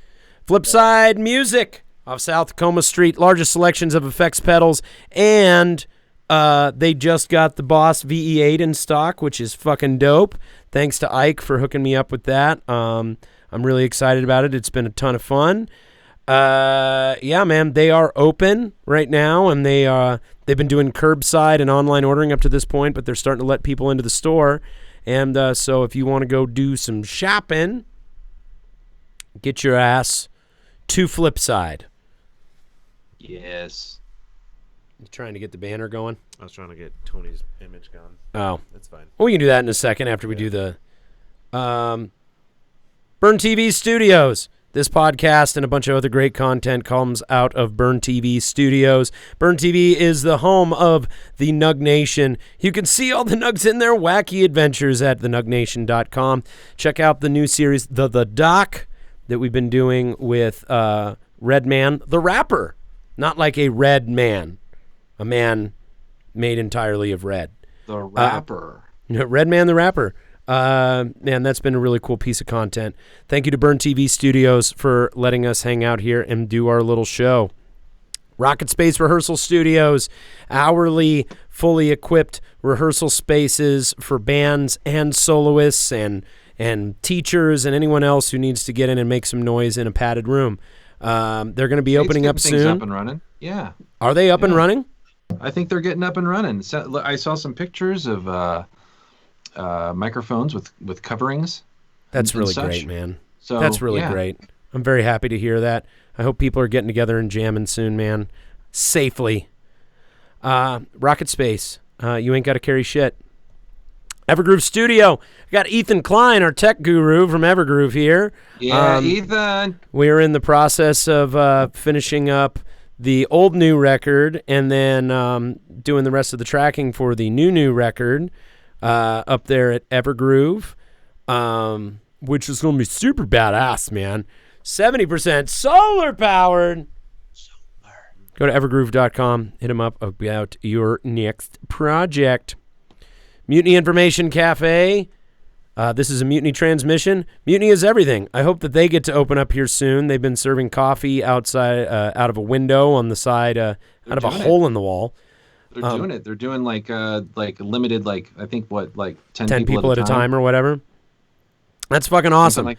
Speaker 2: Flipside Music off South Tacoma Street. Largest selections of effects pedals. And they just got the Boss VE8 in stock, which is fucking dope. Thanks to Ike for hooking me up with that. I'm really excited about it. It's been a ton of fun. Yeah, man, they are open right now, and they've been doing curbside and online ordering up to this point, but they're starting to let people into the store. And so if you want to go do some shopping, get your ass to Flipside.
Speaker 3: Yes.
Speaker 2: You trying to get the banner going?
Speaker 5: I was trying to get Tony's image gone.
Speaker 2: Oh.
Speaker 5: That's fine.
Speaker 2: Well, we can do that in a second after we do the Burn TV Studios. This podcast and a bunch of other great content comes out of Burn TV Studios. Burn TV is the home of the Nug Nation. You can see all the Nugs in their wacky adventures at thenugnation.com. Check out the new series, The Doc, that we've been doing with Redman the Rapper. Not like a red man, a man made entirely of red.
Speaker 3: The Rapper.
Speaker 2: Redman the Rapper. Man, that's been a really cool piece of content. Thank you to Burn TV Studios for letting us hang out here and do our little show. RocketSpace Rehearsal Studios, hourly, fully equipped rehearsal spaces for bands and soloists and and teachers and anyone else who needs to get in and make some noise in a padded room. They're going to be opening up
Speaker 3: Things
Speaker 2: soon.
Speaker 3: Up and running. Yeah.
Speaker 2: Are they up and running?
Speaker 3: I think they're getting up and running. So, I saw some pictures of microphones with coverings.
Speaker 2: That's really great, man. So that's really great. I'm very happy to hear that. I hope people are getting together and jamming soon, man. Safely. RocketSpace. You ain't got to carry shit. Evergroove Studio. I got Ethan Klein, our tech guru from Evergroove here.
Speaker 3: Yeah, Ethan.
Speaker 2: We are in the process of finishing up the old new record and then doing the rest of the tracking for the new record up there at Evergroove, which is going to be super badass, man. 70% solar powered. Go to evergroove.com. Hit them up about your next project. Mutiny Information Cafe. This is a Mutiny transmission. Mutiny is everything. I hope that they get to open up here soon. They've been serving coffee outside, out of a window on the side, out of a hole in the wall.
Speaker 3: They're doing it. They're doing like limited, like I think like 10
Speaker 2: people at a time or whatever. That's fucking awesome.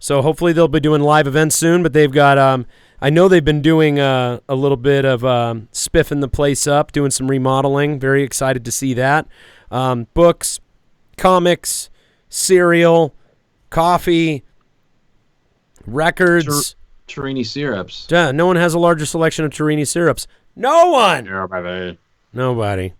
Speaker 2: So hopefully they'll be doing live events soon. But they've got, I know they've been doing a little bit of spiffing the place up, doing some remodeling. Very excited to see that. Books, comics, cereal, coffee, records.
Speaker 3: Turini syrups.
Speaker 2: Yeah, no one has a larger selection of Turini syrups. No one. Nobody.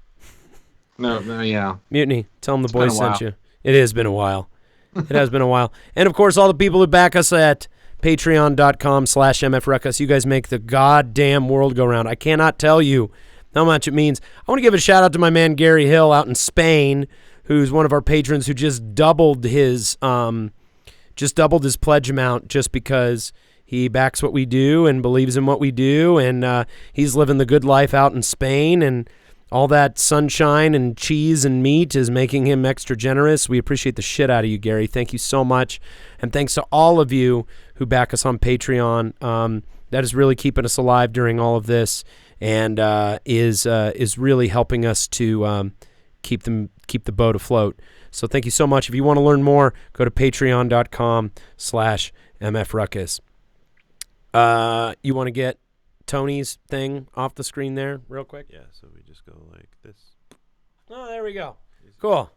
Speaker 3: No, yeah.
Speaker 2: Mutiny, tell them the boys sent you. It has been a while. It has been a while. And, of course, all the people who back us at patreon.com/MFRuckus. You guys make the goddamn world go round. I cannot tell you how much it means. I want to give a shout-out to my man Gary Hill out in Spain, who's one of our patrons who just doubled his pledge amount just because he backs what we do and believes in what we do, and he's living the good life out in Spain, and all that sunshine and cheese and meat is making him extra generous. We appreciate the shit out of you, Gary. Thank you so much, and thanks to all of you who back us on Patreon. That is really keeping us alive during all of this, and is really helping us to keep the boat afloat. So thank you so much. If you want to learn more, go to patreon.com/MFRuckus. You want to get Tony's thing off the screen there real quick?
Speaker 5: Yeah, so we just go like this.
Speaker 2: Oh, there we go. Cool.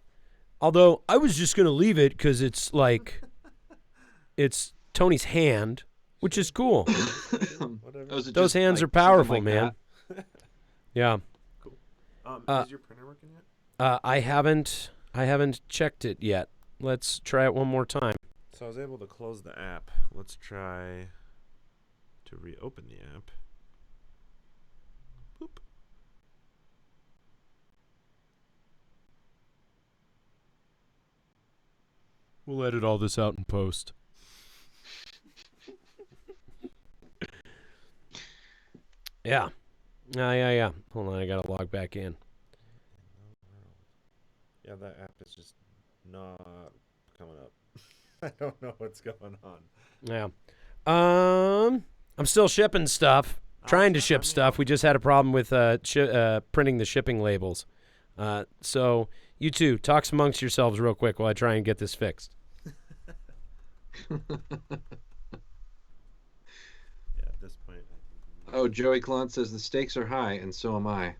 Speaker 2: Although I was just going to leave it because it's like, it's Tony's hand, which is cool. Those hands are powerful, like man. Yeah.
Speaker 5: Cool. Is your printer working yet?
Speaker 2: I haven't checked it yet. Let's try it one more time.
Speaker 5: So I was able to close the app. Let's try to reopen the app. Boop.
Speaker 2: We'll edit all this out in post. Yeah. Yeah. Hold on, I gotta log back in.
Speaker 5: Yeah, that app is just not coming up. I don't know what's going on.
Speaker 2: Yeah. I'm still shipping stuff. Trying to ship stuff. We just had a problem with printing the shipping labels. So you two, talk amongst yourselves real quick while I try and get this fixed.
Speaker 5: Yeah, at this point.
Speaker 3: Oh, Joey Clon says the stakes are high, and so am I.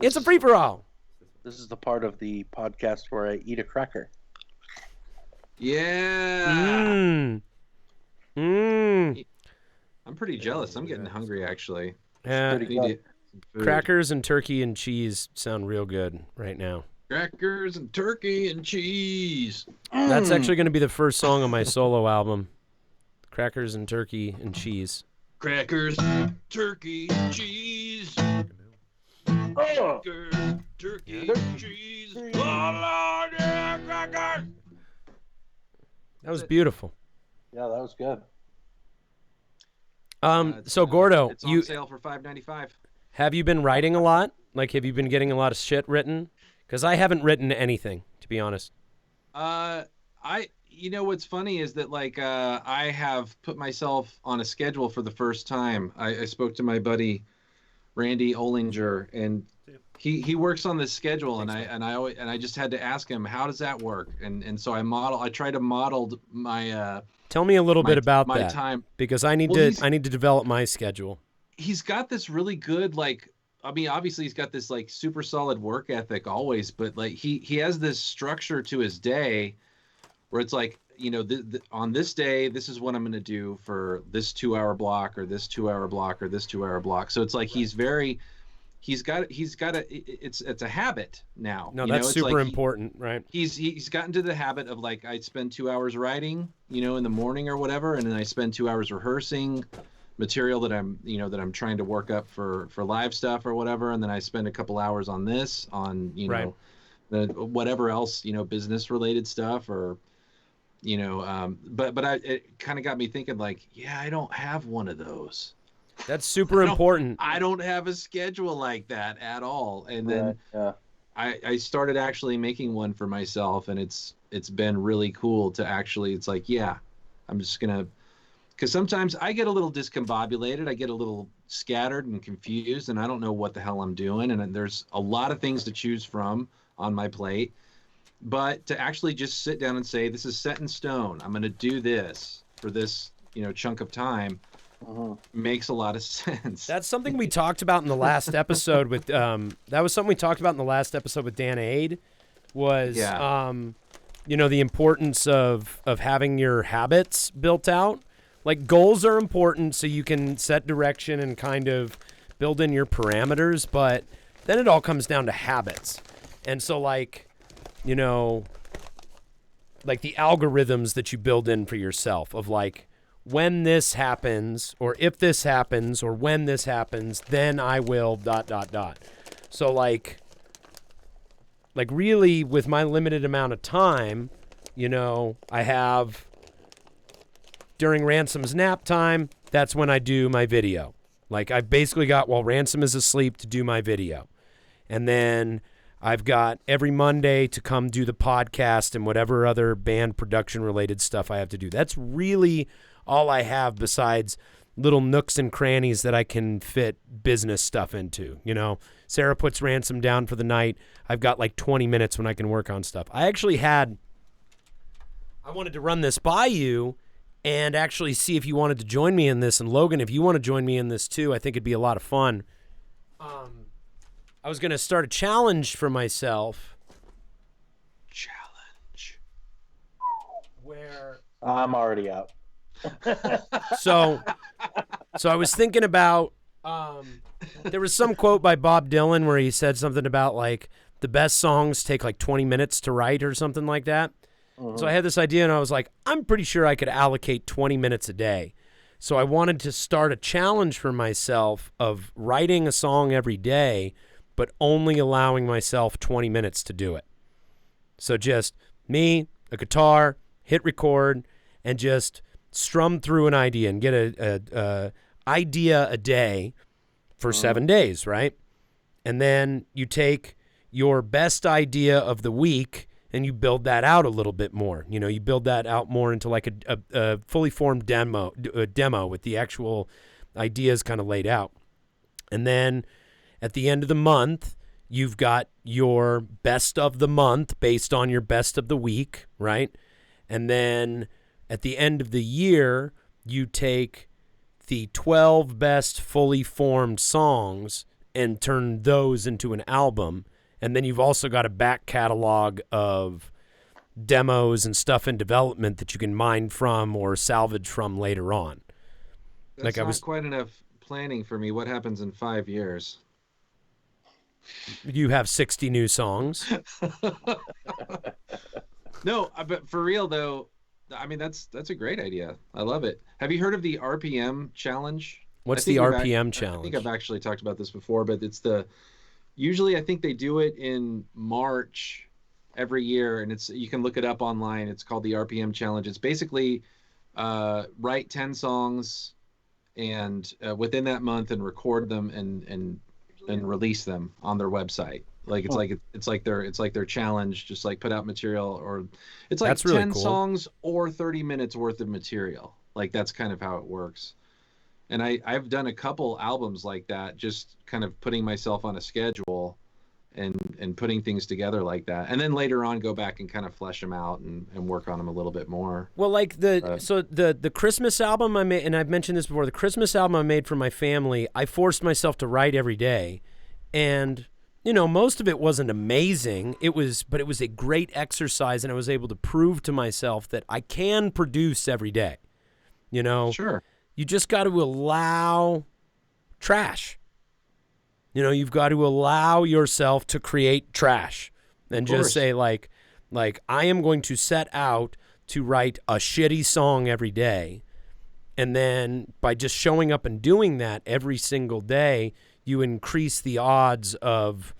Speaker 2: It's a free-for-all.
Speaker 4: This is the part of the podcast where I eat a cracker.
Speaker 3: Yeah. I'm pretty jealous. I'm getting hungry, actually.
Speaker 2: Crackers and turkey and cheese sound real good right now.
Speaker 3: Crackers and turkey and cheese.
Speaker 2: That's actually going to be the first song on my solo album. Crackers and turkey and cheese.
Speaker 3: Crackers, turkey, cheese. Crackers, turkey, cheese. Oh, Lord, yeah, crackers.
Speaker 2: That was beautiful.
Speaker 4: Yeah, that was good.
Speaker 2: So Gordo,
Speaker 3: it's on sale for $5.95.
Speaker 2: Have you been writing a lot? Like, have you been getting a lot of shit written? Because I haven't written anything, to be honest.
Speaker 3: You know what's funny is that I have put myself on a schedule for the first time. I spoke to my buddy Randy Olinger, and he works on this schedule, and I just had to ask him, how does that work? And so I tried to model my
Speaker 2: tell me a little bit about
Speaker 3: my
Speaker 2: that
Speaker 3: time,
Speaker 2: because I need to develop my schedule.
Speaker 3: He's got this really good, like, I mean, obviously he's got this like super solid work ethic always, but like he has this structure to his day where it's like, you know, on this day, this is what I'm going to do for this 2-hour block or this 2-hour block or this 2-hour block. So it's like he's got it's a habit now.
Speaker 2: No, that's super important, right?
Speaker 3: He's gotten to the habit of like, I spend 2 hours writing, you know, in the morning or whatever, and then I spend 2 hours rehearsing material that I'm trying to work up for live stuff or whatever, and then I spend a couple hours on this, on, you know, the whatever else, you know, business related stuff, or, you know, but it kind of got me thinking, like, yeah, I don't have one of those.
Speaker 2: That's super important.
Speaker 3: I don't have a schedule like that at all. And then I started actually making one for myself, and it's been really cool to actually, it's like, yeah, I'm just gonna, because sometimes I get a little discombobulated, I get a little scattered and confused, and I don't know what the hell I'm doing, and there's a lot of things to choose from on my plate. But to actually just sit down and say, this is set in stone, I'm going to do this for this, you know, chunk of time, makes a lot of sense.
Speaker 2: That's something we talked about in the last episode with Dan Aid, was you know, the importance of having your habits built out. Like, goals are important so you can set direction and kind of build in your parameters, but then it all comes down to habits. And so, like, you know, like the algorithms that you build in for yourself of like, when this happens, or if this happens, or when this happens, then I will ... So like really with my limited amount of time, you know, I have, during Ransom's nap time, that's when I do my video. Like, I've basically got while Ransom is asleep to do my video. And then I've got every Monday to come do the podcast and whatever other band production related stuff I have to do. That's really all I have besides little nooks and crannies that I can fit business stuff into. You know, Sarah puts Ransom down for the night. I've got like 20 minutes when I can work on stuff. I wanted to run this by you and actually see if you wanted to join me in this. And Logan, if you want to join me in this too, I think it'd be a lot of fun. I was going to start a challenge for myself.
Speaker 3: Challenge.
Speaker 2: Where
Speaker 4: I'm already out.
Speaker 2: So I was thinking about, there was some quote by Bob Dylan where he said something about like the best songs take like 20 minutes to write or something like that. So I had this idea and I was like, I'm pretty sure I could allocate 20 minutes a day. So I wanted to start a challenge for myself of writing a song every day, but only allowing myself 20 minutes to do it. So just me, a guitar, hit record, and just strum through an idea and get a idea a day for 7 days, right? And then you take your best idea of the week and you build that out a little bit more. You know, you build that out more into like a fully formed demo with the actual ideas kind of laid out. And then at the end of the month, you've got your best of the month based on your best of the week, right? And then at the end of the year, you take the 12 best fully formed songs and turn those into an album. And then you've also got a back catalog of demos and stuff in development that you can mine from or salvage from later on.
Speaker 3: That's not quite enough planning for me. What happens in 5 years?
Speaker 2: You have 60 new songs.
Speaker 3: No, but for real though, I mean, that's a great idea. I love it. Have you heard of the RPM challenge?
Speaker 2: What's the RPM challenge?
Speaker 3: I think I've actually talked about this before, but usually I think they do it in March every year, and you can look it up online. It's called the RPM challenge. It's basically write 10 songs and within that month and record them and release them on their website. Like it's like their challenge, just like put out material, or it's like
Speaker 2: that's really
Speaker 3: 10
Speaker 2: cool.
Speaker 3: songs or 30 minutes worth of material. Like that's kind of how it works. And I've done a couple albums like that, just kind of putting myself on a schedule and putting things together like that, and then later on go back and kind of flesh them out and work on them a little bit more.
Speaker 2: Well, like the Christmas album I made, and I've mentioned this before, the Christmas album I made for my family, I forced myself to write every day, and most of it wasn't amazing. But it was a great exercise, and I was able to prove to myself that I can produce every day.
Speaker 3: Sure.
Speaker 2: You just got to allow trash. You've got to allow yourself to create trash and just say like I am going to set out to write a shitty song every day. And then by just showing up and doing that every single day, you increase the odds of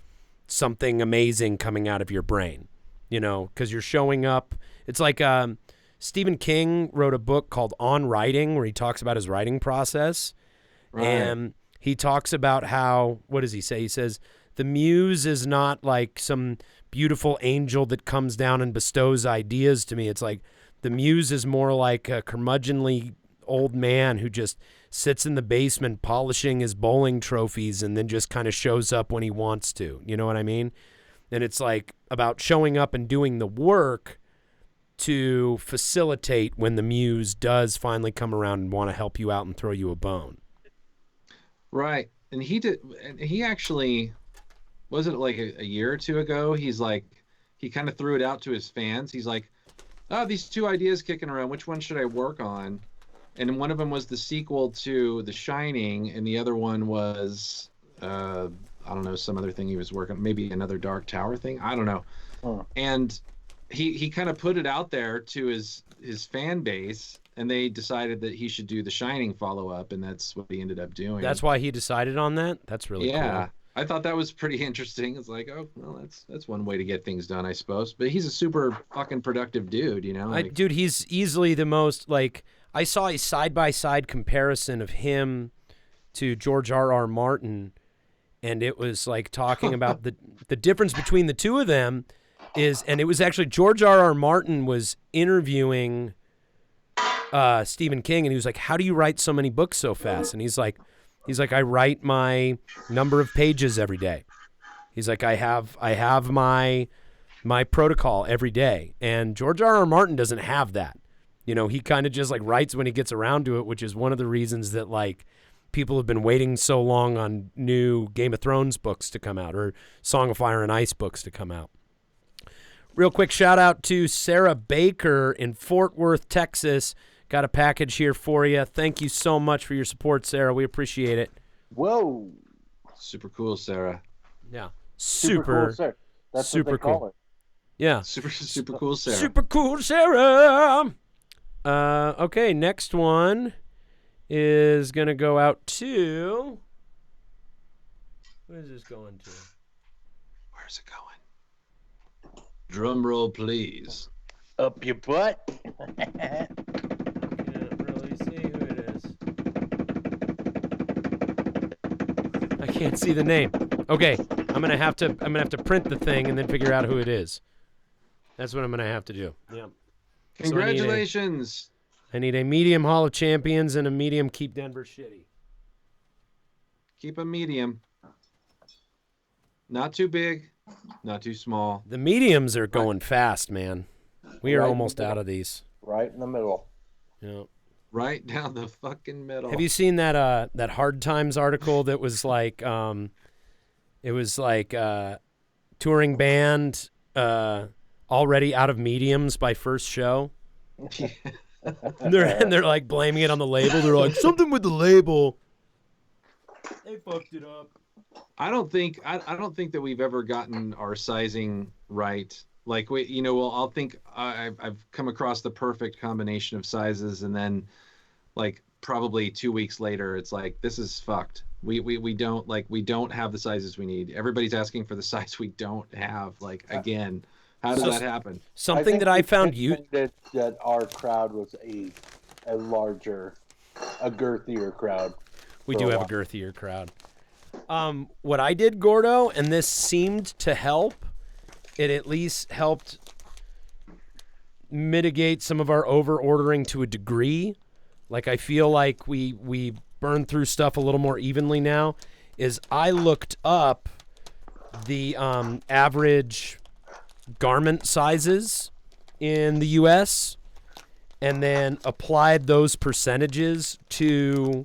Speaker 2: something amazing coming out of your brain, because you're showing up. It's like Stephen King wrote a book called On Writing where he talks about his writing process. Right. And he talks about how, what does he say? He says, the muse is not like some beautiful angel that comes down and bestows ideas to me. It's like the muse is more like a curmudgeonly old man who just sits in the basement polishing his bowling trophies and then just kind of shows up when he wants to. You know what I mean? And it's like about showing up and doing the work to facilitate when the muse does finally come around and want to help you out and throw you a bone.
Speaker 3: Right. And he actually, was it like a year or two ago? He's like, he kind of threw it out to his fans. He's like, oh, these two ideas kicking around. Which one should I work on? And one of them was the sequel to The Shining, and the other one was, I don't know, some other thing he was working on, maybe another Dark Tower thing. I don't know. Oh. And he kind of put it out there to his fan base, and they decided that he should do The Shining follow-up, and that's what he ended up doing.
Speaker 2: That's why he decided on that? That's really cool.
Speaker 3: Yeah. I thought that was pretty interesting. It's like, oh, well, that's one way to get things done, I suppose. But he's a super fucking productive dude,
Speaker 2: Dude, he's easily the most, like, I saw a side-by-side comparison of him to George R.R. Martin, and it was like talking about the difference between the two of them is, and it was actually George R.R. Martin was interviewing Stephen King, and he was like, how do you write so many books so fast? And he's like, I write my number of pages every day. He's like, I have my protocol every day. And George R.R. Martin doesn't have that. He kind of just like writes when he gets around to it, which is one of the reasons that like people have been waiting so long on new Game of Thrones books to come out or Song of Fire and Ice books to come out. Real quick shout out to Sarah Baker in Fort Worth, Texas. Got a package here for you. Thank you so much for your support, Sarah. We appreciate it.
Speaker 4: Whoa.
Speaker 3: Super cool, Sarah.
Speaker 2: Yeah.
Speaker 4: Super cool, Sarah. That's
Speaker 2: super
Speaker 4: what they
Speaker 2: cool.
Speaker 4: call it.
Speaker 2: Yeah.
Speaker 3: Super cool, Sarah.
Speaker 2: Super cool, Sarah. Okay, next one is going to go out to... What is this going to?
Speaker 3: Where's it going? Drum roll, please.
Speaker 4: Up your butt.
Speaker 2: Can't really see who it is. I can't see the name. Okay, I'm gonna have to print the thing and then figure out who it is. That's what I'm gonna have to do. Yeah.
Speaker 3: Congratulations.
Speaker 2: I need a medium Hall of Champions and a medium Keep Denver Shitty.
Speaker 3: Keep a medium. Not too big, not too small.
Speaker 2: The mediums are going fast, man. We are almost out of these.
Speaker 4: Right in the middle.
Speaker 2: Yeah.
Speaker 3: Right down the fucking middle.
Speaker 2: Have you seen that that Hard Times article that was like it was like touring band already out of mediums by first show? and they're like blaming it on the label. They're like, something with the label. They fucked it up.
Speaker 3: I don't think that we've ever gotten our sizing right. Like I'll think I've come across the perfect combination of sizes, and then like probably 2 weeks later, it's like, this is fucked. We don't have the sizes we need. Everybody's asking for the size we don't have. Like, again, how does that happen?
Speaker 2: Something that I found
Speaker 4: that our crowd was a girthier crowd.
Speaker 2: We do have a girthier crowd. What I did, Gordo, and this seemed to help. It at least helped mitigate some of our over-ordering to a degree. Like, I feel like we burn through stuff a little more evenly now, is I looked up the average garment sizes in the U.S. and then applied those percentages to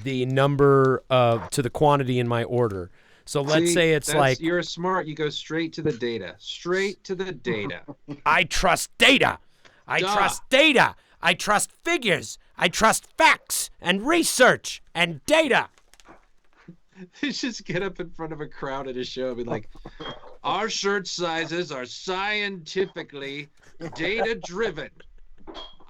Speaker 2: the number to the quantity in my order. So let's say it's like
Speaker 3: you're smart. You go straight to the data. Straight to the data.
Speaker 2: I trust data. I trust data. I trust figures. I trust facts and research and data.
Speaker 3: Just get up in front of a crowd at a show and be like, our shirt sizes are scientifically data-driven.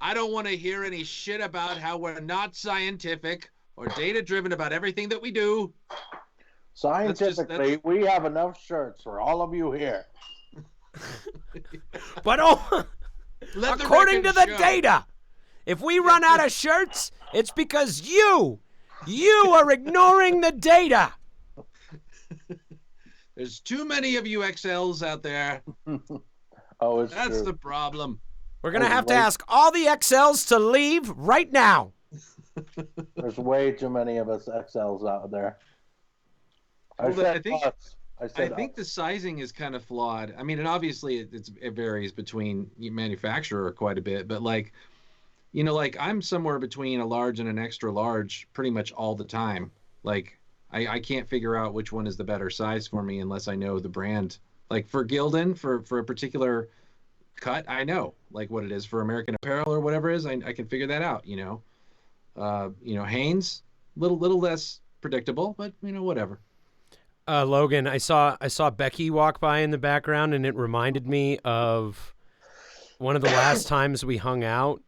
Speaker 3: I don't want to hear any shit about how we're not scientific or data-driven about everything that we do.
Speaker 4: Scientifically, we have enough shirts for all of you here.
Speaker 2: But according to the data, if we run out of shirts, it's because you are ignoring the data.
Speaker 3: There's too many of you XLs out there. That's
Speaker 4: true.
Speaker 3: the problem.
Speaker 2: We're going to have to ask all the XLs to leave right now.
Speaker 4: There's way too many of us XLs out there.
Speaker 3: I think the sizing is kind of flawed. I mean, and obviously it varies between manufacturer quite a bit, but like, you know, like I'm somewhere between a large and an extra large pretty much all the time. Like I can't figure out which one is the better size for me unless I know the brand. Like for Gildan, for a particular cut, I know like what it is. For American Apparel or whatever it is, I can figure that out, you know. Hanes, little less predictable, but you know, whatever.
Speaker 2: Logan, I saw Becky walk by in the background, and it reminded me of one of the last times we hung out.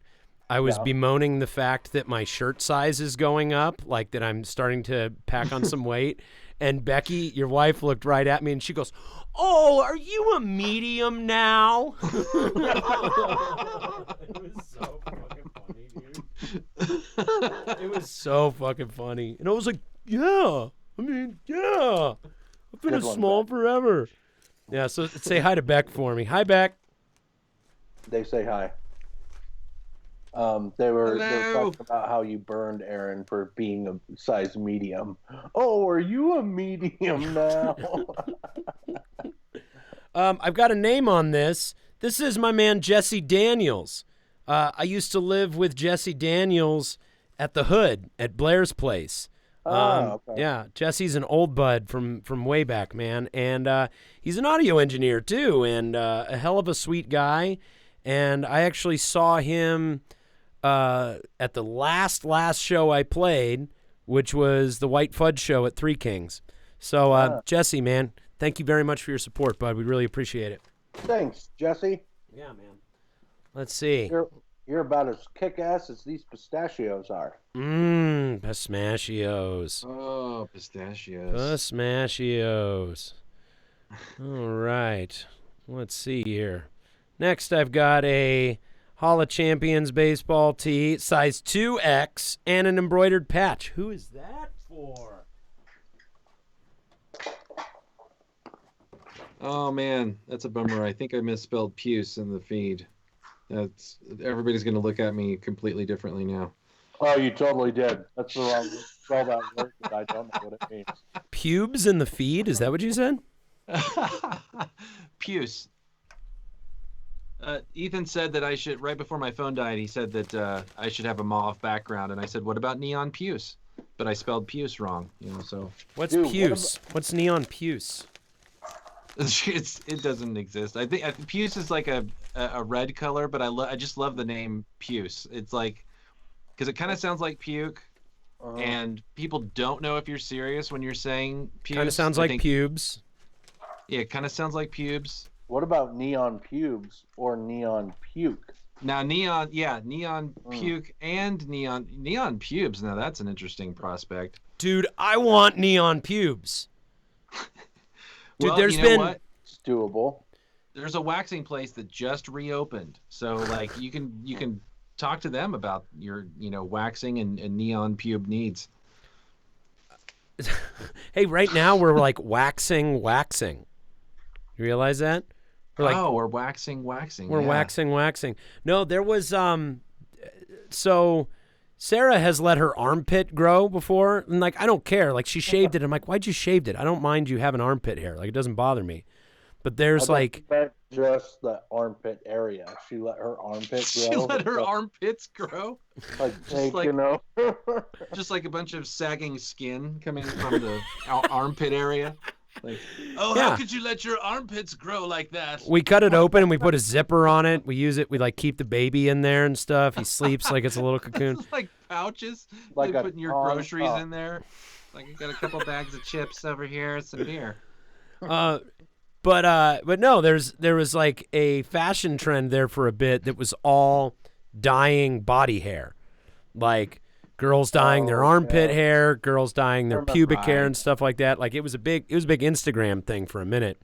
Speaker 2: I was bemoaning the fact that my shirt size is going up, like that I'm starting to pack on some weight. And Becky, your wife, looked right at me, and she goes, "Oh, are you a medium now?" It was so fucking funny, dude. It was so fucking funny. And I was like, yeah. I mean, yeah. I've been a small forever. Yeah, so say hi to Beck for me. Hi, Beck.
Speaker 4: They say hi. They were talking about how you burned Aaron for being a size medium. Oh, are you a medium now?
Speaker 2: I've got a name on this. This is my man Jesse Daniels. I used to live with Jesse Daniels at the Hood at Blair's place.
Speaker 4: Okay.
Speaker 2: Yeah, Jesse's an old bud from way back, man, and he's an audio engineer too, and a hell of a sweet guy. And I actually saw him at the last show I played, which was the White Fudge show at Three Kings. So, Jesse, man, thank you very much for your support, bud. We really appreciate it.
Speaker 4: Thanks, Jesse.
Speaker 2: Yeah, man. Let's see.
Speaker 4: You're about as kick-ass as these pistachios are.
Speaker 2: Pistachios.
Speaker 3: Oh, pistachios.
Speaker 2: Pistachios. All right. Let's see here. Next, I've got a Hall of Champions baseball tee, size 2X, and an embroidered patch. Who is that for?
Speaker 3: Oh, man. That's a bummer. I think I misspelled puce in the feed. Everybody's going to look at me completely differently now.
Speaker 4: Oh, you totally did. That's the wrong spell that word, but I don't know what it means.
Speaker 2: Pubes in the feed? Is that what you said?
Speaker 3: Puce. Ethan said that I should, right before my phone died, he said that I should have a mauve background, and I said, what about neon puce? But I spelled puce wrong, you know, so.
Speaker 2: What's puce? What's neon puce?
Speaker 3: It doesn't exist. I think puce is like a red color, but I just love the name puce. It's like, because it kind of sounds like puke, and people don't know if you're serious when you're saying puce.
Speaker 2: Kind of sounds like pubes.
Speaker 3: Yeah, it kind of sounds like pubes.
Speaker 4: What about neon pubes or neon puke?
Speaker 3: Now neon puke and neon pubes. Now that's an interesting prospect.
Speaker 2: Dude, I want neon pubes. Dude,
Speaker 3: well,
Speaker 2: there's
Speaker 3: you know
Speaker 2: been
Speaker 3: what?
Speaker 4: It's doable.
Speaker 3: There's a waxing place that just reopened, so like you can talk to them about your waxing and neon pube needs.
Speaker 2: Hey, right now we're like waxing. You realize that?
Speaker 3: We're waxing.
Speaker 2: We're waxing. No, there was so Sarah has let her armpit grow before, and like I don't care. Like she shaved it. I'm like, why'd you shave it? I don't mind you having armpit hair. Like it doesn't bother me. But there's like
Speaker 4: just the armpit area. She let her armpit grow.
Speaker 3: She let her armpits grow.
Speaker 4: Like,
Speaker 3: just like a bunch of sagging skin coming from the armpit area. Like, how could you let your armpits grow like that?
Speaker 2: We cut it open and we put a zipper on it. We use it. We like keep the baby in there and stuff. He sleeps like it's a little cocoon.
Speaker 3: It's like pouches.
Speaker 4: Like
Speaker 3: putting your groceries in there. Like you got a couple bags of chips over here, some beer.
Speaker 2: But no, there was like a fashion trend there for a bit that was all dyeing body hair, like girls dyeing their armpit hair, girls dyeing their pubic hair and stuff like that. Like it was a big Instagram thing for a minute.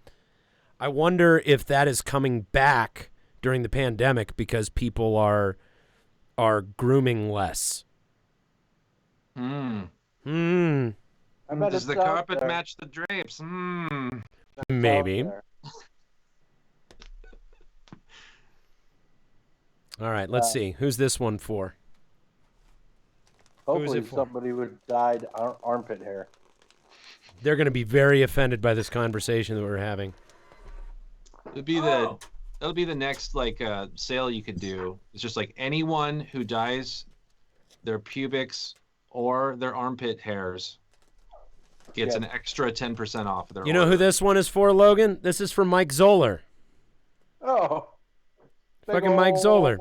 Speaker 2: I wonder if that is coming back during the pandemic because people are grooming less.
Speaker 3: Does the carpet match the drapes?
Speaker 2: Maybe. All right, let's see. Who's this one for?
Speaker 4: Hopefully somebody would dyed armpit hair.
Speaker 2: They're going to be very offended by this conversation that we're having.
Speaker 3: It'll be the next like sale you could do. It's just like anyone who dyes their pubics or their armpit hairs gets an extra 10% off their order.
Speaker 2: Know who this one is for, Logan? This is for Mike Zoller.
Speaker 4: Oh.
Speaker 2: Fucking Mike Zoller.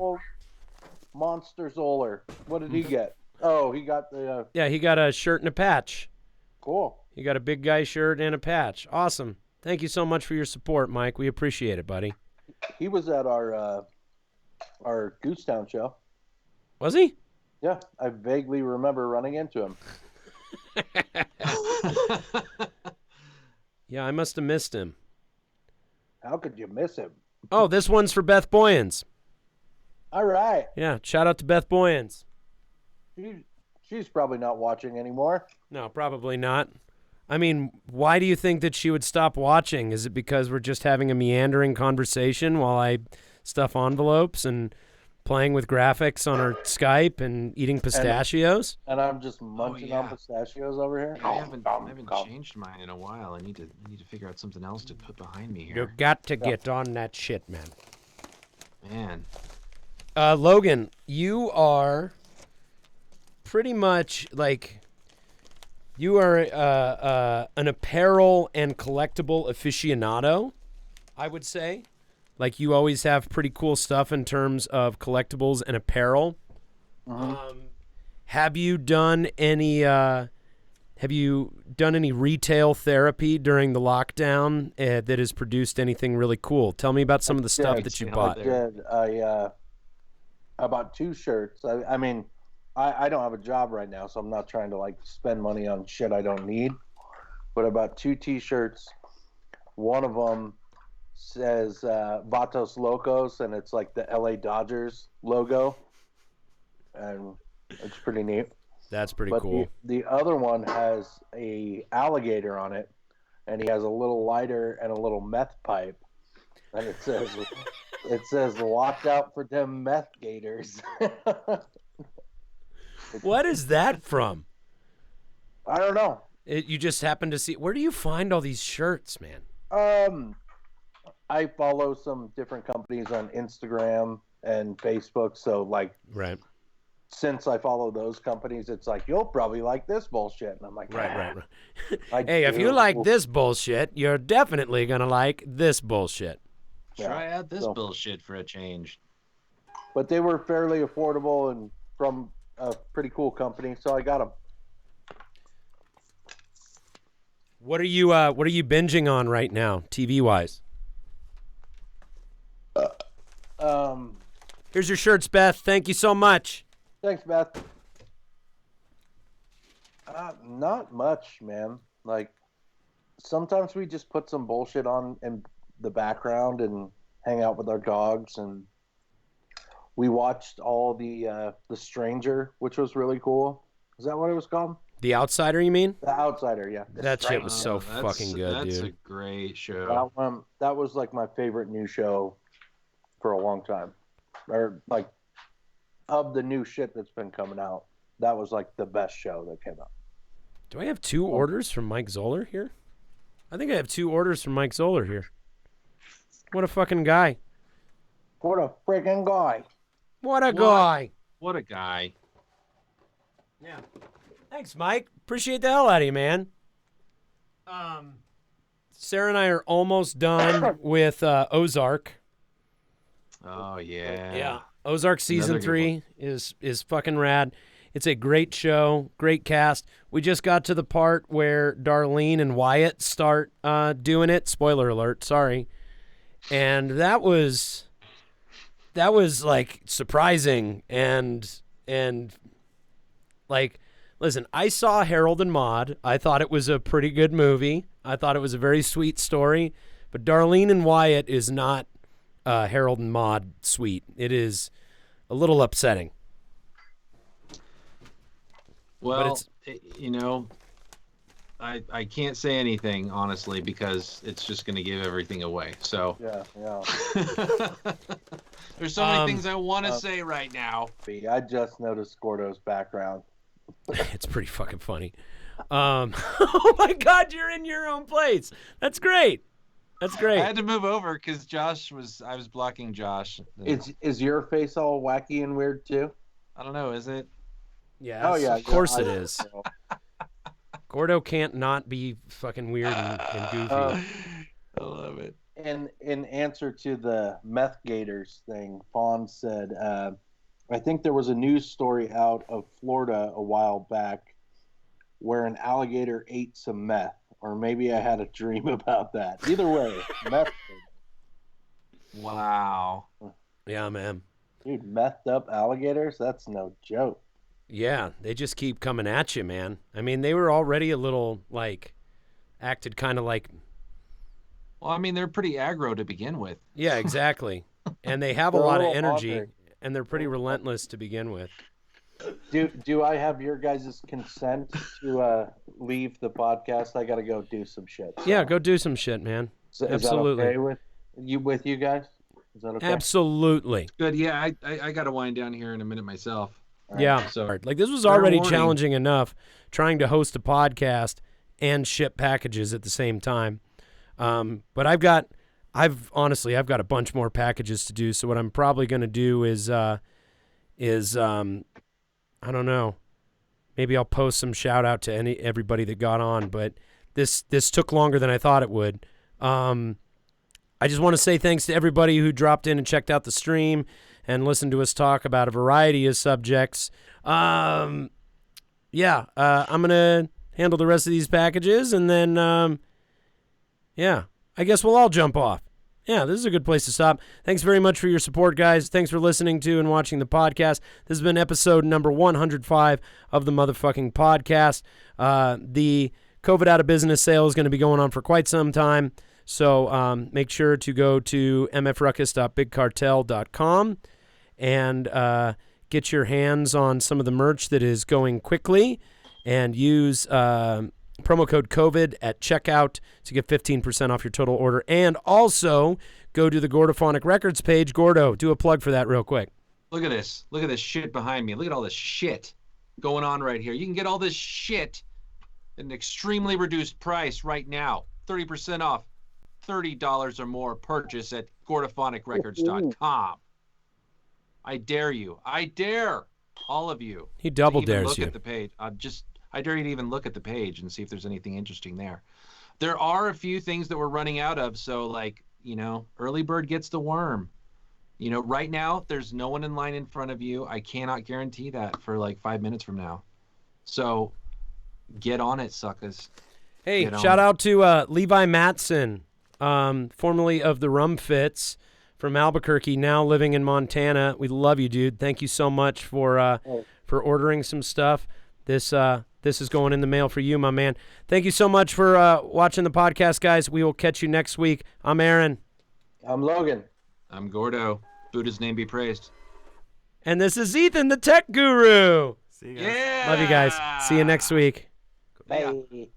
Speaker 4: Monster Zoller. What did he get? Oh, he got the...
Speaker 2: Yeah, he got a shirt and a patch.
Speaker 4: Cool.
Speaker 2: He got a big guy shirt and a patch. Awesome. Thank you so much for your support, Mike. We appreciate it, buddy.
Speaker 4: He was at our Goosetown show.
Speaker 2: Was he?
Speaker 4: Yeah, I vaguely remember running into him.
Speaker 2: Yeah, I must have missed him.
Speaker 4: How could you miss him?
Speaker 2: Oh, this one's for Beth Boyens.
Speaker 4: All right.
Speaker 2: Yeah, shout out to Beth Boyens.
Speaker 4: She's probably not watching anymore.
Speaker 2: No, probably not. I mean, why do you think that she would stop watching? Is it because we're just having a meandering conversation while I stuff envelopes and playing with graphics on our Skype and eating pistachios?
Speaker 4: And I'm just munching on pistachios over here.
Speaker 3: I haven't changed mine in a while. I need to figure out something else to put behind me here.
Speaker 2: You got to get on that shit, man.
Speaker 3: Man.
Speaker 2: Logan, you are pretty much like you are an apparel and collectible aficionado, I would say. Like you always have pretty cool stuff in terms of collectibles and apparel. Have you done any retail therapy during the lockdown that has produced anything really cool? Tell me about some of the stuff that you bought.
Speaker 4: I did. I bought 2 shirts. I mean, I don't have a job right now, so I'm not trying to like spend money on shit I don't need. But I bought 2 T-shirts. One of them says Vatos Locos, and it's like the LA Dodgers logo, and it's pretty neat.
Speaker 2: That's pretty cool.
Speaker 4: The other one has a alligator on it, and he has a little lighter and a little meth pipe, and it says "Watch out for them meth gators."
Speaker 2: What is that from?
Speaker 4: I don't know.
Speaker 2: You just happen to see. Where do you find all these shirts, man?
Speaker 4: I follow some different companies on Instagram and Facebook, so like,
Speaker 2: right.
Speaker 4: Since I follow those companies, it's like, you'll probably like this bullshit, and I'm like,
Speaker 2: right. Hey, if you like this bullshit, you're definitely gonna like this bullshit.
Speaker 3: Try out this bullshit for a change.
Speaker 4: But they were fairly affordable and from a pretty cool company, so I got them.
Speaker 2: What are you binging on right now, TV wise? Here's your shirts, Beth. Thank you so much.
Speaker 4: Thanks, Beth. Not much, man. Like, sometimes we just put some bullshit on in the background and hang out with our dogs, and we watched all the Stranger, which was really cool. Is that what it was called?
Speaker 2: The Outsider, you mean?
Speaker 4: The Outsider, yeah.
Speaker 2: That shit was so fucking good, dude.
Speaker 3: That's a great show.
Speaker 4: That was like my favorite new show for a long time. Or like, of the new shit that's been coming out. that was like the best show that came out.
Speaker 2: Do I have 2 orders from Mike Zoller here? I think I have 2 orders from Mike Zoller here. What a fucking guy.
Speaker 4: What a freaking guy.
Speaker 2: What a guy.
Speaker 3: What a guy.
Speaker 2: Yeah. Thanks, Mike. Appreciate the hell out of you, man. Sarah and I are almost done with Ozark.
Speaker 3: Oh, yeah.
Speaker 2: Yeah. Ozark season
Speaker 3: Another good
Speaker 2: 3 is fucking rad. It's a great show, great cast. We just got to the part where Darlene and Wyatt start doing it. Spoiler alert, sorry. And that was like surprising and like, listen, I saw Harold and Maude. I thought it was a pretty good movie. I thought it was a very sweet story. But Darlene and Wyatt is not Harold and Maude sweet. It is a little upsetting.
Speaker 3: Well, you know, I can't say anything, honestly, because it's just going to give everything away. So
Speaker 4: Yeah.
Speaker 3: there's so many things I want to say right now.
Speaker 4: I just noticed Gordo's background.
Speaker 2: It's pretty fucking funny. Oh my God, you're in your own place. That's great. That's great.
Speaker 3: I had to move over because I was blocking Josh.
Speaker 4: Is your face all wacky and weird too?
Speaker 3: I don't know, is it?
Speaker 2: Yes,
Speaker 4: Oh yeah,
Speaker 2: of course
Speaker 4: I
Speaker 2: it is. Gordo can't not be fucking weird and goofy.
Speaker 3: I love it.
Speaker 4: And in answer to the meth gators thing, Fawn said, I think there was a news story out of Florida a while back where an alligator ate some meth. Or maybe I had a dream about that. Either way, meth.
Speaker 3: Wow.
Speaker 2: Yeah, man.
Speaker 4: Dude, methed up alligators? That's no joke.
Speaker 2: Yeah, they just keep coming at you, man. I mean, they were already a little, like, acted kind of like...
Speaker 3: Well, I mean, they're pretty aggro to begin with.
Speaker 2: Yeah, exactly. And they have a
Speaker 4: They're a
Speaker 2: lot of
Speaker 4: little
Speaker 2: energy,
Speaker 4: bothered.
Speaker 2: and they're pretty relentless to begin with.
Speaker 4: Do I have your guys' consent to leave the podcast? I got to go do some shit. So.
Speaker 2: Yeah, go do some shit, man.
Speaker 4: Is that
Speaker 2: Absolutely.
Speaker 4: okay with you guys? Is that okay?
Speaker 2: Absolutely.
Speaker 3: Good, yeah, I got to wind down here in a minute myself.
Speaker 2: Yeah.
Speaker 3: So,
Speaker 2: Like, this was
Speaker 3: fair
Speaker 2: already
Speaker 3: warning.
Speaker 2: challenging enough trying to host a podcast and ship packages at the same time. But I've honestly got a bunch more packages to do. So what I'm probably going to do is I don't know. Maybe I'll post some shout out to everybody that got on, but this took longer than I thought it would. I just want to say thanks to everybody who dropped in and checked out the stream and listened to us talk about a variety of subjects. I'm going to handle the rest of these packages, and then, I guess we'll all jump off. Yeah, this is a good place to stop. Thanks very much for your support, guys. Thanks for listening to and watching the podcast. This has been episode number 105 of the motherfucking podcast. The COVID out of business sale is going to be going on for quite some time. So make sure to go to mfruckus.bigcartel.com and get your hands on some of the merch that is going quickly, and use promo code COVID at checkout to get 15% off your total order. And also go to the Gordophonic Records page. Gordo, do a plug for that real quick.
Speaker 3: Look at this. Look at this shit behind me. Look at all this shit going on right here. You can get all this shit at an extremely reduced price right now. 30% off. $30 or more purchase at gordophonicrecords.com. I dare you. I dare all of you.
Speaker 2: He double
Speaker 3: to even
Speaker 2: dares
Speaker 3: look
Speaker 2: you.
Speaker 3: at the page. I dare you to even look at the page and see if there's anything interesting there. There are a few things that we're running out of, so like, early bird gets the worm. Right now there's no one in line in front of you. I cannot guarantee that for like 5 minutes from now. So get on it, suckers.
Speaker 2: Hey, shout out to Levi Matson, formerly of the Rum Fits from Albuquerque, now living in Montana. We love you, dude. Thank you so much for ordering some stuff. This is going in the mail for you, my man. Thank you so much for watching the podcast, guys. We will catch you next week. I'm Aaron.
Speaker 4: I'm Logan.
Speaker 3: I'm Gordo. Buddha's name be praised.
Speaker 2: And this is Ethan, the tech guru.
Speaker 5: See you guys.
Speaker 3: Yeah.
Speaker 2: Love you guys. See you next week.
Speaker 4: Bye.